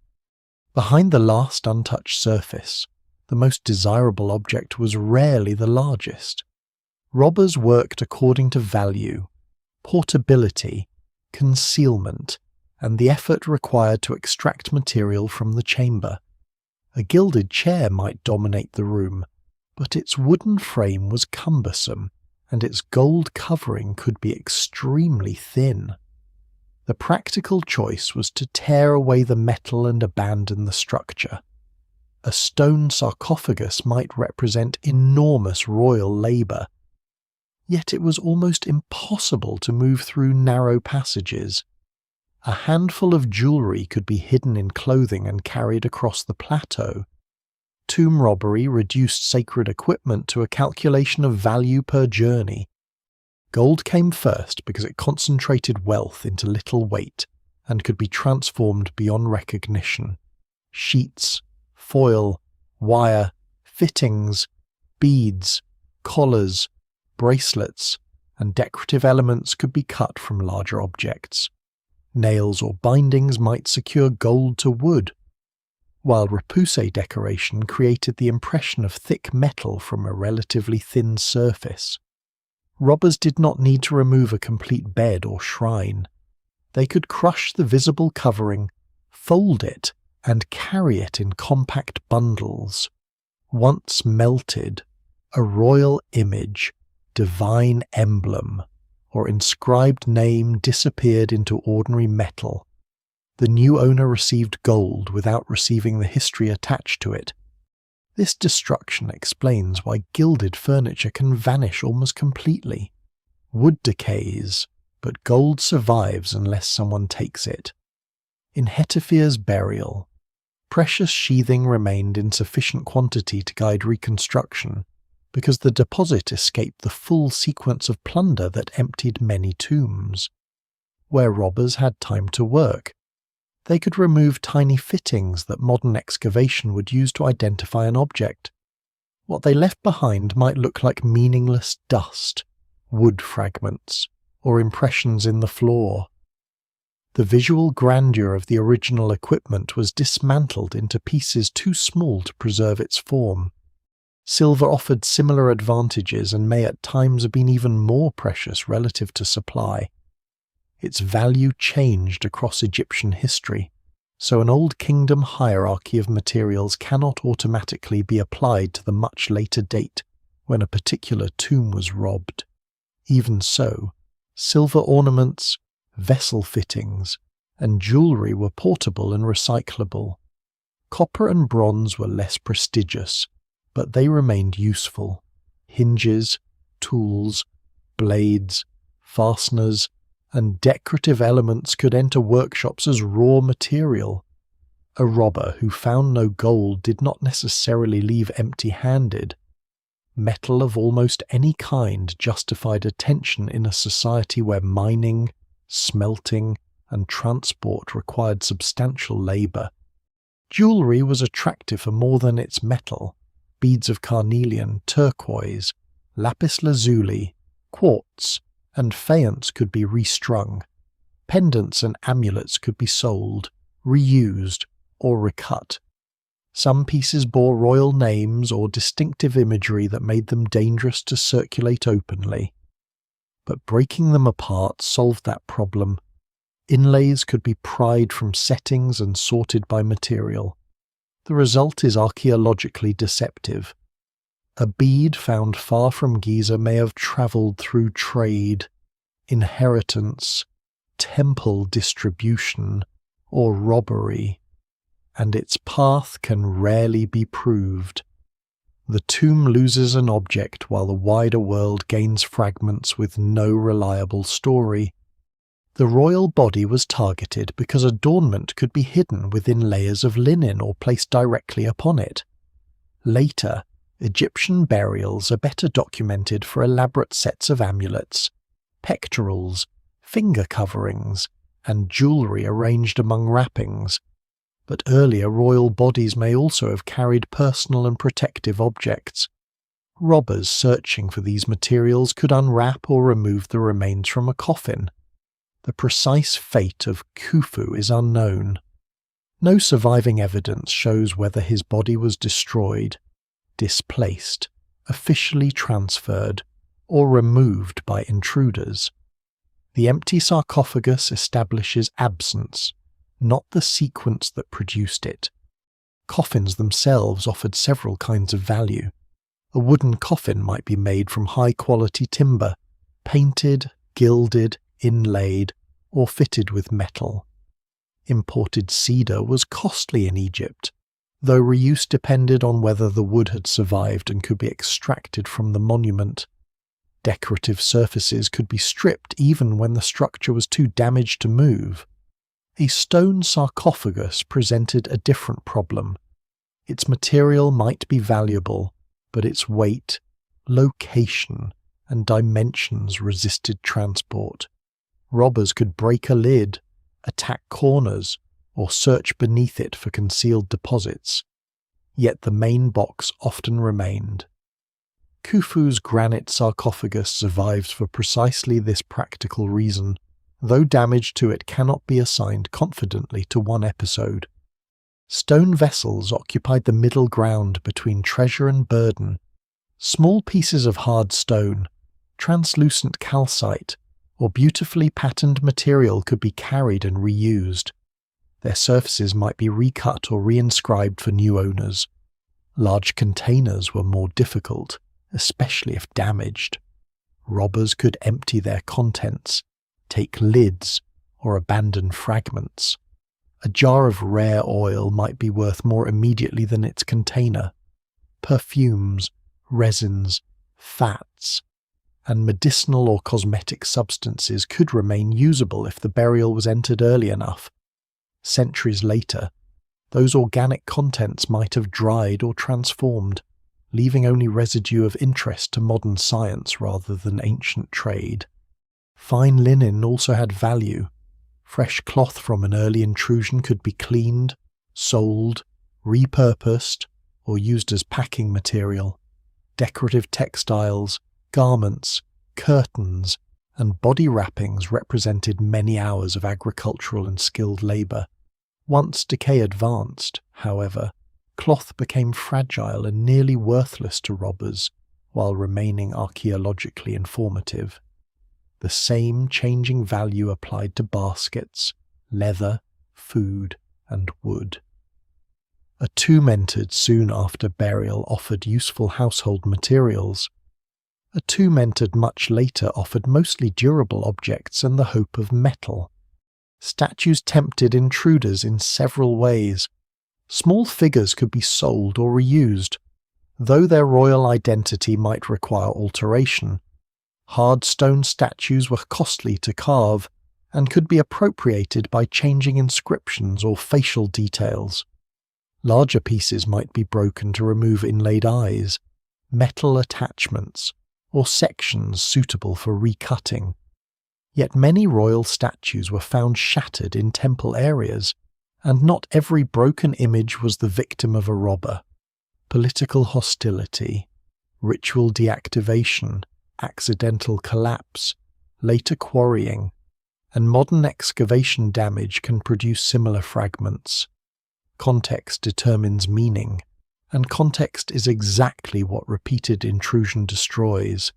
[SPEAKER 1] Behind the last untouched surface, the most desirable object was rarely the largest. Robbers worked according to value, portability, concealment, and the effort required to extract material from the chamber. A gilded chair might dominate the room, but its wooden frame was cumbersome, and its gold covering could be extremely thin. The practical choice was to tear away the metal and abandon the structure. A stone sarcophagus might represent enormous royal labour, yet it was almost impossible to move through narrow passages. A handful of jewellery could be hidden in clothing and carried across the plateau. Tomb robbery reduced sacred equipment to a calculation of value per journey. Gold came first because it concentrated wealth into little weight and could be transformed beyond recognition. Sheets, foil, wire, fittings, beads, collars, bracelets, and decorative elements could be cut from larger objects. Nails or bindings might secure gold to wood, while repoussé decoration created the impression of thick metal from a relatively thin surface. Robbers did not need to remove a complete bed or shrine. They could crush the visible covering, fold it, and carry it in compact bundles. Once melted, a royal image, divine emblem, or inscribed name disappeared into ordinary metal. The new owner received gold without receiving the history attached to it. This destruction explains why gilded furniture can vanish almost completely. Wood decays, but gold survives unless someone takes it. In Hetephere's burial, precious sheathing remained in sufficient quantity to guide reconstruction, because the deposit escaped the full sequence of plunder that emptied many tombs. Where robbers had time to work, they could remove tiny fittings that modern excavation would use to identify an object. What they left behind might look like meaningless dust, wood fragments, or impressions in the floor. The visual grandeur of the original equipment was dismantled into pieces too small to preserve its form. Silver offered similar advantages and may at times have been even more precious relative to supply. Its value changed across Egyptian history, so an old kingdom hierarchy of materials cannot automatically be applied to the much later date when a particular tomb was robbed. Even so, silver ornaments, vessel fittings, and jewellery were portable and recyclable. Copper and bronze were less prestigious, but they remained useful. Hinges, tools, blades, fasteners, and decorative elements could enter workshops as raw material. A robber who found no gold did not necessarily leave empty-handed. Metal of almost any kind justified attention in a society where mining, smelting, and transport required substantial labour. Jewellery was attractive for more than its metal. Beads of carnelian, turquoise, lapis lazuli, quartz, and faience could be restrung. Pendants and amulets could be sold, reused, or recut. Some pieces bore royal names or distinctive imagery that made them dangerous to circulate openly. But breaking them apart solved that problem. Inlays could be pried from settings and sorted by material. The result is archaeologically deceptive. A bead found far from Giza may have travelled through trade, inheritance, temple distribution, or robbery, and its path can rarely be proved. The tomb loses an object while the wider world gains fragments with no reliable story. The royal body was targeted because adornment could be hidden within layers of linen or placed directly upon it. Later, Egyptian burials are better documented for elaborate sets of amulets, pectorals, finger coverings, and jewellery arranged among wrappings, but earlier royal bodies may also have carried personal and protective objects. Robbers searching for these materials could unwrap or remove the remains from a coffin. The precise fate of Khufu is unknown. No surviving evidence shows whether his body was destroyed, displaced, officially transferred, or removed by intruders. The empty sarcophagus establishes absence, not the sequence that produced it. Coffins themselves offered several kinds of value. A wooden coffin might be made from high-quality timber, painted, gilded, inlaid, or fitted with metal. Imported cedar was costly in Egypt, though reuse depended on whether the wood had survived and could be extracted from the monument. Decorative surfaces could be stripped even when the structure was too damaged to move. A stone sarcophagus presented a different problem. Its material might be valuable, but its weight, location, and dimensions resisted transport. Robbers could break a lid, attack corners, or search beneath it for concealed deposits. Yet the main box often remained. Khufu's granite sarcophagus survives for precisely this practical reason, though damage to it cannot be assigned confidently to one episode. Stone vessels occupied the middle ground between treasure and burden. Small pieces of hard stone, translucent calcite, or beautifully patterned material could be carried and reused. Their surfaces might be recut or reinscribed for new owners. Large containers were more difficult, especially if damaged. Robbers could empty their contents, take lids, or abandon fragments. A jar of rare oil might be worth more immediately than its container. Perfumes, resins, fats, and medicinal or cosmetic substances could remain usable if the burial was entered early enough. Centuries later, those organic contents might have dried or transformed, leaving only residue of interest to modern science rather than ancient trade. Fine linen also had value. Fresh cloth from an early intrusion could be cleaned, sold, repurposed, or used as packing material. Decorative textiles, garments, curtains, and body wrappings represented many hours of agricultural and skilled labour. Once decay advanced, however, cloth became fragile and nearly worthless to robbers, while remaining archaeologically informative. The same changing value applied to baskets, leather, food, and wood. A tomb entered soon after burial offered useful household materials. A tomb entered much later offered mostly durable objects and the hope of metal. Statues tempted intruders in several ways. Small figures could be sold or reused, though their royal identity might require alteration. Hard stone statues were costly to carve and could be appropriated by changing inscriptions or facial details. Larger pieces might be broken to remove inlaid eyes, metal attachments, or sections suitable for recutting. Yet many royal statues were found shattered in temple areas, and not every broken image was the victim of a robber. Political hostility, ritual deactivation, accidental collapse, later quarrying, and modern excavation damage can produce similar fragments. Context determines meaning, and context is exactly what repeated intrusion destroys.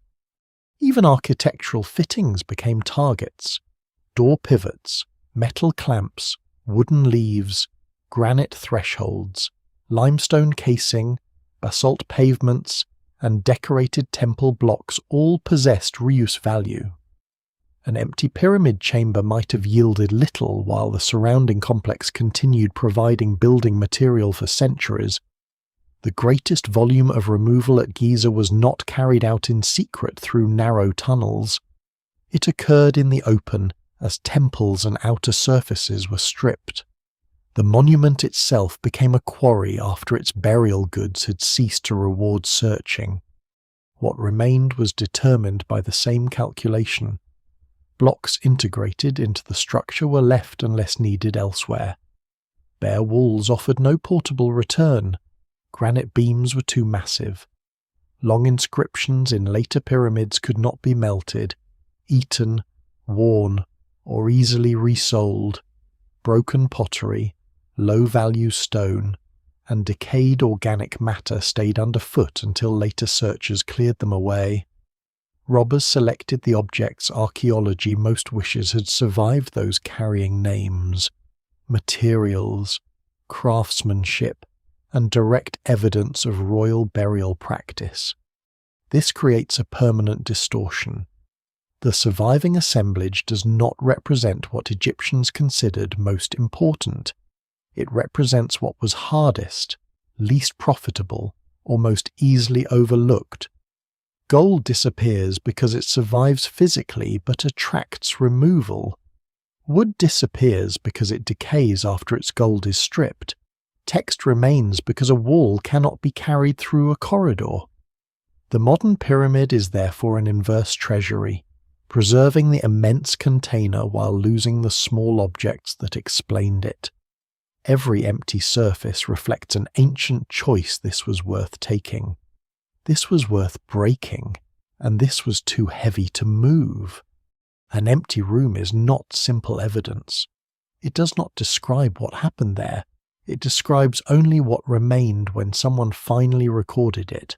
[SPEAKER 1] Even architectural fittings became targets. Door pivots, metal clamps, wooden leaves, granite thresholds, limestone casing, basalt pavements, and decorated temple blocks all possessed reuse value. An empty pyramid chamber might have yielded little while the surrounding complex continued providing building material for centuries. The greatest volume of removal at Giza was not carried out in secret through narrow tunnels. It occurred in the open as temples and outer surfaces were stripped. The monument itself became a quarry after its burial goods had ceased to reward searching. What remained was determined by the same calculation. Blocks integrated into the structure were left unless needed elsewhere. Bare walls offered no portable return. Granite beams were too massive. Long inscriptions in later pyramids could not be melted, eaten, worn, or easily resold. Broken pottery, low-value stone, and decayed organic matter stayed underfoot until later searchers cleared them away. Robbers selected the objects archaeology most wishes had survived those carrying names, materials, craftsmanship, and direct evidence of royal burial practice. This creates a permanent distortion. The surviving assemblage does not represent what Egyptians considered most important. It represents what was hardest, least profitable, or most easily overlooked. Gold disappears because it survives physically but attracts removal. Wood disappears because it decays after its gold is stripped. Text remains because a wall cannot be carried through a corridor. The modern pyramid is therefore an inverse treasury, preserving the immense container while losing the small objects that explained it. Every empty surface reflects an ancient choice. This was worth taking. This was worth breaking, and this was too heavy to move. An empty room is not simple evidence. It does not describe what happened there. It describes only what remained when someone finally recorded it.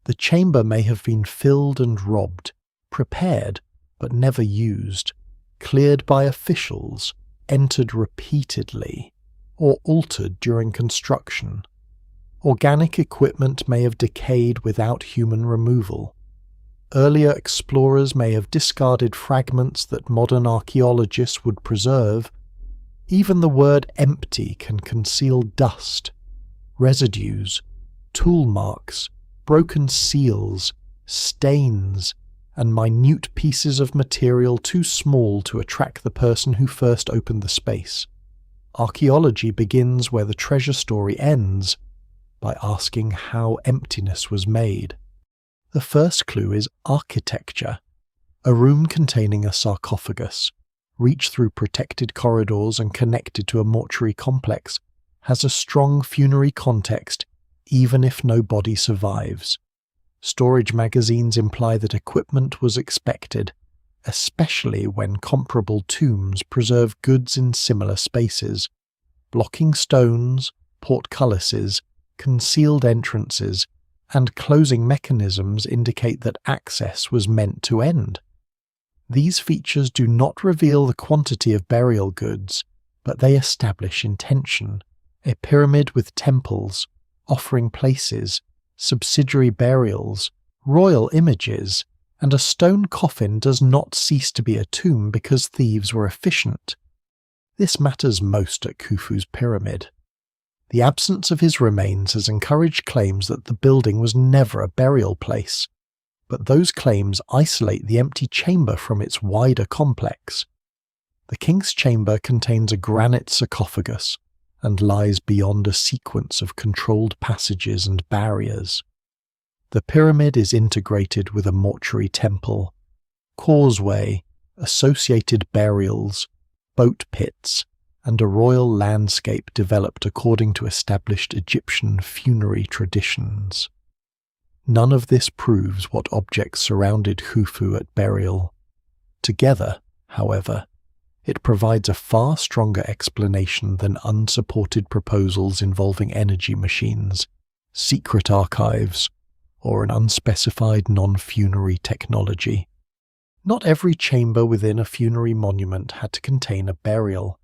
[SPEAKER 1] The chamber may have been filled and robbed, prepared but never used, cleared by officials, entered repeatedly, or altered during construction. Organic equipment may have decayed without human removal. Earlier explorers may have discarded fragments that modern archaeologists would preserve. Even the word empty can conceal dust, residues, tool marks, broken seals, stains, and minute pieces of material too small to attract the person who first opened the space. Archaeology begins where the treasure story ends, by asking how emptiness was made. The first clue is architecture. A room containing a sarcophagus, reached through protected corridors and connected to a mortuary complex, has a strong funerary context even if no body survives. Storage magazines imply that equipment was expected, especially when comparable tombs preserve goods in similar spaces. Blocking stones, portcullises, concealed entrances, and closing mechanisms indicate that access was meant to end. These features do not reveal the quantity of burial goods, but they establish intention. A pyramid with temples, offering places, subsidiary burials, royal images, and a stone coffin does not cease to be a tomb because thieves were efficient. This matters most at Khufu's pyramid. The absence of his remains has encouraged claims that the building was never a burial place, but those claims isolate the empty chamber from its wider complex. The king's chamber contains a granite sarcophagus and lies beyond a sequence of controlled passages and barriers. The pyramid is integrated with a mortuary temple, causeway, associated burials, boat pits, and a royal landscape developed according to established Egyptian funerary traditions. None of this proves what objects surrounded Khufu at burial. Together, however, it provides a far stronger explanation than unsupported proposals involving energy machines, secret archives, or an unspecified non-funerary technology. Not every chamber within a funerary monument had to contain a burial.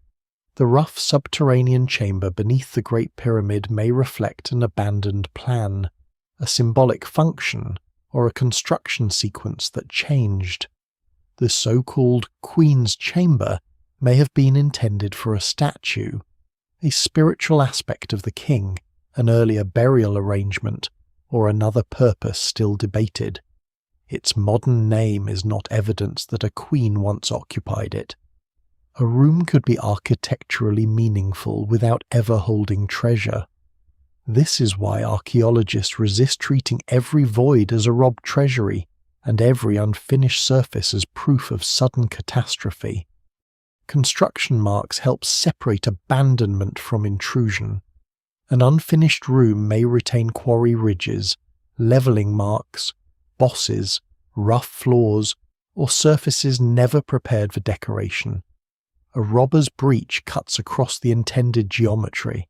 [SPEAKER 1] The rough subterranean chamber beneath the Great Pyramid may reflect an abandoned plan, a symbolic function, or a construction sequence that changed. The so-called Queen's Chamber may have been intended for a statue, a spiritual aspect of the king, an earlier burial arrangement, or another purpose still debated. Its modern name is not evidence that a queen once occupied it. A room could be architecturally meaningful without ever holding treasure. This is why archaeologists resist treating every void as a robbed treasury and every unfinished surface as proof of sudden catastrophe. Construction marks help separate abandonment from intrusion. An unfinished room may retain quarry ridges, levelling marks, bosses, rough floors, or surfaces never prepared for decoration. A robber's breach cuts across the intended geometry.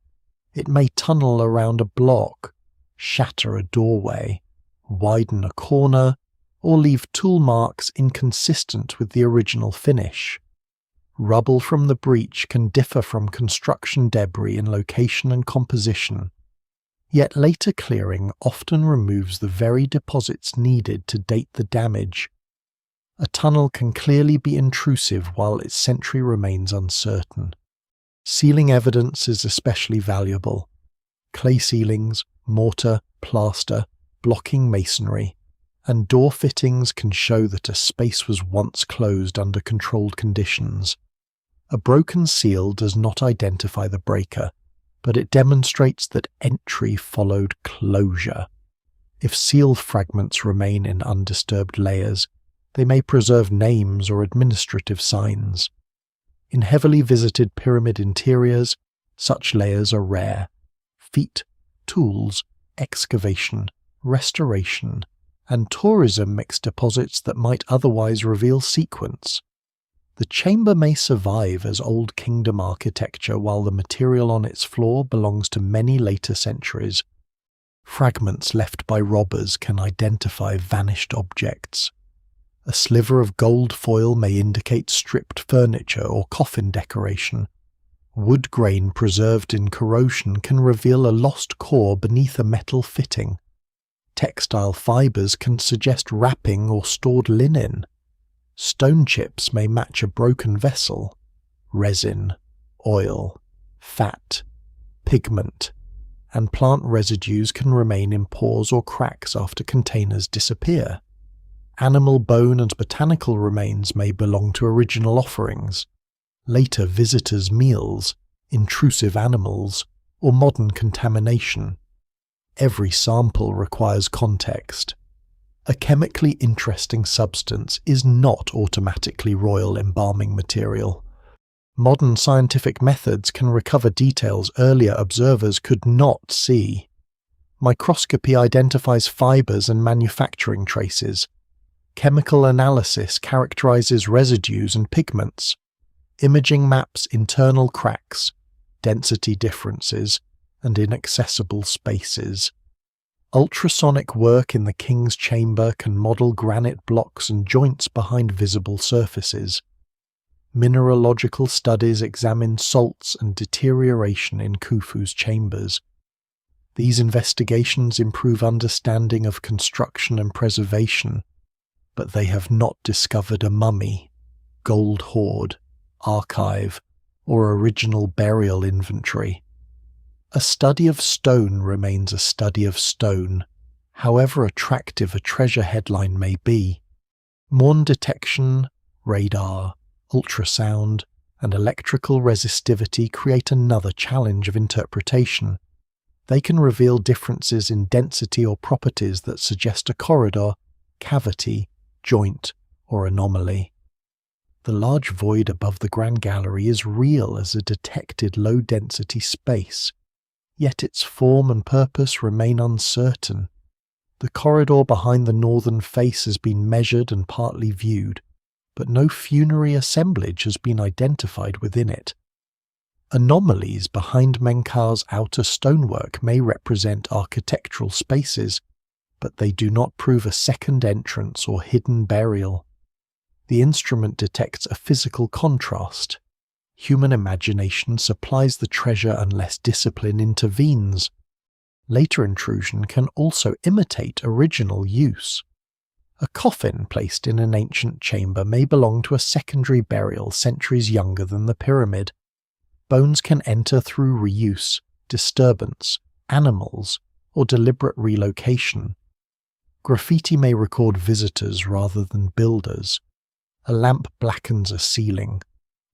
[SPEAKER 1] It may tunnel around a block, shatter a doorway, widen a corner, or leave tool marks inconsistent with the original finish. Rubble from the breach can differ from construction debris in location and composition, yet later clearing often removes the very deposits needed to date the damage. A tunnel can clearly be intrusive while its century remains uncertain. Sealing evidence is especially valuable. Clay ceilings, mortar, plaster, blocking masonry, and door fittings can show that a space was once closed under controlled conditions. A broken seal does not identify the breaker, but it demonstrates that entry followed closure. If seal fragments remain in undisturbed layers, they may preserve names or administrative signs. In heavily visited pyramid interiors, such layers are rare. Feet, tools, excavation, restoration, and tourism mix deposits that might otherwise reveal sequence. The chamber may survive as Old Kingdom architecture while the material on its floor belongs to many later centuries. Fragments left by robbers can identify vanished objects. A sliver of gold foil may indicate stripped furniture or coffin decoration. Wood grain preserved in corrosion can reveal a lost core beneath a metal fitting. Textile fibers can suggest wrapping or stored linen. Stone chips may match a broken vessel. Resin, oil, fat, pigment, and plant residues can remain in pores or cracks after containers disappear. Animal bone and botanical remains may belong to original offerings, later visitors' meals, intrusive animals, or modern contamination. Every sample requires context. A chemically interesting substance is not automatically royal embalming material. Modern scientific methods can recover details earlier observers could not see. Microscopy identifies fibers and manufacturing traces. Chemical analysis characterizes residues and pigments. Imaging maps internal cracks, density differences, and inaccessible spaces. Ultrasonic work in the king's chamber can model granite blocks and joints behind visible surfaces. Mineralogical studies examine salts and deterioration in Khufu's chambers. These investigations improve understanding of construction and preservation, but they have not discovered a mummy, gold hoard, archive, or original burial inventory. A study of stone remains a study of stone, however attractive a treasure headline may be. Morn detection, radar, ultrasound, and electrical resistivity create another challenge of interpretation. They can reveal differences in density or properties that suggest a corridor, cavity, joint, or anomaly. The large void above the Grand Gallery is real as a detected low-density space, yet its form and purpose remain uncertain. The corridor behind the northern face has been measured and partly viewed, but no funerary assemblage has been identified within it. Anomalies behind Menkaur's outer stonework may represent architectural spaces, but they do not prove a second entrance or hidden burial. The instrument detects a physical contrast. Human imagination supplies the treasure unless discipline intervenes. Later intrusion can also imitate original use. A coffin placed in an ancient chamber may belong to a secondary burial centuries younger than the pyramid. Bones can enter through reuse, disturbance, animals, or deliberate relocation. Graffiti may record visitors rather than builders. A lamp blackens a ceiling,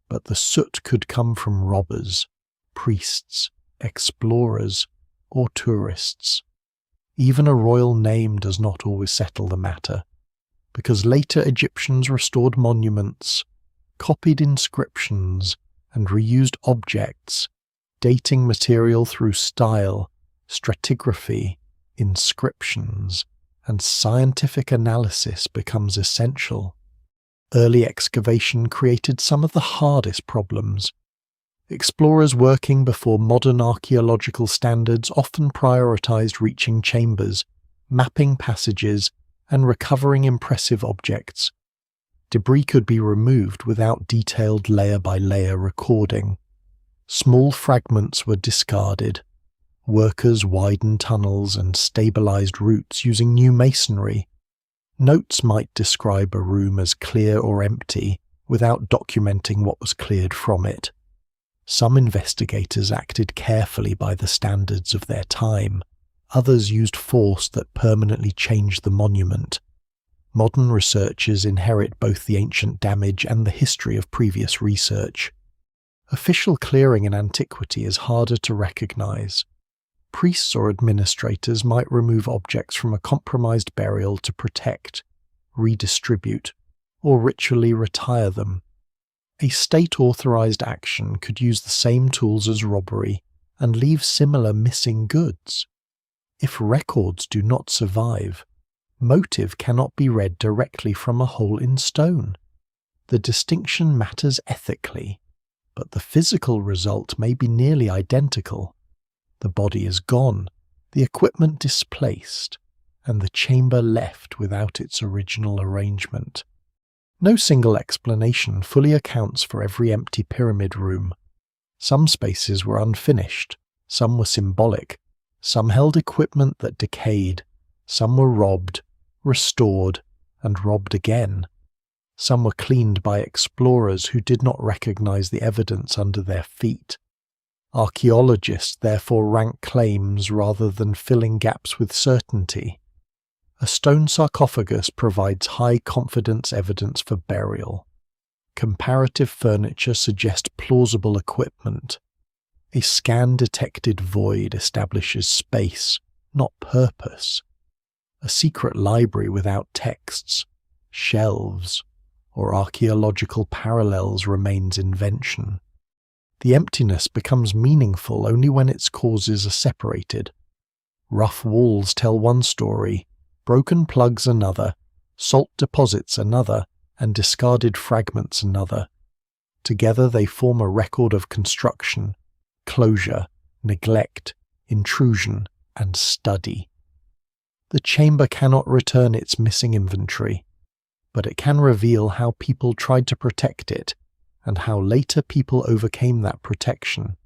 [SPEAKER 1] but the soot could come from robbers, priests, explorers, or tourists. Even a royal name does not always settle the matter, because later Egyptians restored monuments, copied inscriptions, and reused objects, dating material through style, stratigraphy, inscriptions, and scientific analysis becomes essential. Early excavation created some of the hardest problems. Explorers working before modern archaeological standards often prioritized reaching chambers, mapping passages, and recovering impressive objects. Debris could be removed without detailed layer-by-layer recording. Small fragments were discarded. Workers widened tunnels and stabilized routes using new masonry. Notes might describe a room as clear or empty without documenting what was cleared from it. Some investigators acted carefully by the standards of their time. Others used force that permanently changed the monument. Modern researchers inherit both the ancient damage and the history of previous research. Official clearing in antiquity is harder to recognize. Priests or administrators might remove objects from a compromised burial to protect, redistribute, or ritually retire them. A state-authorized action could use the same tools as robbery and leave similar missing goods. If records do not survive, motive cannot be read directly from a hole in stone. The distinction matters ethically, but the physical result may be nearly identical. The body is gone, the equipment displaced, and the chamber left without its original arrangement. No single explanation fully accounts for every empty pyramid room. Some spaces were unfinished, some were symbolic, some held equipment that decayed, some were robbed, restored, and robbed again. Some were cleaned by explorers who did not recognize the evidence under their feet. Archaeologists therefore rank claims rather than filling gaps with certainty. A stone sarcophagus provides high-confidence evidence for burial. Comparative furniture suggests plausible equipment. A scan-detected void establishes space, not purpose. A secret library without texts, shelves, or archaeological parallels remains invention. The emptiness becomes meaningful only when its causes are separated. Rough walls tell one story, broken plugs another, salt deposits another, and discarded fragments another. Together they form a record of construction, closure, neglect, intrusion, and study. The chamber cannot return its missing inventory, but it can reveal how people tried to protect it and how later people overcame that protection.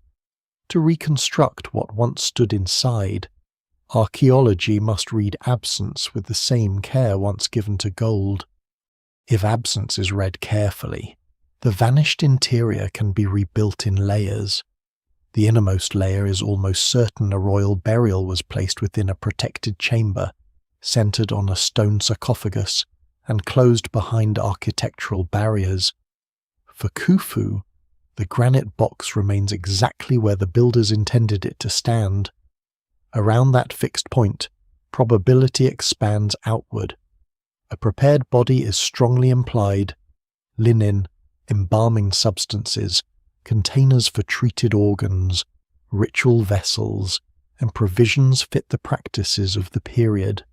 [SPEAKER 1] To reconstruct what once stood inside, archaeology must read absence with the same care once given to gold. If absence is read carefully, the vanished interior can be rebuilt in layers. The innermost layer is almost certain a royal burial was placed within a protected chamber, centered on a stone sarcophagus, and closed behind architectural barriers. For Khufu, the granite box remains exactly where the builders intended it to stand. Around that fixed point, probability expands outward. A prepared body is strongly implied. Linen, embalming substances, containers for treated organs, ritual vessels, and provisions fit the practices of the period.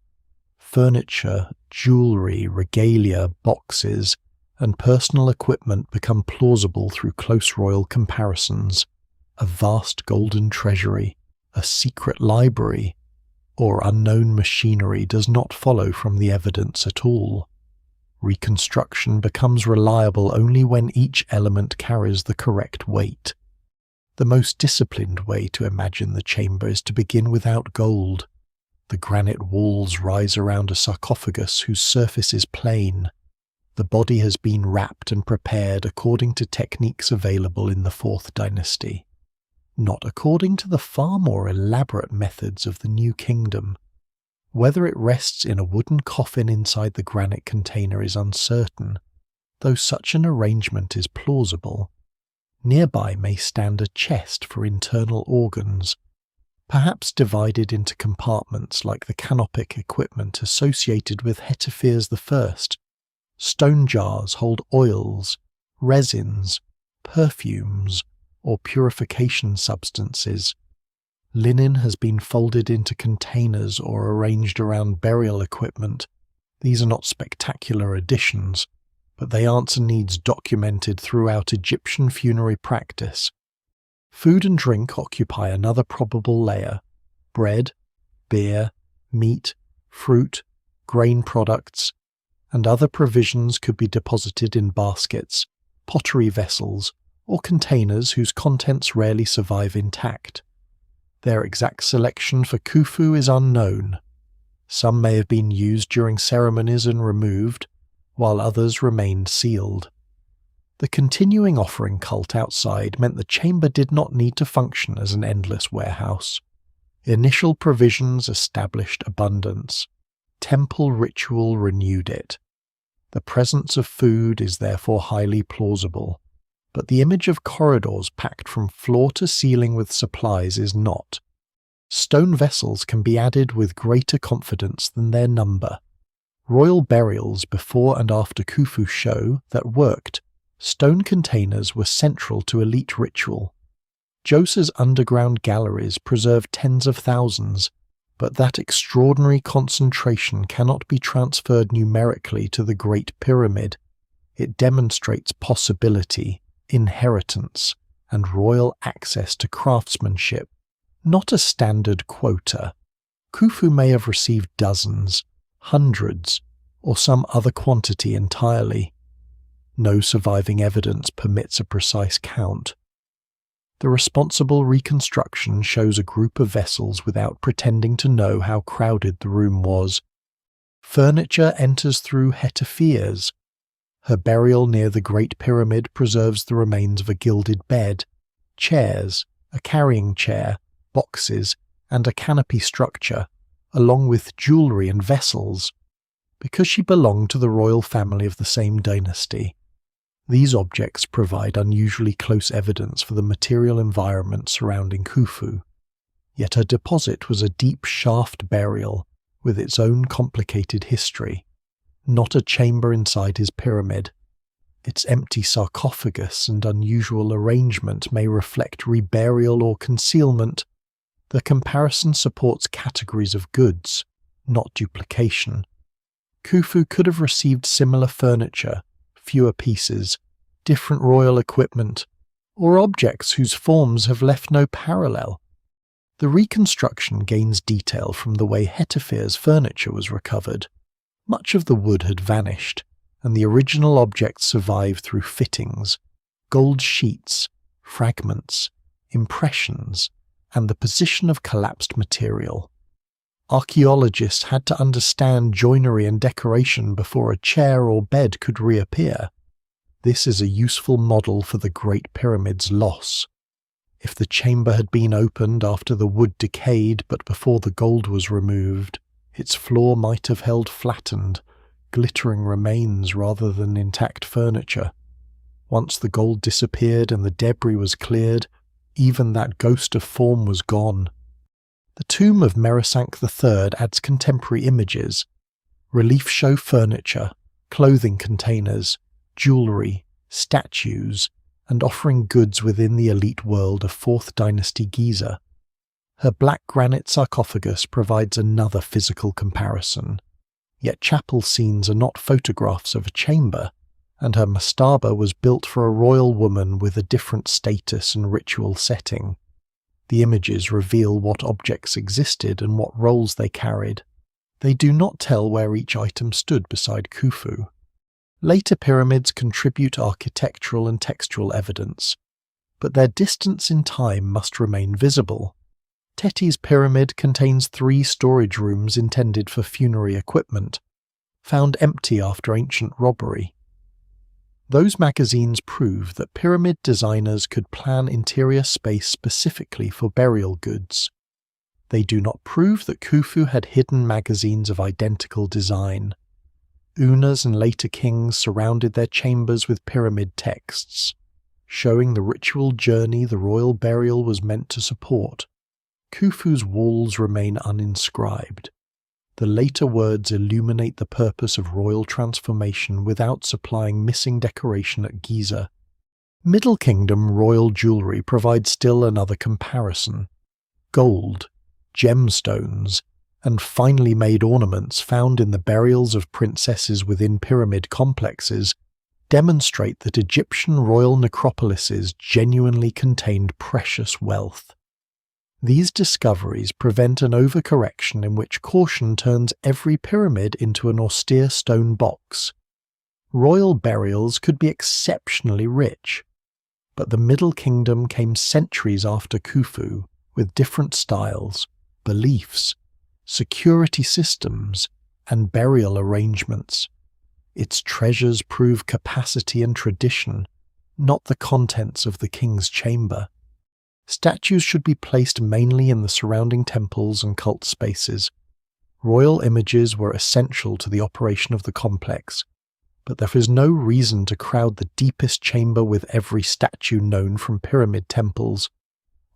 [SPEAKER 1] Furniture, jewelry, regalia, boxes, and personal equipment become plausible through close royal comparisons. A vast golden treasury, a secret library, or unknown machinery does not follow from the evidence at all. Reconstruction becomes reliable only when each element carries the correct weight. The most disciplined way to imagine the chamber is to begin without gold. The granite walls rise around a sarcophagus whose surface is plain. The body has been wrapped and prepared according to techniques available in the 4th dynasty, not according to the far more elaborate methods of the New Kingdom. Whether it rests in a wooden coffin inside the granite container is uncertain, though such an arrangement is plausible. Nearby may stand a chest for internal organs, perhaps divided into compartments like the canopic equipment associated with Hetepheres I. Stone jars hold oils, resins, perfumes, or purification substances. Linen has been folded into containers or arranged around burial equipment. These are not spectacular additions, but they answer needs documented throughout Egyptian funerary practice. Food and drink occupy another probable layer. Bread, beer, meat, fruit, grain products, and other provisions could be deposited in baskets, pottery vessels, or containers whose contents rarely survive intact. Their exact selection for Khufu is unknown. Some may have been used during ceremonies and removed, while others remained sealed. The continuing offering cult outside meant the chamber did not need to function as an endless warehouse. Initial provisions established abundance. Temple ritual renewed it. The presence of food is therefore highly plausible, but the image of corridors packed from floor to ceiling with supplies is not. Stone vessels can be added with greater confidence than their number. Royal burials before and after Khufu show that worked. Stone containers were central to elite ritual. Djoser's underground galleries preserve tens of thousands, but that extraordinary concentration cannot be transferred numerically to the Great Pyramid. It demonstrates possibility, inheritance, and royal access to craftsmanship, not a standard quota. Khufu may have received dozens, hundreds, or some other quantity entirely. No surviving evidence permits a precise count. The responsible reconstruction shows a group of vessels without pretending to know how crowded the room was. Furniture enters through Hetepheres. Her burial near the Great Pyramid preserves the remains of a gilded bed, chairs, a carrying chair, boxes, and a canopy structure, along with jewellery and vessels. Because she belonged to the royal family of the same dynasty, these objects provide unusually close evidence for the material environment surrounding Khufu. Yet her deposit was a deep shaft burial with its own complicated history, not a chamber inside his pyramid. Its empty sarcophagus and unusual arrangement may reflect reburial or concealment. The comparison supports categories of goods, not duplication. Khufu could have received similar furniture, fewer pieces, different royal equipment, or objects whose forms have left no parallel. The reconstruction gains detail from the way Hetepheres' furniture was recovered. Much of the wood had vanished, and the original objects survived through fittings, gold sheets, fragments, impressions, and the position of collapsed material. Archaeologists had to understand joinery and decoration before a chair or bed could reappear. This is a useful model for the Great Pyramid's loss. If the chamber had been opened after the wood decayed but before the gold was removed, its floor might have held flattened, glittering remains rather than intact furniture. Once the gold disappeared and the debris was cleared, even that ghost of form was gone. The tomb of Merosank III adds contemporary images. Reliefs show furniture, clothing containers, jewellery, statues, and offering goods within the elite world of 4th Dynasty Giza. Her black granite sarcophagus provides another physical comparison. Yet chapel scenes are not photographs of a chamber, and her mastaba was built for a royal woman with a different status and ritual setting. The images reveal what objects existed and what roles they carried. They do not tell where each item stood beside Khufu. Later pyramids contribute architectural and textual evidence, but their distance in time must remain visible. Teti's pyramid contains 3 storage rooms intended for funerary equipment, found empty after ancient robbery. Those magazines prove that pyramid designers could plan interior space specifically for burial goods. They do not prove that Khufu had hidden magazines of identical design. Unas and later kings surrounded their chambers with pyramid texts, showing the ritual journey the royal burial was meant to support. Khufu's walls remain uninscribed. The later words illuminate the purpose of royal transformation without supplying missing decoration at Giza. Middle Kingdom royal jewellery provides still another comparison. Gold, gemstones, and finely made ornaments found in the burials of princesses within pyramid complexes demonstrate that Egyptian royal necropolises genuinely contained precious wealth. These discoveries prevent an overcorrection in which caution turns every pyramid into an austere stone box. Royal burials could be exceptionally rich, but the Middle Kingdom came centuries after Khufu with different styles, beliefs, security systems, and burial arrangements. Its treasures prove capacity and tradition, not the contents of the king's chamber. Statues should be placed mainly in the surrounding temples and cult spaces. Royal images were essential to the operation of the complex, but there is no reason to crowd the deepest chamber with every statue known from pyramid temples.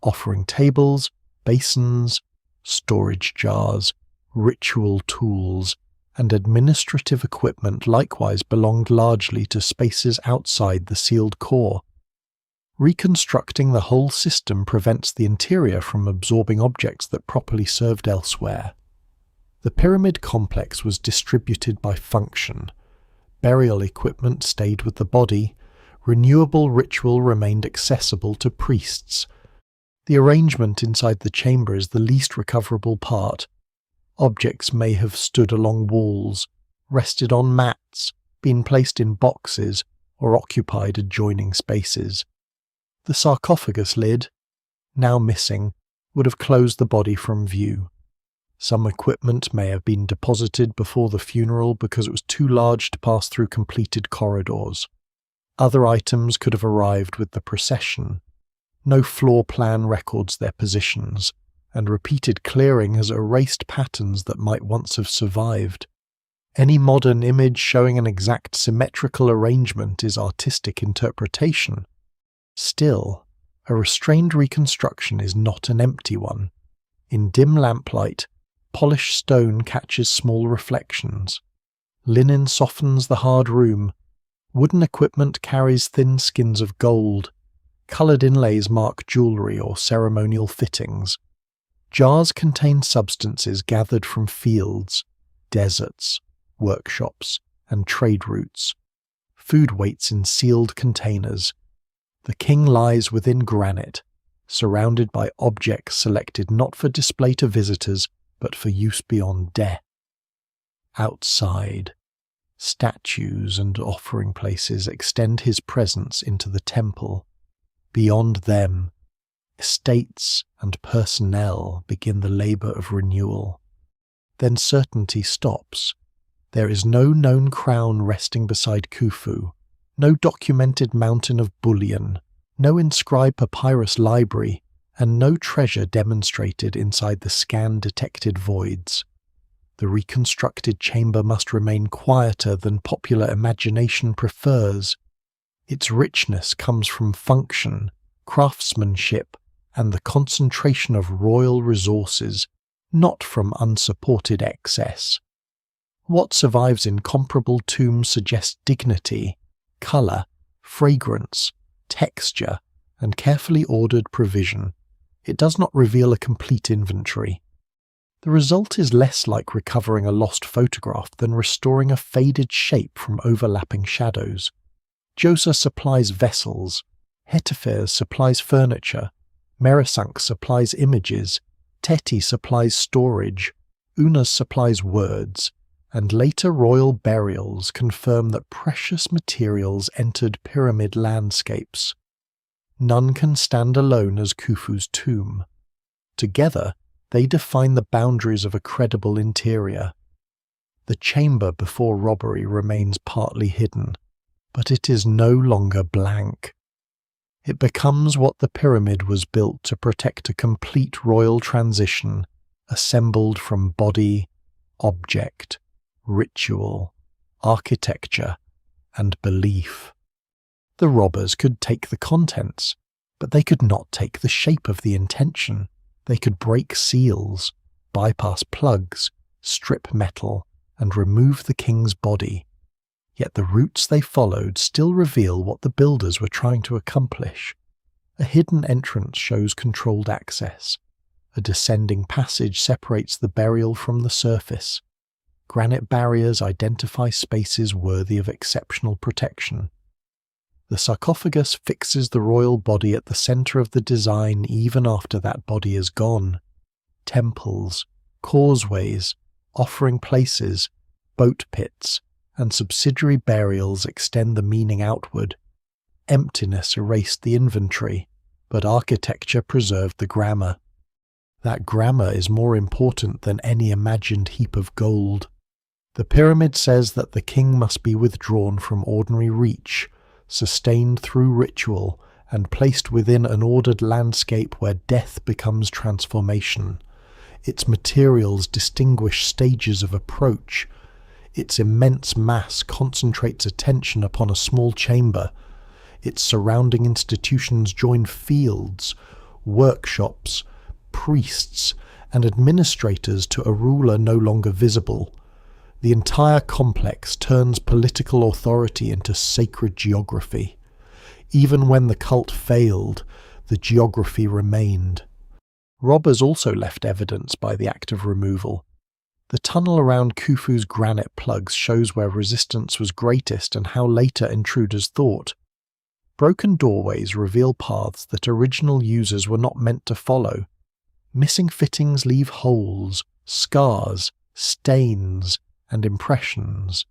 [SPEAKER 1] Offering tables, basins, storage jars, ritual tools, and administrative equipment likewise belonged largely to spaces outside the sealed core. Reconstructing the whole system prevents the interior from absorbing objects that properly served elsewhere. The pyramid complex was distributed by function. Burial equipment stayed with the body. Renewable ritual remained accessible to priests. The arrangement inside the chamber is the least recoverable part. Objects may have stood along walls, rested on mats, been placed in boxes, or occupied adjoining spaces. The sarcophagus lid, now missing, would have closed the body from view. Some equipment may have been deposited before the funeral because it was too large to pass through completed corridors. Other items could have arrived with the procession. No floor plan records their positions, and repeated clearing has erased patterns that might once have survived. Any modern image showing an exact symmetrical arrangement is artistic interpretation. Still, a restrained reconstruction is not an empty one. In dim lamplight, polished stone catches small reflections. Linen softens the hard room. Wooden equipment carries thin skins of gold. Coloured inlays mark jewellery or ceremonial fittings. Jars contain substances gathered from fields, deserts, workshops, and trade routes. Food waits in sealed containers. The king lies within granite, surrounded by objects selected not for display to visitors, but for use beyond death. Outside, statues and offering places extend his presence into the temple. Beyond them, estates and personnel begin the labour of renewal. Then certainty stops. There is no known crown resting beside Khufu, no documented mountain of bullion, no inscribed papyrus library, and no treasure demonstrated inside the scan-detected voids. The reconstructed chamber must remain quieter than popular imagination prefers. Its richness comes from function, craftsmanship, and the concentration of royal resources, not from unsupported excess. What survives in comparable tombs suggests dignity, colour, fragrance, texture, and carefully ordered provision. It does not reveal a complete inventory. The result is less like recovering a lost photograph than restoring a faded shape from overlapping shadows. Djoser supplies vessels, Hetepheres supplies furniture, Meresank supplies images, Teti supplies storage, Unas supplies words, and later royal burials confirm that precious materials entered pyramid landscapes. None can stand alone as Khufu's tomb. Together, they define the boundaries of a credible interior. The chamber before robbery remains partly hidden, but it is no longer blank. It becomes what the pyramid was built to protect: a complete royal transition, assembled from body, object, ritual, architecture, and belief. The robbers could take the contents, but they could not take the shape of the intention. They could break seals, bypass plugs, strip metal, and remove the king's body. Yet the routes they followed still reveal what the builders were trying to accomplish. A hidden entrance shows controlled access. A descending passage separates the burial from the surface. Granite barriers identify spaces worthy of exceptional protection. The sarcophagus fixes the royal body at the centre of the design even after that body is gone. Temples, causeways, offering places, boat pits, and subsidiary burials extend the meaning outward. Emptiness erased the inventory, but architecture preserved the grammar. That grammar is more important than any imagined heap of gold. The pyramid says that the king must be withdrawn from ordinary reach, sustained through ritual, and placed within an ordered landscape where death becomes transformation. Its materials distinguish stages of approach. Its immense mass concentrates attention upon a small chamber. Its surrounding institutions join fields, workshops, priests, and administrators to a ruler no longer visible. The entire complex turns political authority into sacred geography. Even when the cult failed, the geography remained. Robbers also left evidence by the act of removal. The tunnel around Khufu's granite plugs shows where resistance was greatest and how later intruders thought. Broken doorways reveal paths that original users were not meant to follow. Missing fittings leave holes, scars, stains, and impressions.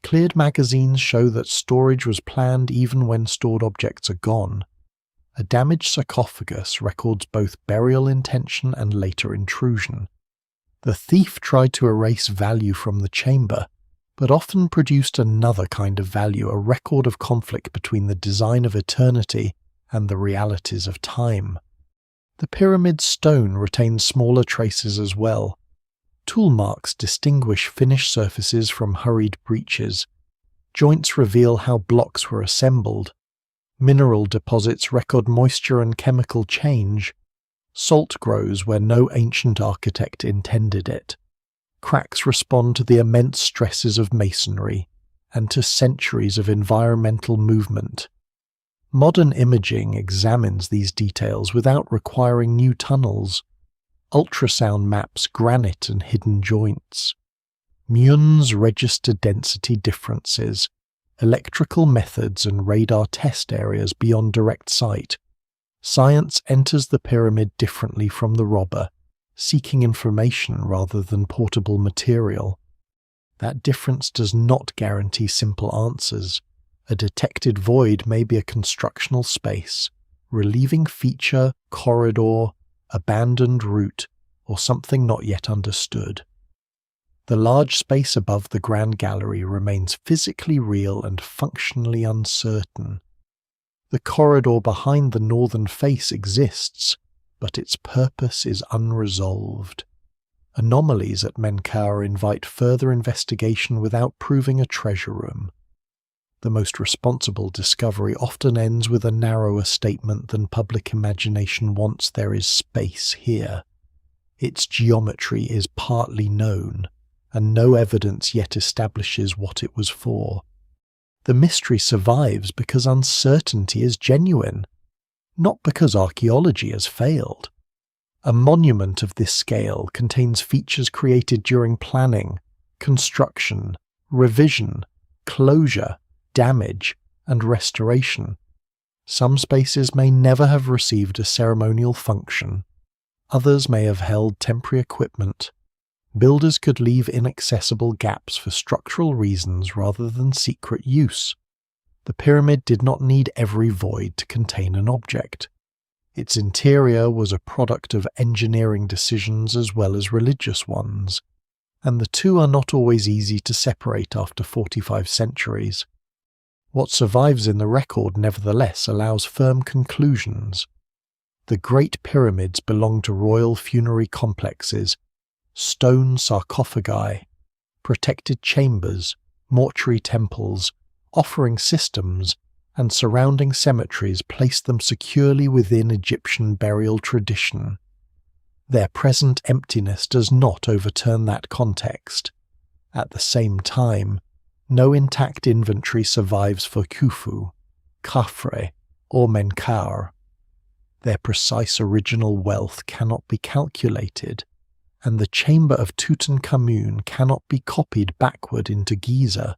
[SPEAKER 1] Cleared magazines show that storage was planned even when stored objects are gone. A damaged sarcophagus records both burial intention and later intrusion. The thief tried to erase value from the chamber, but often produced another kind of value, a record of conflict between the design of eternity and the realities of time. The pyramid stone retains smaller traces as well. Tool marks distinguish finished surfaces from hurried breaches. Joints reveal how blocks were assembled. Mineral deposits record moisture and chemical change. Salt grows where no ancient architect intended it. Cracks respond to the immense stresses of masonry and to centuries of environmental movement. Modern imaging examines these details without requiring new tunnels. Ultrasound maps granite and hidden joints. Muons register density differences, electrical methods and radar test areas beyond direct sight. Science enters the pyramid differently from the robber, seeking information rather than portable material. That difference does not guarantee simple answers. A detected void may be a constructional space, relieving feature, corridor, abandoned route, or something not yet understood. The large space above the Grand Gallery remains physically real and functionally uncertain. The corridor behind the northern face exists, but its purpose is unresolved. Anomalies at Menkaure invite further investigation without proving a treasure room. The most responsible discovery often ends with a narrower statement than public imagination wants. There is space here. Its geometry is partly known, and no evidence yet establishes what it was for. The mystery survives because uncertainty is genuine, not because archaeology has failed. A monument of this scale contains features created during planning, construction, revision, closure, damage, and restoration. Some spaces may never have received a ceremonial function. Others may have held temporary equipment. Builders could leave inaccessible gaps for structural reasons rather than secret use. The pyramid did not need every void to contain an object. Its interior was a product of engineering decisions as well as religious ones, and the two are not always easy to separate after 45 centuries. What survives in the record nevertheless allows firm conclusions. The Great Pyramids belong to royal funerary complexes, stone sarcophagi, protected chambers, mortuary temples, offering systems, and surrounding cemeteries place them securely within Egyptian burial tradition. Their present emptiness does not overturn that context. At the same time, no intact inventory survives for Khufu, Khafre, or Menkaure. Their precise original wealth cannot be calculated, and the chamber of Tutankhamun cannot be copied backward into Giza.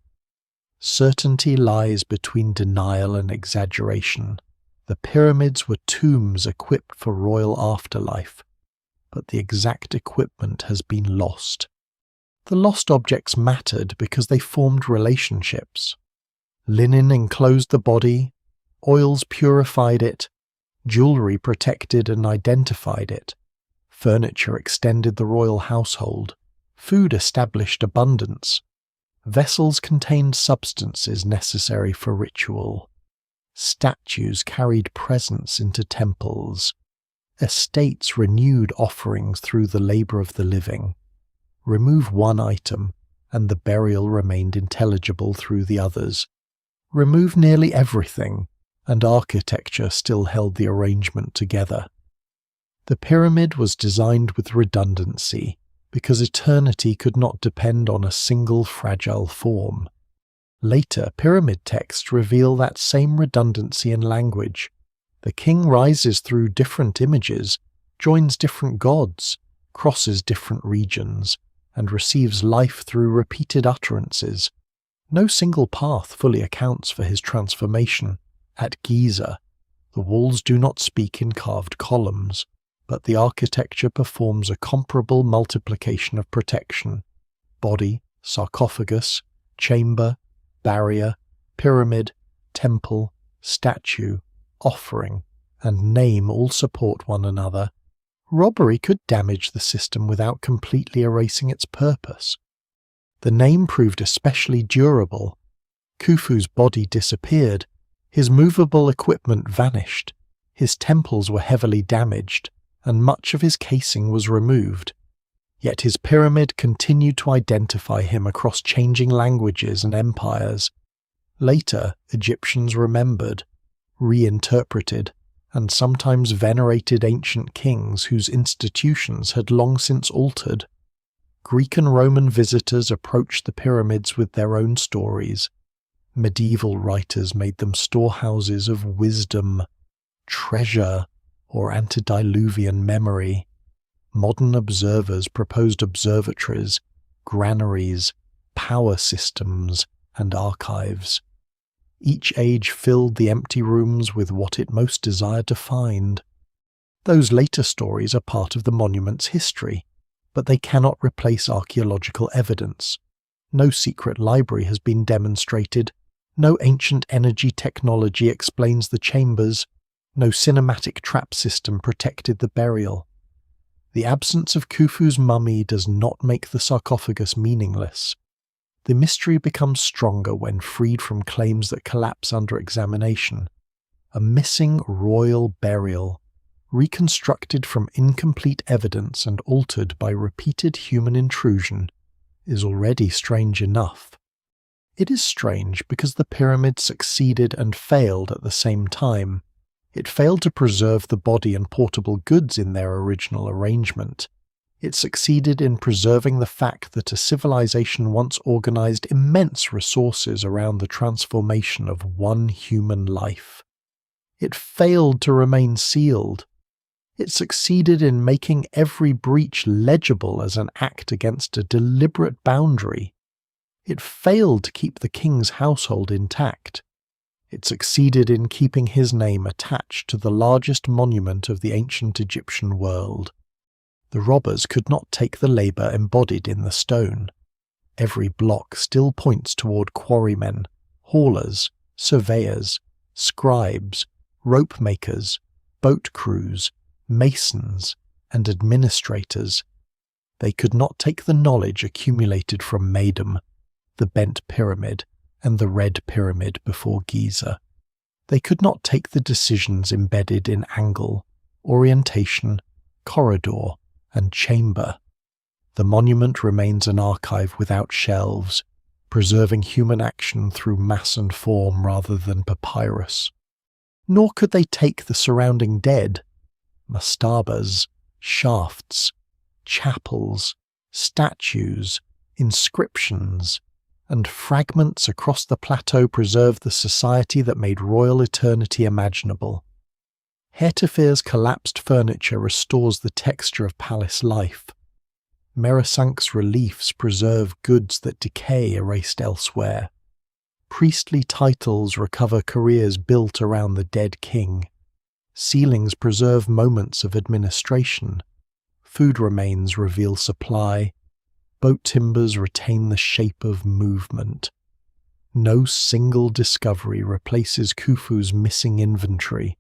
[SPEAKER 1] Certainty lies between denial and exaggeration. The pyramids were tombs equipped for royal afterlife, but the exact equipment has been lost. The lost objects mattered because they formed relationships. Linen enclosed the body, oils purified it, jewellery protected and identified it, furniture extended the royal household, food established abundance, vessels contained substances necessary for ritual, statues carried presents into temples, estates renewed offerings through the labour of the living. Remove one item, and the burial remained intelligible through the others. Remove nearly everything, and architecture still held the arrangement together. The pyramid was designed with redundancy, because eternity could not depend on a single fragile form. Later, pyramid texts reveal that same redundancy in language. The king rises through different images, joins different gods, crosses different regions, and receives life through repeated utterances. No single path fully accounts for his transformation. At Giza, the walls do not speak in carved columns, but the architecture performs a comparable multiplication of protection. Body, sarcophagus, chamber, barrier, pyramid, temple, statue, offering, and name all support one another. Robbery could damage the system without completely erasing its purpose. The name proved especially durable. Khufu's body disappeared, his movable equipment vanished, his temples were heavily damaged, and much of his casing was removed. Yet his pyramid continued to identify him across changing languages and empires. Later, Egyptians remembered, reinterpreted, and sometimes venerated ancient kings whose institutions had long since altered. Greek and Roman visitors approached the pyramids with their own stories. Medieval writers made them storehouses of wisdom, treasure, or antediluvian memory. Modern observers proposed observatories, granaries, power systems, and archives. Each age filled the empty rooms with what it most desired to find. Those later stories are part of the monument's history, but they cannot replace archaeological evidence. No secret library has been demonstrated, no ancient energy technology explains the chambers, no cinematic trap system protected the burial. The absence of Khufu's mummy does not make the sarcophagus meaningless. The mystery becomes stronger when freed from claims that collapse under examination. A missing royal burial, reconstructed from incomplete evidence and altered by repeated human intrusion, is already strange enough. It is strange because the pyramid succeeded and failed at the same time. It failed to preserve the body and portable goods in their original arrangement. It succeeded in preserving the fact that a civilization once organized immense resources around the transformation of one human life. It failed to remain sealed. It succeeded in making every breach legible as an act against a deliberate boundary. It failed to keep the king's household intact. It succeeded in keeping his name attached to the largest monument of the ancient Egyptian world. The robbers could not take the labour embodied in the stone. Every block still points toward quarrymen, haulers, surveyors, scribes, rope makers, boat crews, masons, and administrators. They could not take the knowledge accumulated from Medum, the bent pyramid, and the red pyramid before Giza. They could not take the decisions embedded in angle, orientation, corridor, and chamber. The monument remains an archive without shelves, preserving human action through mass and form rather than papyrus. Nor could they take the surrounding dead, mastabas, shafts, chapels, statues, inscriptions, and fragments across the plateau preserve the society that made royal eternity imaginable. Hairtefir's collapsed furniture restores the texture of palace life. Merisank's reliefs preserve goods that decay erased elsewhere. Priestly titles recover careers built around the dead king. Ceilings preserve moments of administration. Food remains reveal supply. Boat timbers retain the shape of movement. No single discovery replaces Khufu's missing inventory,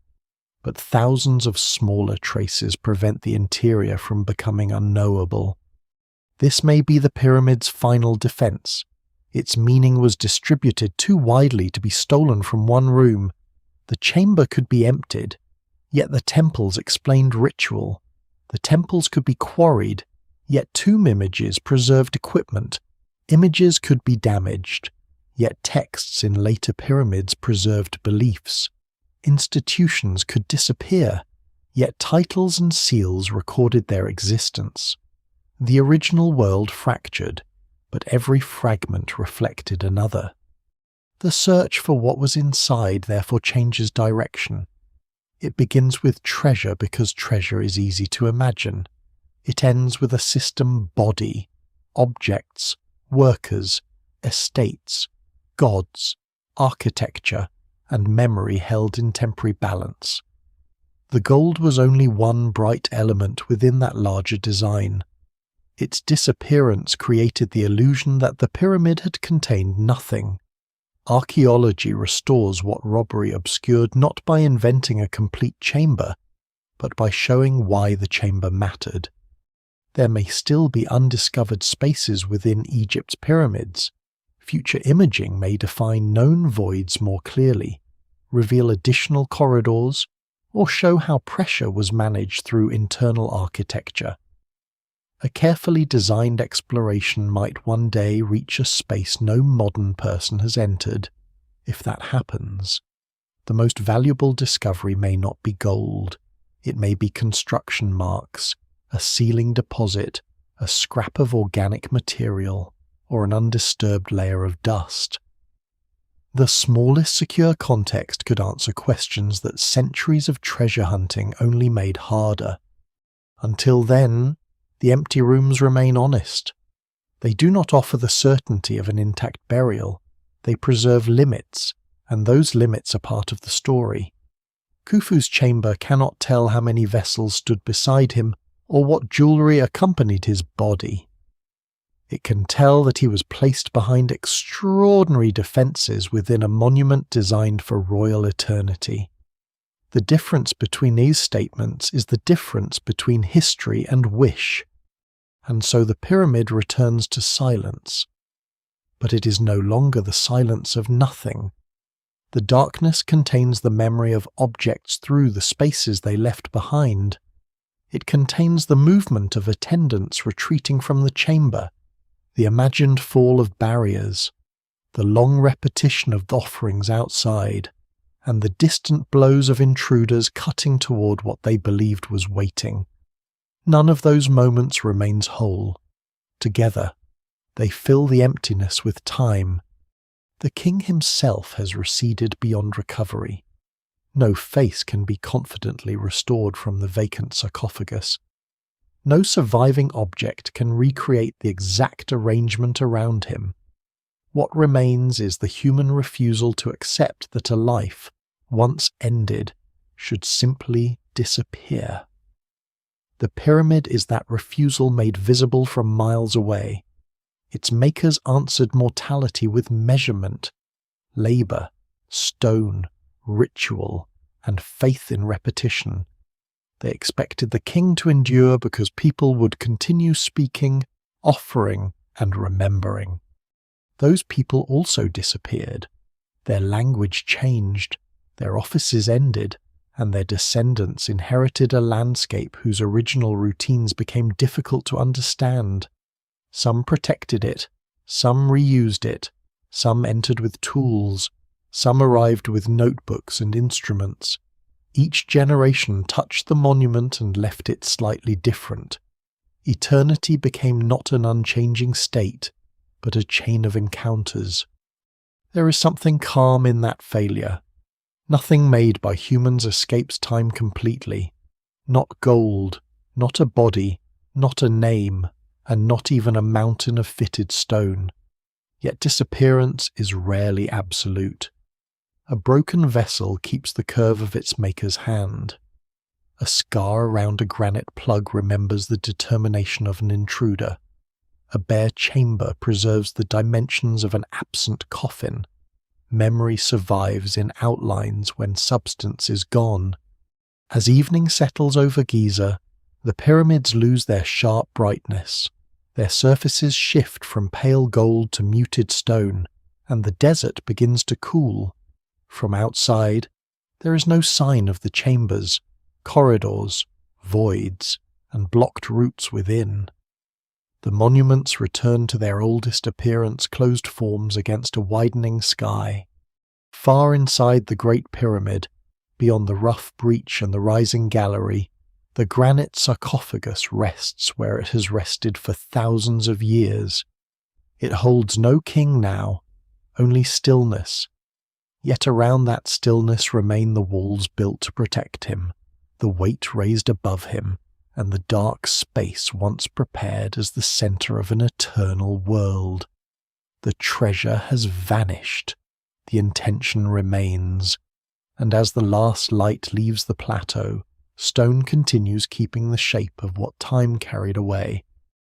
[SPEAKER 1] but thousands of smaller traces prevent the interior from becoming unknowable. This may be the pyramid's final defense. Its meaning was distributed too widely to be stolen from one room. The chamber could be emptied, yet the temples explained ritual. The temples could be quarried, yet tomb images preserved equipment. Images could be damaged, yet texts in later pyramids preserved beliefs. Institutions could disappear, yet titles and seals recorded their existence. The original world fractured, but every fragment reflected another. The search for what was inside therefore changes direction. It begins with treasure because treasure is easy to imagine. It ends with a system body, objects, workers, estates, gods, architecture, and memory held in temporary balance. The gold was only one bright element within that larger design. Its disappearance created the illusion that the pyramid had contained nothing. Archaeology restores what robbery obscured not by inventing a complete chamber, but by showing why the chamber mattered. There may still be undiscovered spaces within Egypt's pyramids. Future imaging may define known voids more clearly, reveal additional corridors, or show how pressure was managed through internal architecture. A carefully designed exploration might one day reach a space no modern person has entered. If that happens, the most valuable discovery may not be gold. It may be construction marks, a ceiling deposit, a scrap of organic material, or an undisturbed layer of dust. The smallest secure context could answer questions that centuries of treasure hunting only made harder. Until then, the empty rooms remain honest. They do not offer the certainty of an intact burial. They preserve limits, and those limits are part of the story. Khufu's chamber cannot tell how many vessels stood beside him or what jewellery accompanied his body. It can tell that he was placed behind extraordinary defences within a monument designed for royal eternity. The difference between these statements is the difference between history and wish. And so the pyramid returns to silence. But it is no longer the silence of nothing. The darkness contains the memory of objects through the spaces they left behind. It contains the movement of attendants retreating from the chamber, the imagined fall of barriers, the long repetition of offerings outside, and the distant blows of intruders cutting toward what they believed was waiting. None of those moments remains whole. Together, they fill the emptiness with time. The king himself has receded beyond recovery. No face can be confidently restored from the vacant sarcophagus. No surviving object can recreate the exact arrangement around him. What remains is the human refusal to accept that a life, once ended, should simply disappear. The pyramid is that refusal made visible from miles away. Its makers answered mortality with measurement, labour, stone, ritual, and faith in repetition. They expected the king to endure because people would continue speaking, offering, and remembering. Those people also disappeared. Their language changed, their offices ended, and their descendants inherited a landscape whose original routines became difficult to understand. Some protected it, some reused it, some entered with tools, some arrived with notebooks and instruments. Each generation touched the monument and left it slightly different. Eternity became not an unchanging state, but a chain of encounters. There is something calm in that failure. Nothing made by humans escapes time completely. Not gold, not a body, not a name, and not even a mountain of fitted stone. Yet disappearance is rarely absolute. A broken vessel keeps the curve of its maker's hand. A scar around a granite plug remembers the determination of an intruder. A bare chamber preserves the dimensions of an absent coffin. Memory survives in outlines when substance is gone. As evening settles over Giza, the pyramids lose their sharp brightness. Their surfaces shift from pale gold to muted stone, and the desert begins to cool. From outside, there is no sign of the chambers, corridors, voids, and blocked routes within. The monuments return to their oldest appearance, closed forms against a widening sky. Far inside the Great Pyramid, beyond the rough breach and the rising gallery, the granite sarcophagus rests where it has rested for thousands of years. It holds no king now, only stillness. Yet around that stillness remain the walls built to protect him, the weight raised above him, and the dark space once prepared as the centre of an eternal world. The treasure has vanished, the intention remains, and as the last light leaves the plateau, stone continues keeping the shape of what time carried away.